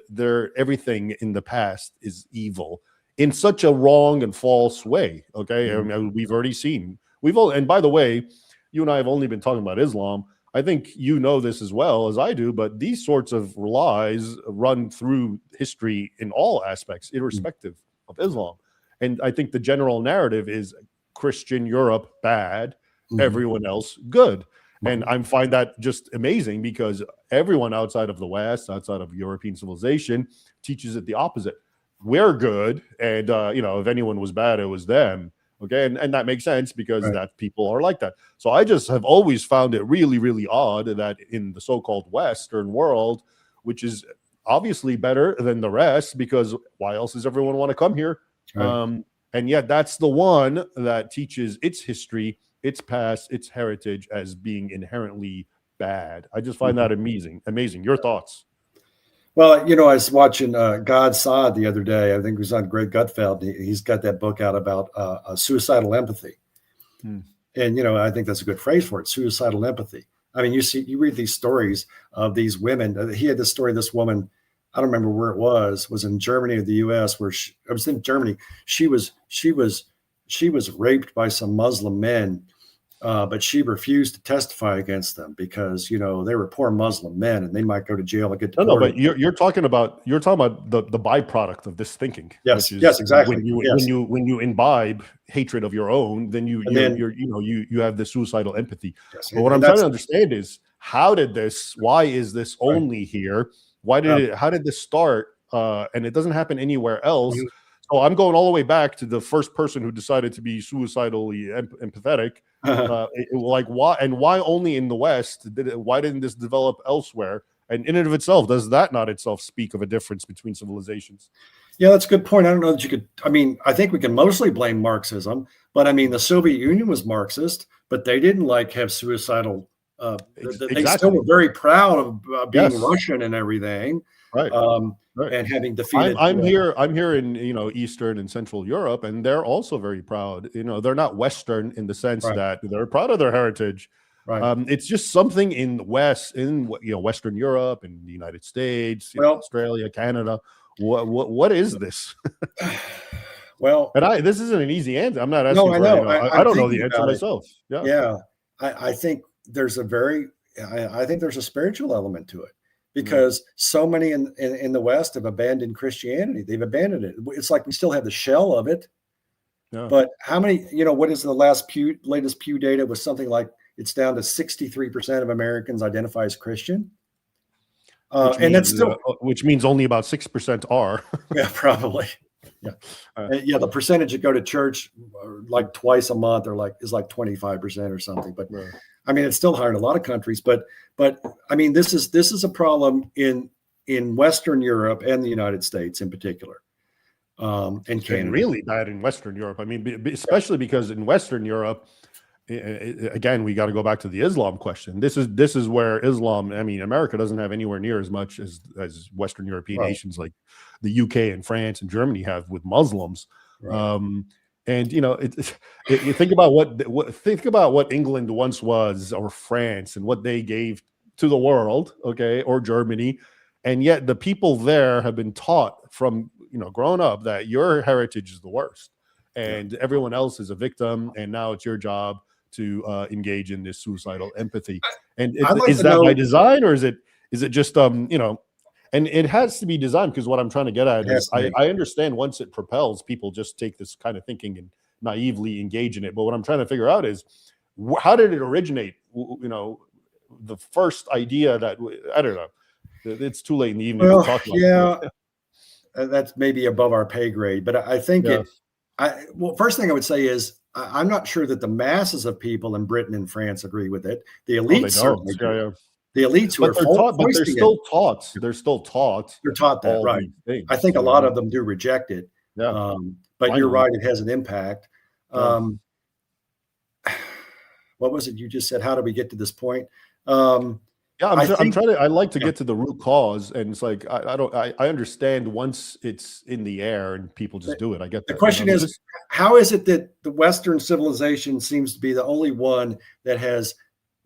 their everything in the past is evil in such a wrong and false way. Okay. I mean, we've already seen. And by the way, you and I have only been talking about Islam. I think you know this as well as I do, but these sorts of lies run through history in all aspects, irrespective of Islam. And I think the general narrative is Christian Europe bad, everyone else good. And I find that just amazing because everyone outside of the West, outside of European civilization, teaches it the opposite. We're good, and if anyone was bad, it was them. Okay, and that makes sense because that people are like that. So I just have always found it really, really odd that in the so-called Western world, which is obviously better than the rest, because why else does everyone want to come here? And yet that's the one that teaches its history, its past, its heritage as being inherently bad. I just find that amazing. Your thoughts? Well, I was watching God Saad the other day. I think it was on Greg Gutfeld. He's got that book out about suicidal empathy. And, I think that's a good phrase for it, suicidal empathy. I mean, you read these stories of these women. He had this story, this woman I don't remember where it was in Germany or the US, where I was in Germany. She was raped by some Muslim men, but she refused to testify against them because, they were poor Muslim men and they might go to jail and get No, deported. but you're talking about the byproduct of this thinking, Yes, which is yes, exactly. when you imbibe hatred of your own, then you have this suicidal empathy. Yes, But what I'm trying to understand is why is this only here? How did this start? And it doesn't happen anywhere else. Mhm. So I'm going all the way back to the first person who decided to be suicidally empathetic. Why only in the West? Why didn't this develop elsewhere? And in and of itself, does that not itself speak of a difference between civilizations? Yeah, that's a good point. I don't know that you could. I mean, I think we can mostly blame Marxism, but I mean, the Soviet Union was Marxist, but they didn't have suicidal. They still were very proud of being Russian and everything, right? And having defeated. I'm here in Eastern and Central Europe, and they're also very proud. They're not Western in the sense that they're proud of their heritage. Right. It's just something in the West, in Western Europe and the United States, Australia, Canada. What is this? Well, and this isn't an easy answer. I'm not asking. No, I know. I don't know the answer myself. Yeah. I think there's I think there's a spiritual element to it, because so many in the West have abandoned Christianity. They've abandoned it. It's like we still have the shell of it. Yeah. But how many? What is the latest Pew data? Was something like it's down to 63% of Americans identify as Christian. And that's still, which means only about 6% are. Yeah, probably. Yeah. The percentage that go to church like twice a month is like 25% or something. But I mean, it's still higher in a lot of countries. But I mean, this is a problem in Western Europe and the United States in particular. And Canada. And really bad in Western Europe. I mean, especially because in Western Europe, again, we got to go back to the Islam question. This is where Islam, I mean, America doesn't have anywhere near as much as Western European nations like the UK and France and Germany have with Muslims. And you think about what England once was, or France, and what they gave to the world, or Germany, and yet the people there have been taught from growing up that your heritage is the worst, and everyone else is a victim, and now it's your job to engage in this suicidal empathy. And is that by design, or is it just and it has to be designed, because what I'm trying to get at is I understand once it propels, people just take this kind of thinking and naively engage in it. But what I'm trying to figure out is how did it originate? The first idea that I don't know. It's too late in the evening to talk about it. That's maybe above our pay grade, but I think first thing I would say is I'm not sure that the masses of people in Britain and France agree with it. The elites certainly do. The elites who but they're still taught. They're still taught. They're taught that, right? I think a lot of them do reject it. Yeah. But you're right; it has an impact. What was it you just said? How do we get to this point? I like to get to the root cause, and it's like I understand once it's in the air and people just do it. I get that. The question is, how is it that the Western civilization seems to be the only one that has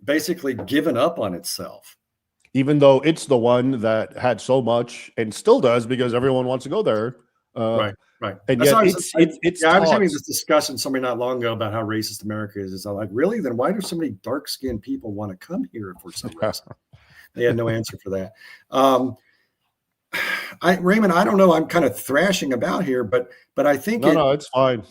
basically given up on itself, even though it's the one that had so much and still does, because everyone wants to go there. Right. And yet I was having this discussion somebody not long ago about how racist America is. It's like, really? Then why do so many dark-skinned people want to come here for some reason? They had no answer for that. Raymond, I don't know. I'm kind of thrashing about here, but I think it's fine.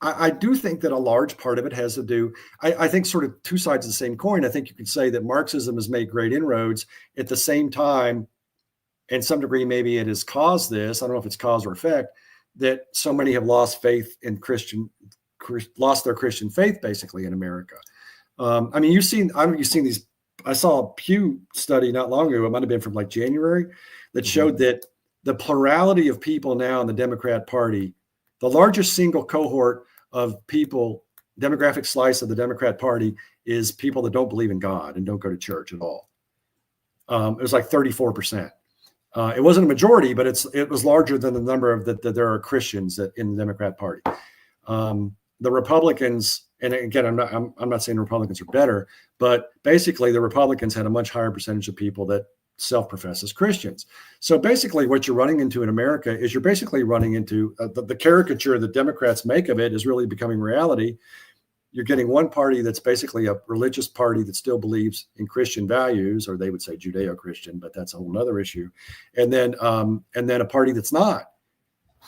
I do think that a large part of it has to do, I think, sort of two sides of the same coin. I think you could say that Marxism has made great inroads. At the same time, in some degree, maybe it has caused this. I don't know if it's cause or effect, that so many have lost faith in lost their Christian faith, basically, in America. I mean, you've seen these. I saw a Pew study not long ago. It might have been from like January, that showed that the plurality of people now in the Democrat Party, the largest single cohort of people, demographic slice of the Democrat Party, is people that don't believe in God and don't go to church at all. It was like 34%. It wasn't a majority, but it was larger than the number of that there are Christians in the Democrat Party. The Republicans, and again, I'm not saying Republicans are better, but basically the Republicans had a much higher percentage of people that self-profess as Christians. So basically what you're running into in America is you're basically running into the caricature that Democrats make of it is really becoming reality. You're getting one party that's basically a religious party that still believes in Christian values, or they would say Judeo-Christian, but that's a whole other issue. And then a party that's not.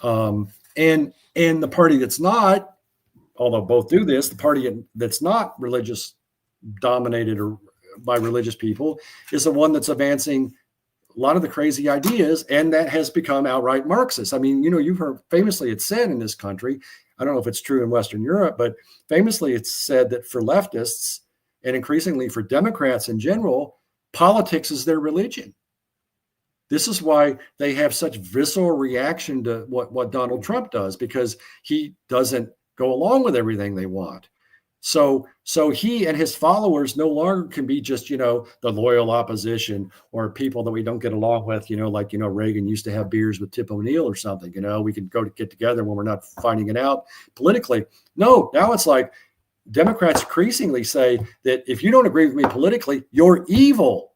And the party that's not, although both do this, the party that's not religious dominated or by religious people is the one that's advancing a lot of the crazy ideas, and that has become outright Marxist. I mean, you've heard famously it's said in this country, I don't know if it's true in Western Europe, but famously it's said that for leftists and increasingly for Democrats in general, politics is their religion. This is why they have such visceral reaction to what Donald Trump does, because he doesn't go along with everything they want. So he and his followers no longer can be just, the loyal opposition or people that we don't get along with, like, Reagan used to have beers with Tip O'Neill or something, we can get together when we're not fighting it out politically. No, now it's like Democrats increasingly say that if you don't agree with me politically, you're evil.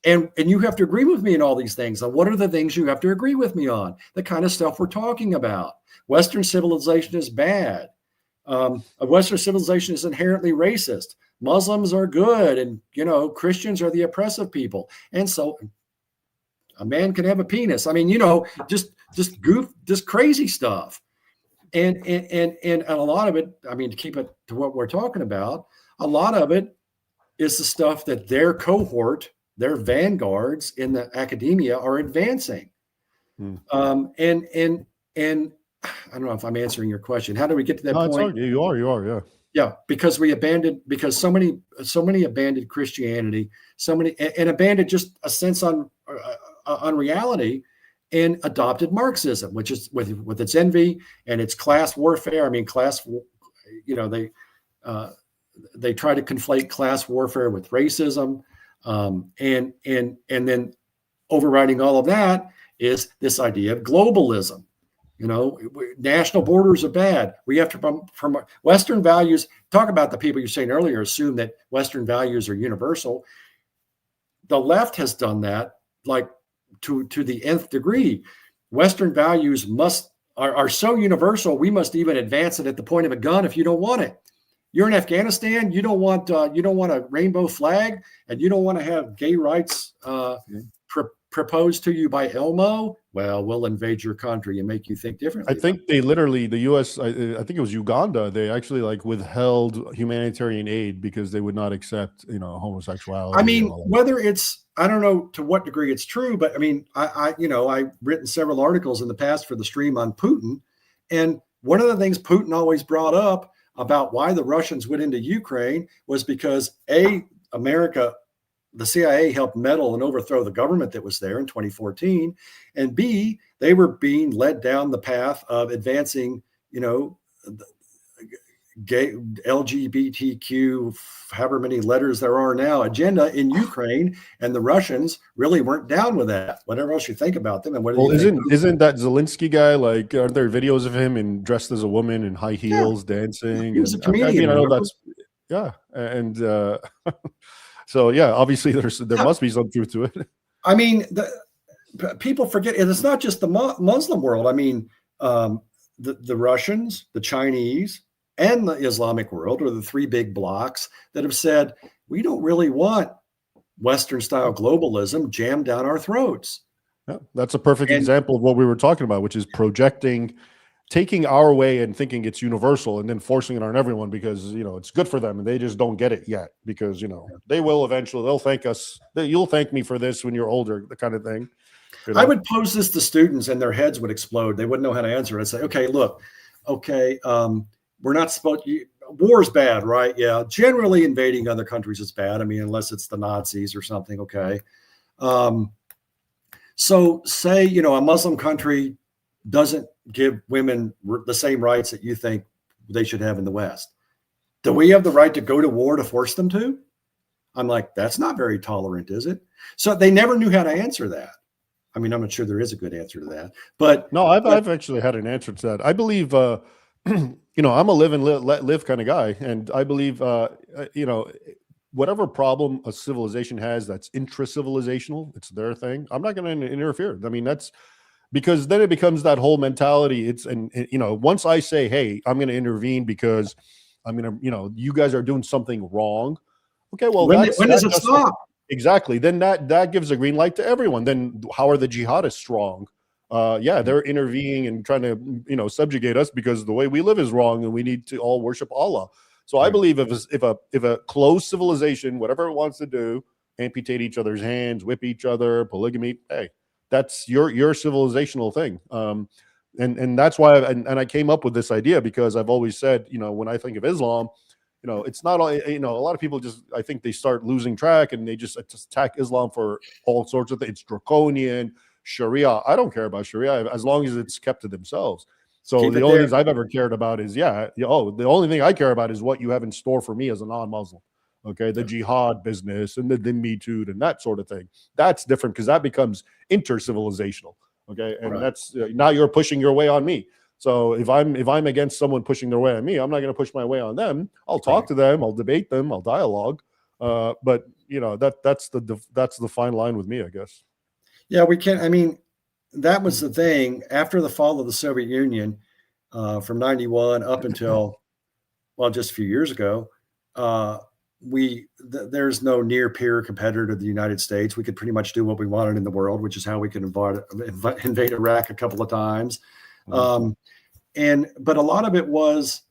And you have to agree with me in all these things. And what are the things you have to agree with me on? The kind of stuff we're talking about. Western civilization is bad. Western civilization is inherently racist. Muslims are good, and Christians are the oppressive people. And so a man can have a penis. I mean, just crazy stuff. And a lot of it, I mean, to keep it to what we're talking about, a lot of it is the stuff that their cohort, their vanguards in the academia are advancing. And I don't know if I'm answering your question. How do we get to that point? You are, yeah. Yeah, because so many abandoned Christianity, and abandoned just a sense on reality, and adopted Marxism, which is with its envy and its class warfare. I mean, they try to conflate class warfare with racism, and then overriding all of that is this idea of globalism. National borders are bad. We have to from Western values. Talk about the people you're saying earlier, assume that Western values are universal. The left has done that, like to the nth degree. Western values are so universal, we must even advance it at the point of a gun if you don't want it. You're in Afghanistan, you don't want a rainbow flag, and you don't want to have gay rights proposed to you by Elmo. Well, we'll invade your country and make you think differently. I think they literally, the U.S., I think it was Uganda, they actually withheld humanitarian aid because they would not accept, homosexuality. I mean, whether it's, I don't know to what degree it's true, but I mean, I've written several articles in the past for the stream on Putin. And one of the things Putin always brought up about why the Russians went into Ukraine was because America, the CIA helped meddle and overthrow the government that was there in 2014. And B, they were being led down the path of advancing, gay LGBTQ, however many letters there are now, agenda in Ukraine. And the Russians really weren't down with that. Whatever else you think about them. And isn't that Zelensky guy, are there videos of him dressed as a woman in high heels dancing? He was a comedian. I know that's, yeah. And, so yeah, obviously there must be some truth to it. I mean, people forget, and it's not just the Muslim world. I mean, the Russians, the Chinese, and the Islamic world are the three big blocs that have said, we don't really want Western style globalism jammed down our throats. Yeah, that's a perfect example of what we were talking about, which is taking our way and thinking it's universal and then forcing it on everyone because, it's good for them and they just don't get it yet because, they will eventually, they'll thank us. You'll thank me for this when you're older, the kind of thing. I would pose this to students and their heads would explode. They wouldn't know how to answer it. I'd say, okay, look, we're not supposed to, war is bad, right? Yeah. Generally invading other countries is bad. I mean, unless it's the Nazis or something. Okay. So say, a Muslim country doesn't give women the same rights that you think they should have in the West. Do we have the right to go to war to force them to? I'm like, that's not very tolerant, is it? So they never knew how to answer that. I mean, I'm not sure there is a good answer to that, but no, I've actually had an answer to that. I believe, I'm a live and let live kind of guy. And I believe, whatever problem a civilization has that's intra-civilizational, it's their thing. I'm not going to interfere. I mean, that's because then it becomes that whole mentality. And you know, once I say, hey, I'm going to intervene because I'm going to, you know, you guys are doing something wrong. Okay, well, when does it stop? Exactly. Then that gives a green light to everyone. Then how are the jihadists strong? Yeah, they're intervening and trying to, you know, subjugate us because the way we live is wrong and we need to all worship Allah. So I believe if a closed civilization, whatever it wants to do, amputate each other's hands, whip each other, polygamy, hey, that's your civilizational thing. And that's why and I came up with this idea because I've always said, you know, when I think of Islam, you know, it's not all, you know, a lot of people just, I think they start losing track and they just attack Islam for all sorts of things. It's draconian, Sharia. I don't care about Sharia as long as it's kept to themselves. So the only things I've ever cared about is, the only thing I care about is what you have in store for me as a non-Muslim. Okay, the jihad business and the dhimmitude and that sort of thing. That's different because that becomes inter-civilizational. Okay, and that's now you're pushing your way on me. So if I'm against someone pushing their way on me, I'm not going to push my way on them. I'll talk to them, I'll debate them, I'll dialogue. But you know, that's the fine line with me, I guess. Yeah, we can't. I mean, that was the thing after the fall of the Soviet Union, from 91 up until, well, just a few years ago. There's no near peer competitor to the United States. We could pretty much do what we wanted in the world, which is how we could invade Iraq a couple of times. But a lot of it was,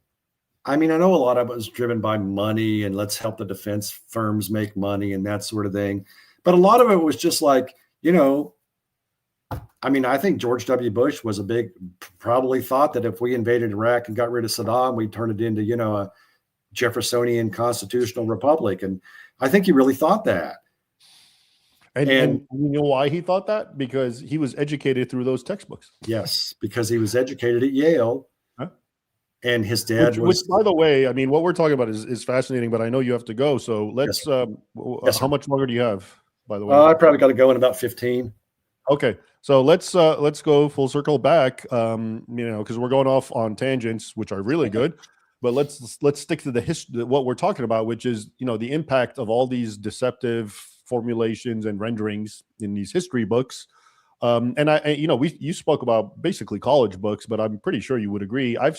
I mean, I know a lot of it was driven by money and let's help the defense firms make money and that sort of thing. But a lot of it was just like, you know, I mean, I think George W. Bush was probably thought that if we invaded Iraq and got rid of Saddam, we'd turn it into, you know, a Jeffersonian constitutional republic. And I think he really thought that. And you know why he thought that? Because he was educated through those textbooks. Yes, because he was educated at Yale. And his dad which, by the way, I mean, what we're talking about is fascinating, but I know you have to go. So let's, how much longer do you have, by the way? I probably got to go in about 15. Okay. So let's go full circle back, you know, because we're going off on tangents, which are really good. But let's stick to the history, what we're talking about, which is, you know, the impact of all these deceptive formulations and renderings in these history books. And you know, you spoke about basically college books, but I'm pretty sure you would agree. I've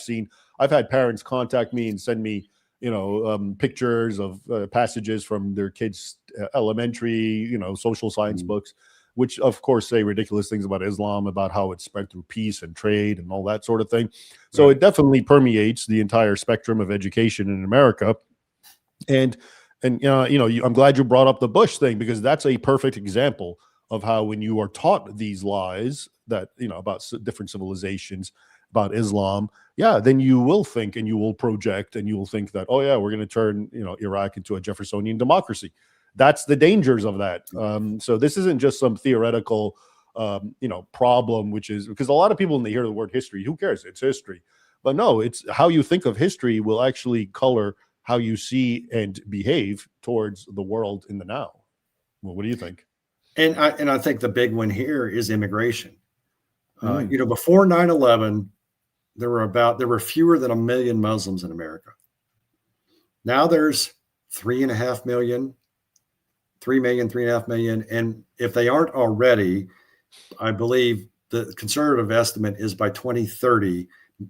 had parents contact me and send me, you know, pictures of passages from their kids' elementary, you know, social science books, which of course say ridiculous things about Islam, about how it's spread through peace and trade and all that sort of thing. So it definitely permeates the entire spectrum of education in America. And you know, I'm glad you brought up the Bush thing, because that's a perfect example of how when you are taught these lies that, you know, about different civilizations, about Islam, then you will think and you will project and you will think that, oh yeah, we're going to turn, you know, Iraq into a Jeffersonian democracy. That's the dangers of that. So this isn't just some theoretical, you know, problem, which is because a lot of people, when they hear the word history, who cares? It's history. But no, it's how you think of history will actually color how you see and behave towards the world in the now. Well, what do you think? And I think the big one here is immigration. You know, before 9/11, there were fewer than 1 million Muslims in America. Now there's 3.5 million, 3 million, 3.5 million. And if they aren't already, I believe the conservative estimate is by 2030,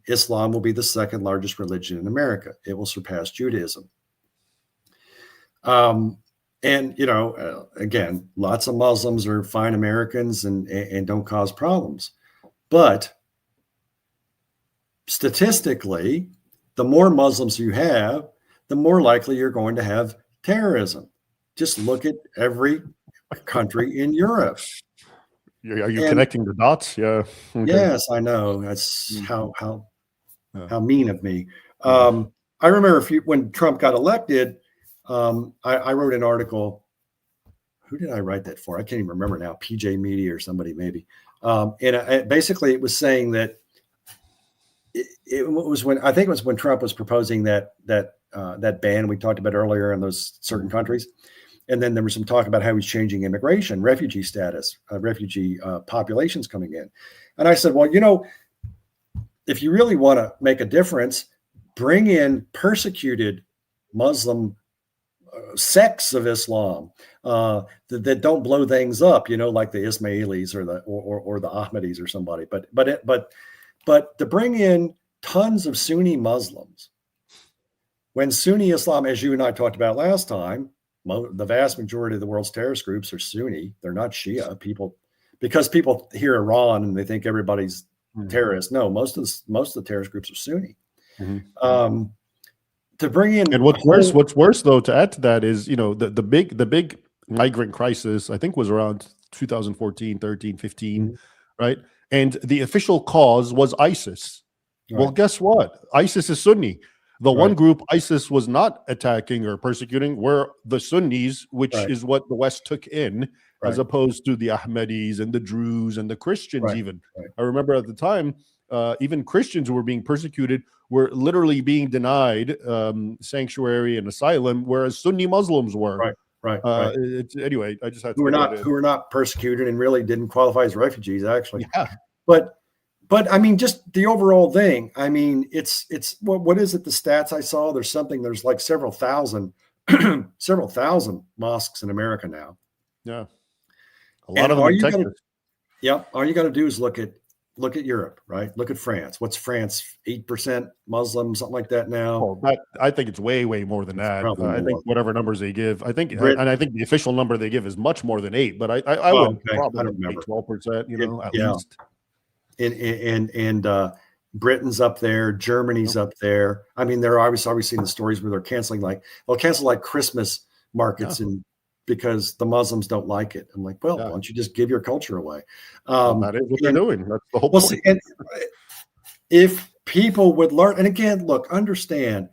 Islam will be the second largest religion in America. It will surpass Judaism. And, you know, again, lots of Muslims are fine Americans and don't cause problems. But statistically, the more Muslims you have, the more likely you're going to have terrorism. Just look at every country in Europe. Are you connecting the dots? Yeah. Okay. Yes, I know. That's how mean of me. I remember when Trump got elected, I wrote an article. Who did I write that for? I can't even remember now. PJ Media or somebody maybe. And basically, it was saying that it was when, I think it was when Trump was proposing that ban we talked about earlier in those certain countries. And then there was some talk about how he's changing immigration, refugee status, refugee populations coming in. And I said, well, you know, if you really want to make a difference, bring in persecuted Muslim sects of Islam that don't blow things up, like the Ismailis or the Ahmadis or somebody. But to bring in tons of Sunni Muslims, when Sunni Islam, as you and I talked about last time, the vast majority of the world's terrorist groups are Sunni. They're not Shia. Because people hear Iran and they think everybody's terrorist. No, most of the terrorist groups are Sunni. Mm-hmm. To bring in, and what's worse though, to add to that is, the big migrant crisis, I think, was around 2014, 13, 15, right? And the official cause was ISIS. Right. Well, guess what? ISIS is Sunni. The one group ISIS was not attacking or persecuting were the Sunnis, which is what the West took in, as opposed to the Ahmadis and the Druze and the Christians even. I remember at the time, even Christians who were being persecuted were literally being denied sanctuary and asylum, whereas Sunni Muslims were. Anyway, I just had to who were not persecuted and really didn't qualify as refugees, actually. Yeah. But I mean, just the overall thing. I mean, it's what is it? The stats I saw. There's like several thousand mosques in America now. Yeah, a lot of them in Texas. All you got to do is look at Europe, right? Look at France. What's France? 8% Muslim, something like that now. I think it's way more than that. I think whatever numbers they give, I think the official number they give is much more than 8. But I would probably say 12%, at least. And Britain's up there, Germany's up there. I mean, they're obviously seeing the stories where they'll cancel Christmas markets because the Muslims don't like it. I'm like, well, why don't you just give your culture away? That is what they're doing. That's the whole point. See, and if people would learn, and again, look, understand,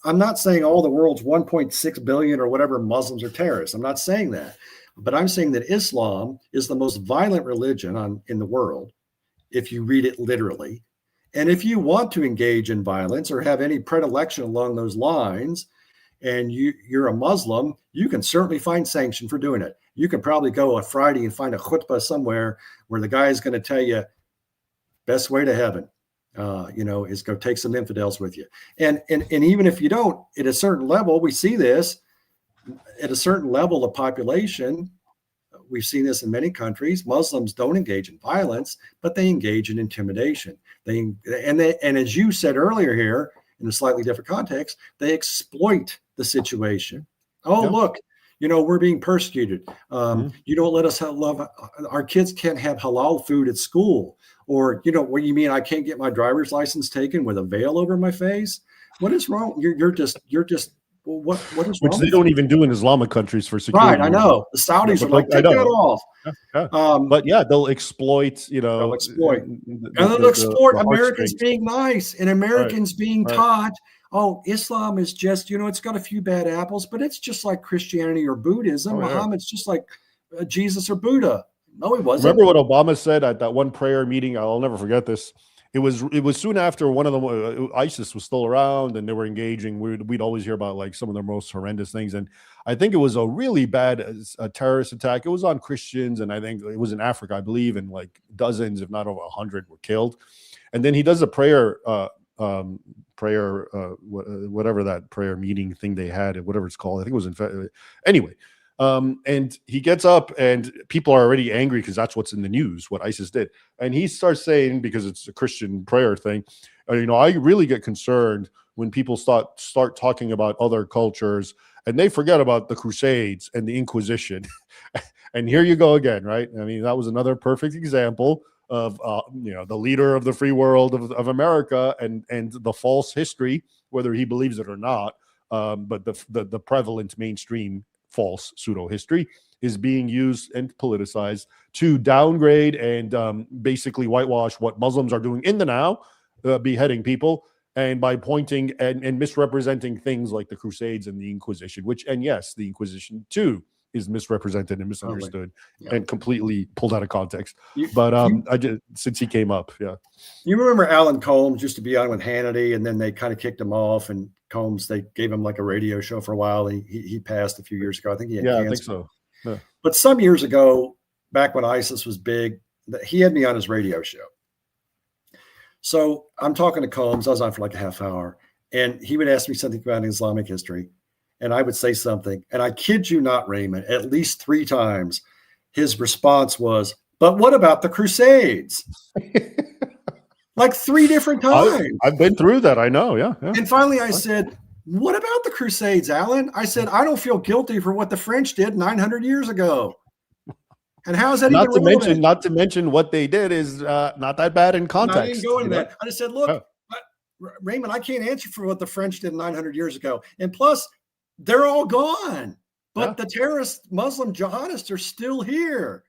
I'm not saying all the world's 1.6 billion or whatever Muslims are terrorists. I'm not saying that, but I'm saying that Islam is the most violent religion in the world, if you read it literally. And if you want to engage in violence or have any predilection along those lines, and you're a Muslim, you can certainly find sanction for doing it. You can probably go on Friday and find a khutbah somewhere where the guy is going to tell you, best way to heaven, is go take some infidels with you. And even if you don't, at a certain level, we see this at a certain level of population. We've seen this in many countries. Muslims don't engage in violence, but they engage in intimidation. And as you said earlier here, in a slightly different context, they exploit the situation. Look, we're being persecuted. You don't let us love. Our kids can't have halal food at school. Or, what do you mean? I can't get my driver's license taken with a veil over my face? What is wrong? You're just. Well, what is wrong? Which they don't even do in Islamic countries for security. Right, I know. The Saudis are like, take that off. But they'll exploit, they'll exploit. And they'll exploit Americans being nice and Americans being taught, Islam is just, it's got a few bad apples, but it's just like Christianity or Buddhism. Muhammad's just like Jesus or Buddha. No, he wasn't. Remember what Obama said at that one prayer meeting? I'll never forget this. It was soon after one of them, ISIS was still around and they were engaging. We'd always hear about like some of the most horrendous things. And I think it was a really bad terrorist attack. It was on Christians. And I think it was in Africa, I believe, and like dozens, if not over 100 were killed. And then he does a prayer, whatever that prayer meeting thing they had, whatever it's called. I think it was anyway. And he gets up and people are already angry because that's what's in the news, what ISIS did. And he starts saying, because it's a Christian prayer thing, I really get concerned when people start talking about other cultures and they forget about the Crusades and the Inquisition. And here you go again, right? I mean, that was another perfect example of, the leader of the free world of America and the false history, whether he believes it or not. But the prevalent mainstream false pseudo history is being used and politicized to downgrade and basically whitewash what Muslims are doing in the now, beheading people, and by pointing and misrepresenting things like the Crusades and the Inquisition, yes, the Inquisition too is misrepresented and misunderstood and completely pulled out of context. Since he came up, you remember Alan Combs used to be on with Hannity, and then they kind of kicked him off, and Combs, they gave him like a radio show for a while. He passed a few years ago. I think he had cancer. I think so. Yeah. But some years ago, back when ISIS was big, he had me on his radio show. So I'm talking to Combs. I was on for like a half hour, and he would ask me something about Islamic history. and I would say something, and I kid you not, Raymond, at least 3 times, his response was, "But what about the Crusades?" Like 3 different times. I've been through that. I know. Yeah. And finally I said, "What about the Crusades, Alan?" I said, "I don't feel guilty for what the French did 900 years ago. And how is that even relevant?" Not to mention what they did is not that bad in context. I didn't go into that. I just said, look, Raymond, I can't answer for what the French did 900 years ago. And plus, they're all gone. But the terrorist Muslim jihadists are still here.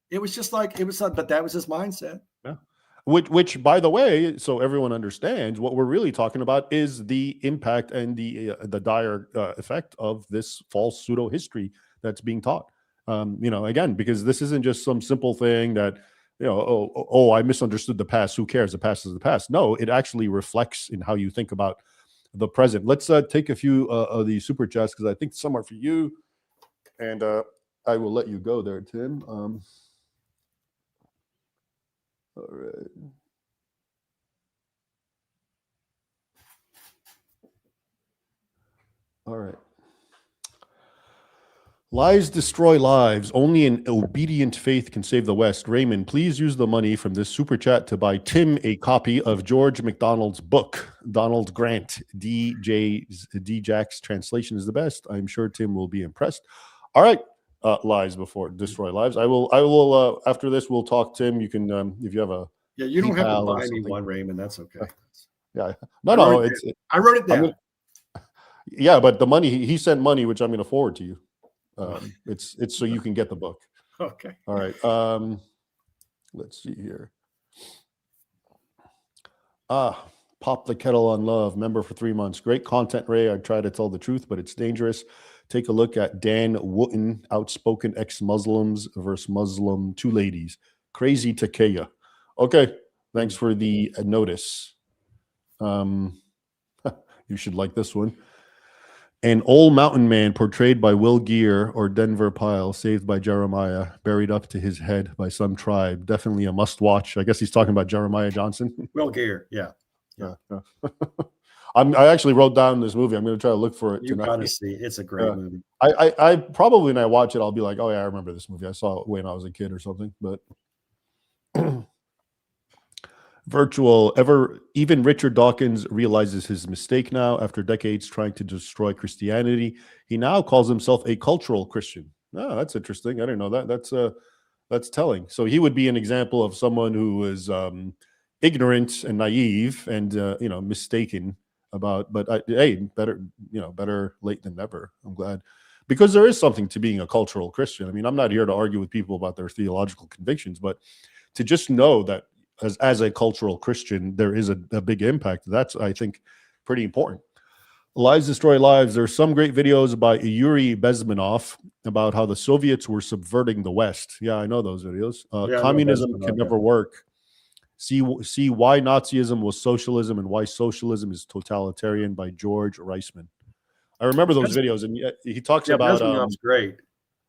It was just like, but that was his mindset. Yeah. Which, by the way, so everyone understands, what we're really talking about is the impact and the dire effect of this false pseudo history that's being taught. Again, because this isn't just some simple thing that, I misunderstood the past. Who cares? The past is the past. No, it actually reflects in how you think about the present. Let's take a few of these super chats because I think some are for you, and I will let you go there, Tim. All right. All right. Lies destroy lives. Only an obedient faith can save the West. Raymond, please use the money from this super chat to buy Tim a copy of George MacDonald's book, Donald Grant. D-Jack's translation is the best. I'm sure Tim will be impressed. All right. Lies before destroy lives. I will after this, we'll talk, Tim. You can, if you have a... Yeah, you don't have to buy me one, Raymond. That's okay. Yeah. I wrote it down. Yeah, but the money, he sent money, which I'm going to forward to you. It's so you can get the book. Okay. All right. Let's see here. Pop the Kettle on Love, member for 3 months. Great content, Ray. I try to tell the truth, but it's dangerous. Take a look at Dan Wooten, outspoken ex-Muslims versus Muslim two ladies. Crazy Takeya. Okay. Thanks for the notice. You should like this one. An old mountain man portrayed by Will Geer or Denver Pyle, saved by Jeremiah, buried up to his head by some tribe. Definitely a must watch. I guess he's talking about Jeremiah Johnson. Will Geer, yeah. I actually wrote down this movie. I'm going to try to look for it tonight. You got to see. It's a great movie. I probably, when I watch it, I'll be like, oh yeah, I remember this movie. I saw it when I was a kid or something. But even Richard Dawkins realizes his mistake now after decades trying to destroy Christianity. He now calls himself a cultural Christian. Oh, that's interesting. I didn't know that. That's telling. So he would be an example of someone who is ignorant and naive and mistaken about. But hey, better late than never. I'm glad, because there is something to being a cultural Christian. I mean, I'm not here to argue with people about their theological convictions, but to just know that as a cultural Christian, there is a big impact. That's, I think, pretty important. Lies destroy lives. There's some great videos by Yuri Bezmenov about how the Soviets were subverting the West. Yeah, I know those videos. Communism can never work. See why Nazism was socialism and why socialism is totalitarian by George Reisman. I remember those videos, and he talks about. Bezmenov's great.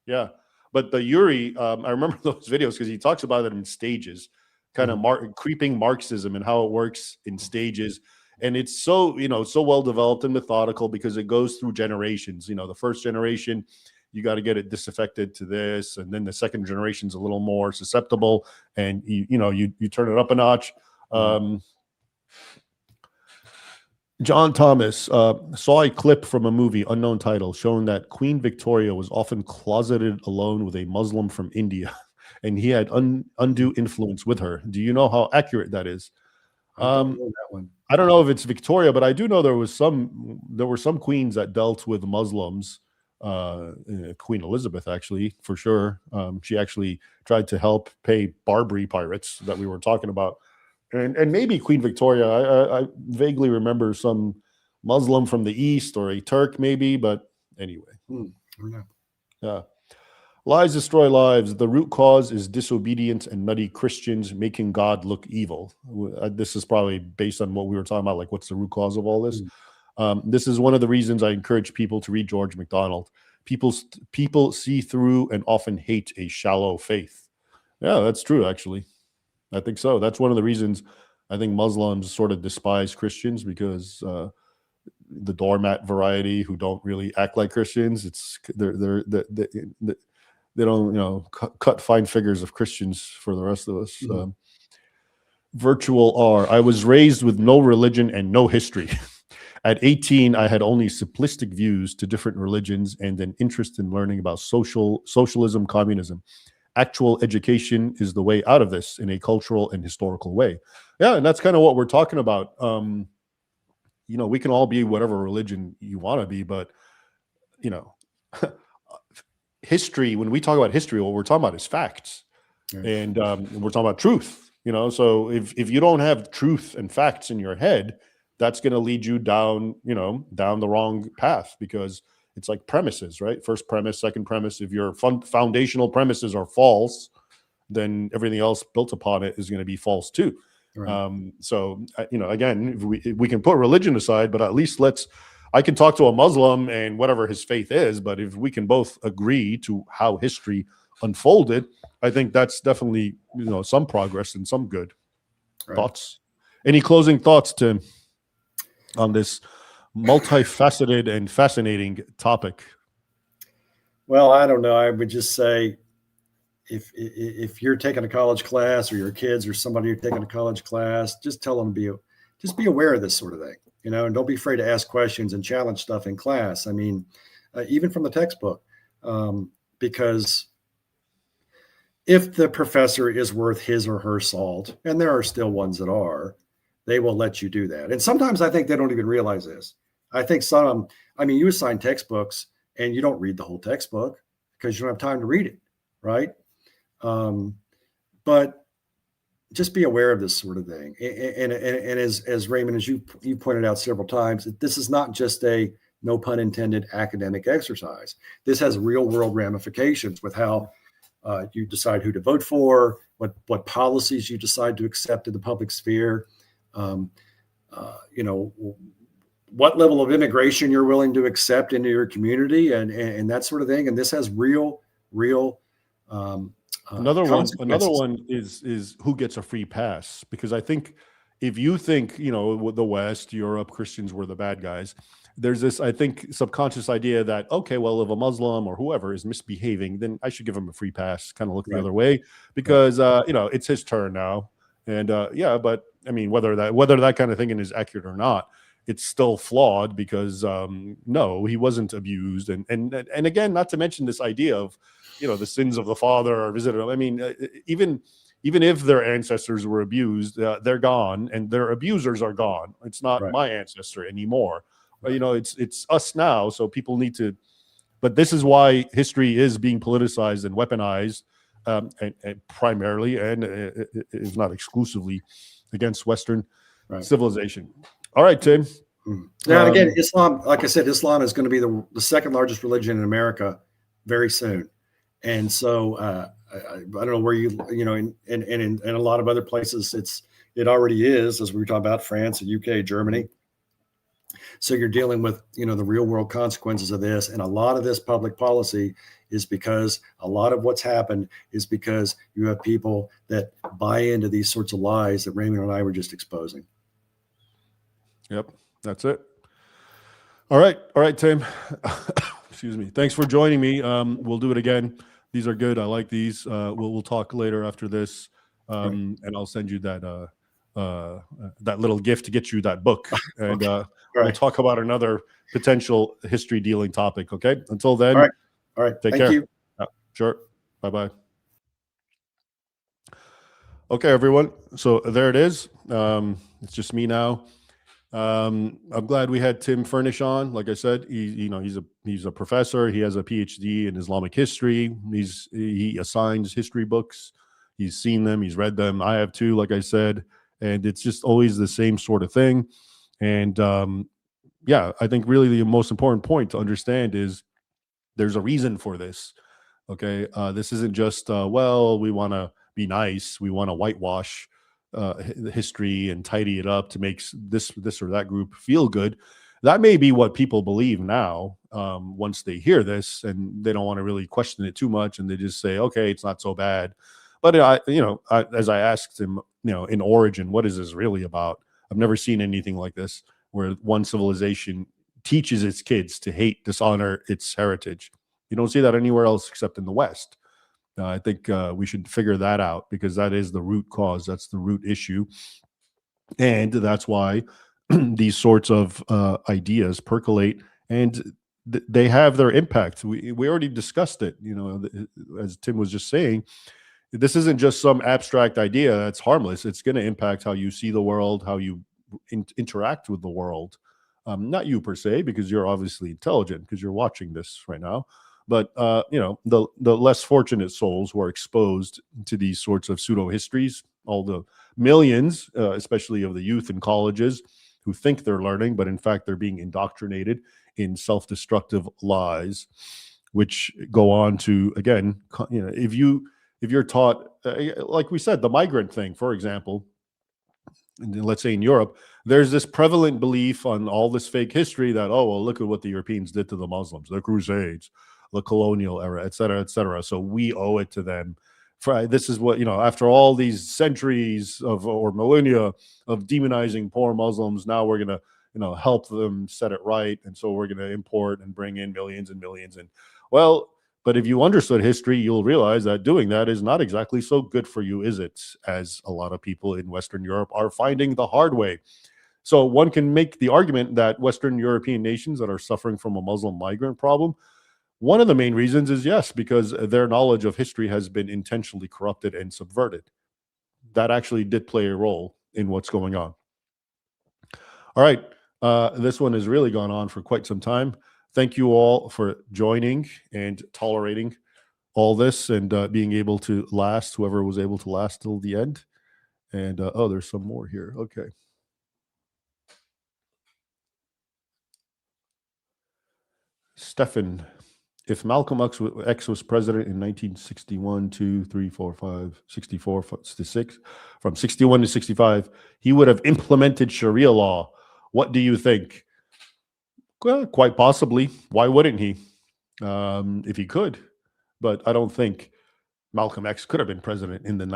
Yeah, but the Yuri, I remember those videos because he talks about it in stages. Kind of creeping Marxism and how it works in stages. And it's so well developed and methodical because it goes through generations. The first generation, you got to get it disaffected to this. And then the second generation's a little more susceptible, and you turn it up a notch. John Thomas saw a clip from a movie, unknown title, showing that Queen Victoria was often closeted alone with a Muslim from India. And he had undue influence with her. Do you know how accurate that is? I don't know that one. I don't know if it's Victoria, but I do know there were some queens that dealt with Muslims. Queen Elizabeth, actually, for sure. She actually tried to help pay Barbary pirates that we were talking about, and maybe Queen Victoria. I vaguely remember some Muslim from the East or a Turk, maybe. But anyway, yeah. Lies destroy lives. The root cause is disobedience and nutty Christians making God look evil. This is probably based on what we were talking about, like what's the root cause of all this. This is one of the reasons I encourage people to read George MacDonald. People see through and often hate a shallow faith. Yeah, that's true, actually. I think so. That's one of the reasons I think Muslims sort of despise Christians, because the doormat variety who don't really act like Christians. It's they don't, you know, cut fine figures of Christians for the rest of us. Virtual R. I was raised with no religion and no history. At 18, I had only simplistic views to different religions and an interest in learning about socialism, communism. Actual education is the way out of this in a cultural and historical way. Yeah, and that's kind of what we're talking about. You know, we can all be whatever religion you want to be, but, you know, history, when we talk about history, what we're talking about is facts. And we're talking about truth, you know. So if you don't have truth and facts in your head, that's going to lead you down, you know, down the wrong path, because it's like premises, right? First premise, second premise. If your foundational premises are false, then everything else built upon it is going to be false too. Right. So, you know, again, if we can put religion aside, but at least I can talk to a Muslim and whatever his faith is, but if we can both agree to how history unfolded, I think that's definitely, you know, some progress and some good. Right. Thoughts? Any closing thoughts, Tim, on this multifaceted and fascinating topic? Well, I don't know. I would just say, if you're taking a college class, or your kids or somebody you're taking a college class, just tell them to be aware of this sort of thing, you know, and don't be afraid to ask questions and challenge stuff in class. I mean, even from the textbook, because if the professor is worth his or her salt, and there are still ones that are, they will let you do that. And sometimes I think they don't even realize this. I think you assign textbooks and you don't read the whole textbook because you don't have time to read it, right? But just be aware of this sort of thing. And as Raymond, as you pointed out several times, this is not just a, no pun intended, academic exercise. This has real world ramifications with how you decide who to vote for, what policies you decide to accept in the public sphere, you know, what level of immigration you're willing to accept into your community, and that sort of thing. And this has real another one is who gets a free pass, because I think if you think, you know, the West, Europe, Christians were the bad guys, there's this, I think, subconscious idea that, okay, well, if a Muslim or whoever is misbehaving, then I should give him a free pass, kind of look the other way, because you know, it's his turn now. And yeah, but I mean, whether that kind of thinking is accurate or not, it's still flawed, because no, he wasn't abused. And again, not to mention this idea of, you know, the sins of the father are visited. I mean, even if their ancestors were abused, they're gone, and their abusers are gone. It's not my ancestor anymore. But, you know, it's us now. So people need to, but this is why history is being politicized and weaponized, and primarily, and if not exclusively, against Western civilization. All right, Tim. Yeah, and again, Islam, like I said, Islam is going to be the second largest religion in America very soon. And so I don't know where you know, and in a lot of other places, it already is, as we were talking about, France, the UK, Germany. So you're dealing with, you know, the real world consequences of this. And a lot of this public policy is because a lot of what's happened is because you have people that buy into these sorts of lies that Raymond and I were just exposing. Yep, that's it. All right, Tim. Excuse me. Thanks for joining me. We'll do it again. These are good. I like these. We'll talk later after this, and I'll send you that that little gift to get you that book, and we'll talk about another potential history dealing topic. Okay. Until then. All right. Take care. Thank you. Sure. Bye-bye. Okay, everyone. So there it is. It's just me now. I'm glad we had Tim Furnish on. Like I said, he's a professor. He has a PhD in Islamic history. He assigns history books. He's seen them. He's read them. I have too, like I said, and it's just always the same sort of thing. And yeah, I think really the most important point to understand is there's a reason for this. Okay, this isn't just well, we want to be nice. We want to whitewash history and tidy it up to make this or that group feel good. That may be what people believe now, once they hear this, and they don't want to really question it too much, and they just say, okay, it's not so bad. But as I asked him, in origin, what is this really about? I've never seen anything like this, where one civilization teaches its kids to hate, dishonor its heritage. You don't see that anywhere else except in the West. I think we should figure that out, because that is the root cause. That's the root issue. And that's why these sorts of ideas percolate, and they have their impact. We already discussed it, as Tim was just saying. This isn't just some abstract idea that's harmless. It's going to impact how you see the world, how you interact with the world. Not you per se, because you're obviously intelligent, because you're watching this right now. But the less fortunate souls who are exposed to these sorts of pseudo histories, all the millions, especially of the youth in colleges, who think they're learning, but in fact they're being indoctrinated in self-destructive lies, which go on to, again, if you're taught, like we said, the migrant thing, for example, and let's say in Europe, there's this prevalent belief on all this fake history that, oh, well, look at what the Europeans did to the Muslims, the Crusades, the colonial era, et cetera, et cetera. So we owe it to them. This is what, after all these centuries or millennia of demonizing poor Muslims, now we're going to, help them set it right. And so we're going to import and bring in millions and millions. And well, but if you understood history, you'll realize that doing that is not exactly so good for you, is it? As a lot of people in Western Europe are finding the hard way. So one can make the argument that Western European nations that are suffering from a Muslim migrant problem, one of the main reasons is, yes, because their knowledge of history has been intentionally corrupted and subverted. That actually did play a role in what's going on. All right. This one has really gone on for quite some time. Thank you all for joining and tolerating all this, and being able to last, whoever was able to last till the end. And oh, there's some more here. Okay. Stefan, if Malcolm X was president in 1961, 2, 3, 4, 5, 64, 66, from 61 to 65, he would have implemented Sharia law. What do you think? Well, quite possibly. Why wouldn't he? If he could. But I don't think Malcolm X could have been president in the in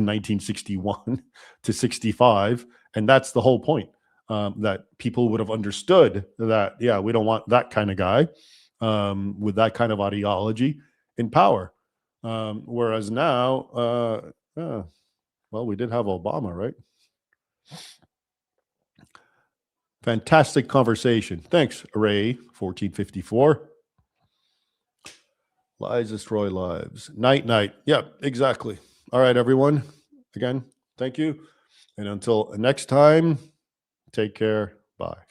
1961 to 65, and that's the whole point. That people would have understood that, yeah, we don't want that kind of guy with that kind of ideology in power. Whereas now, well, we did have Obama, right? Fantastic conversation. Thanks, Ray, 1454. Lies destroy lives. Night, night. Yep, exactly. All right, everyone. Again, thank you. And until next time, take care. Bye.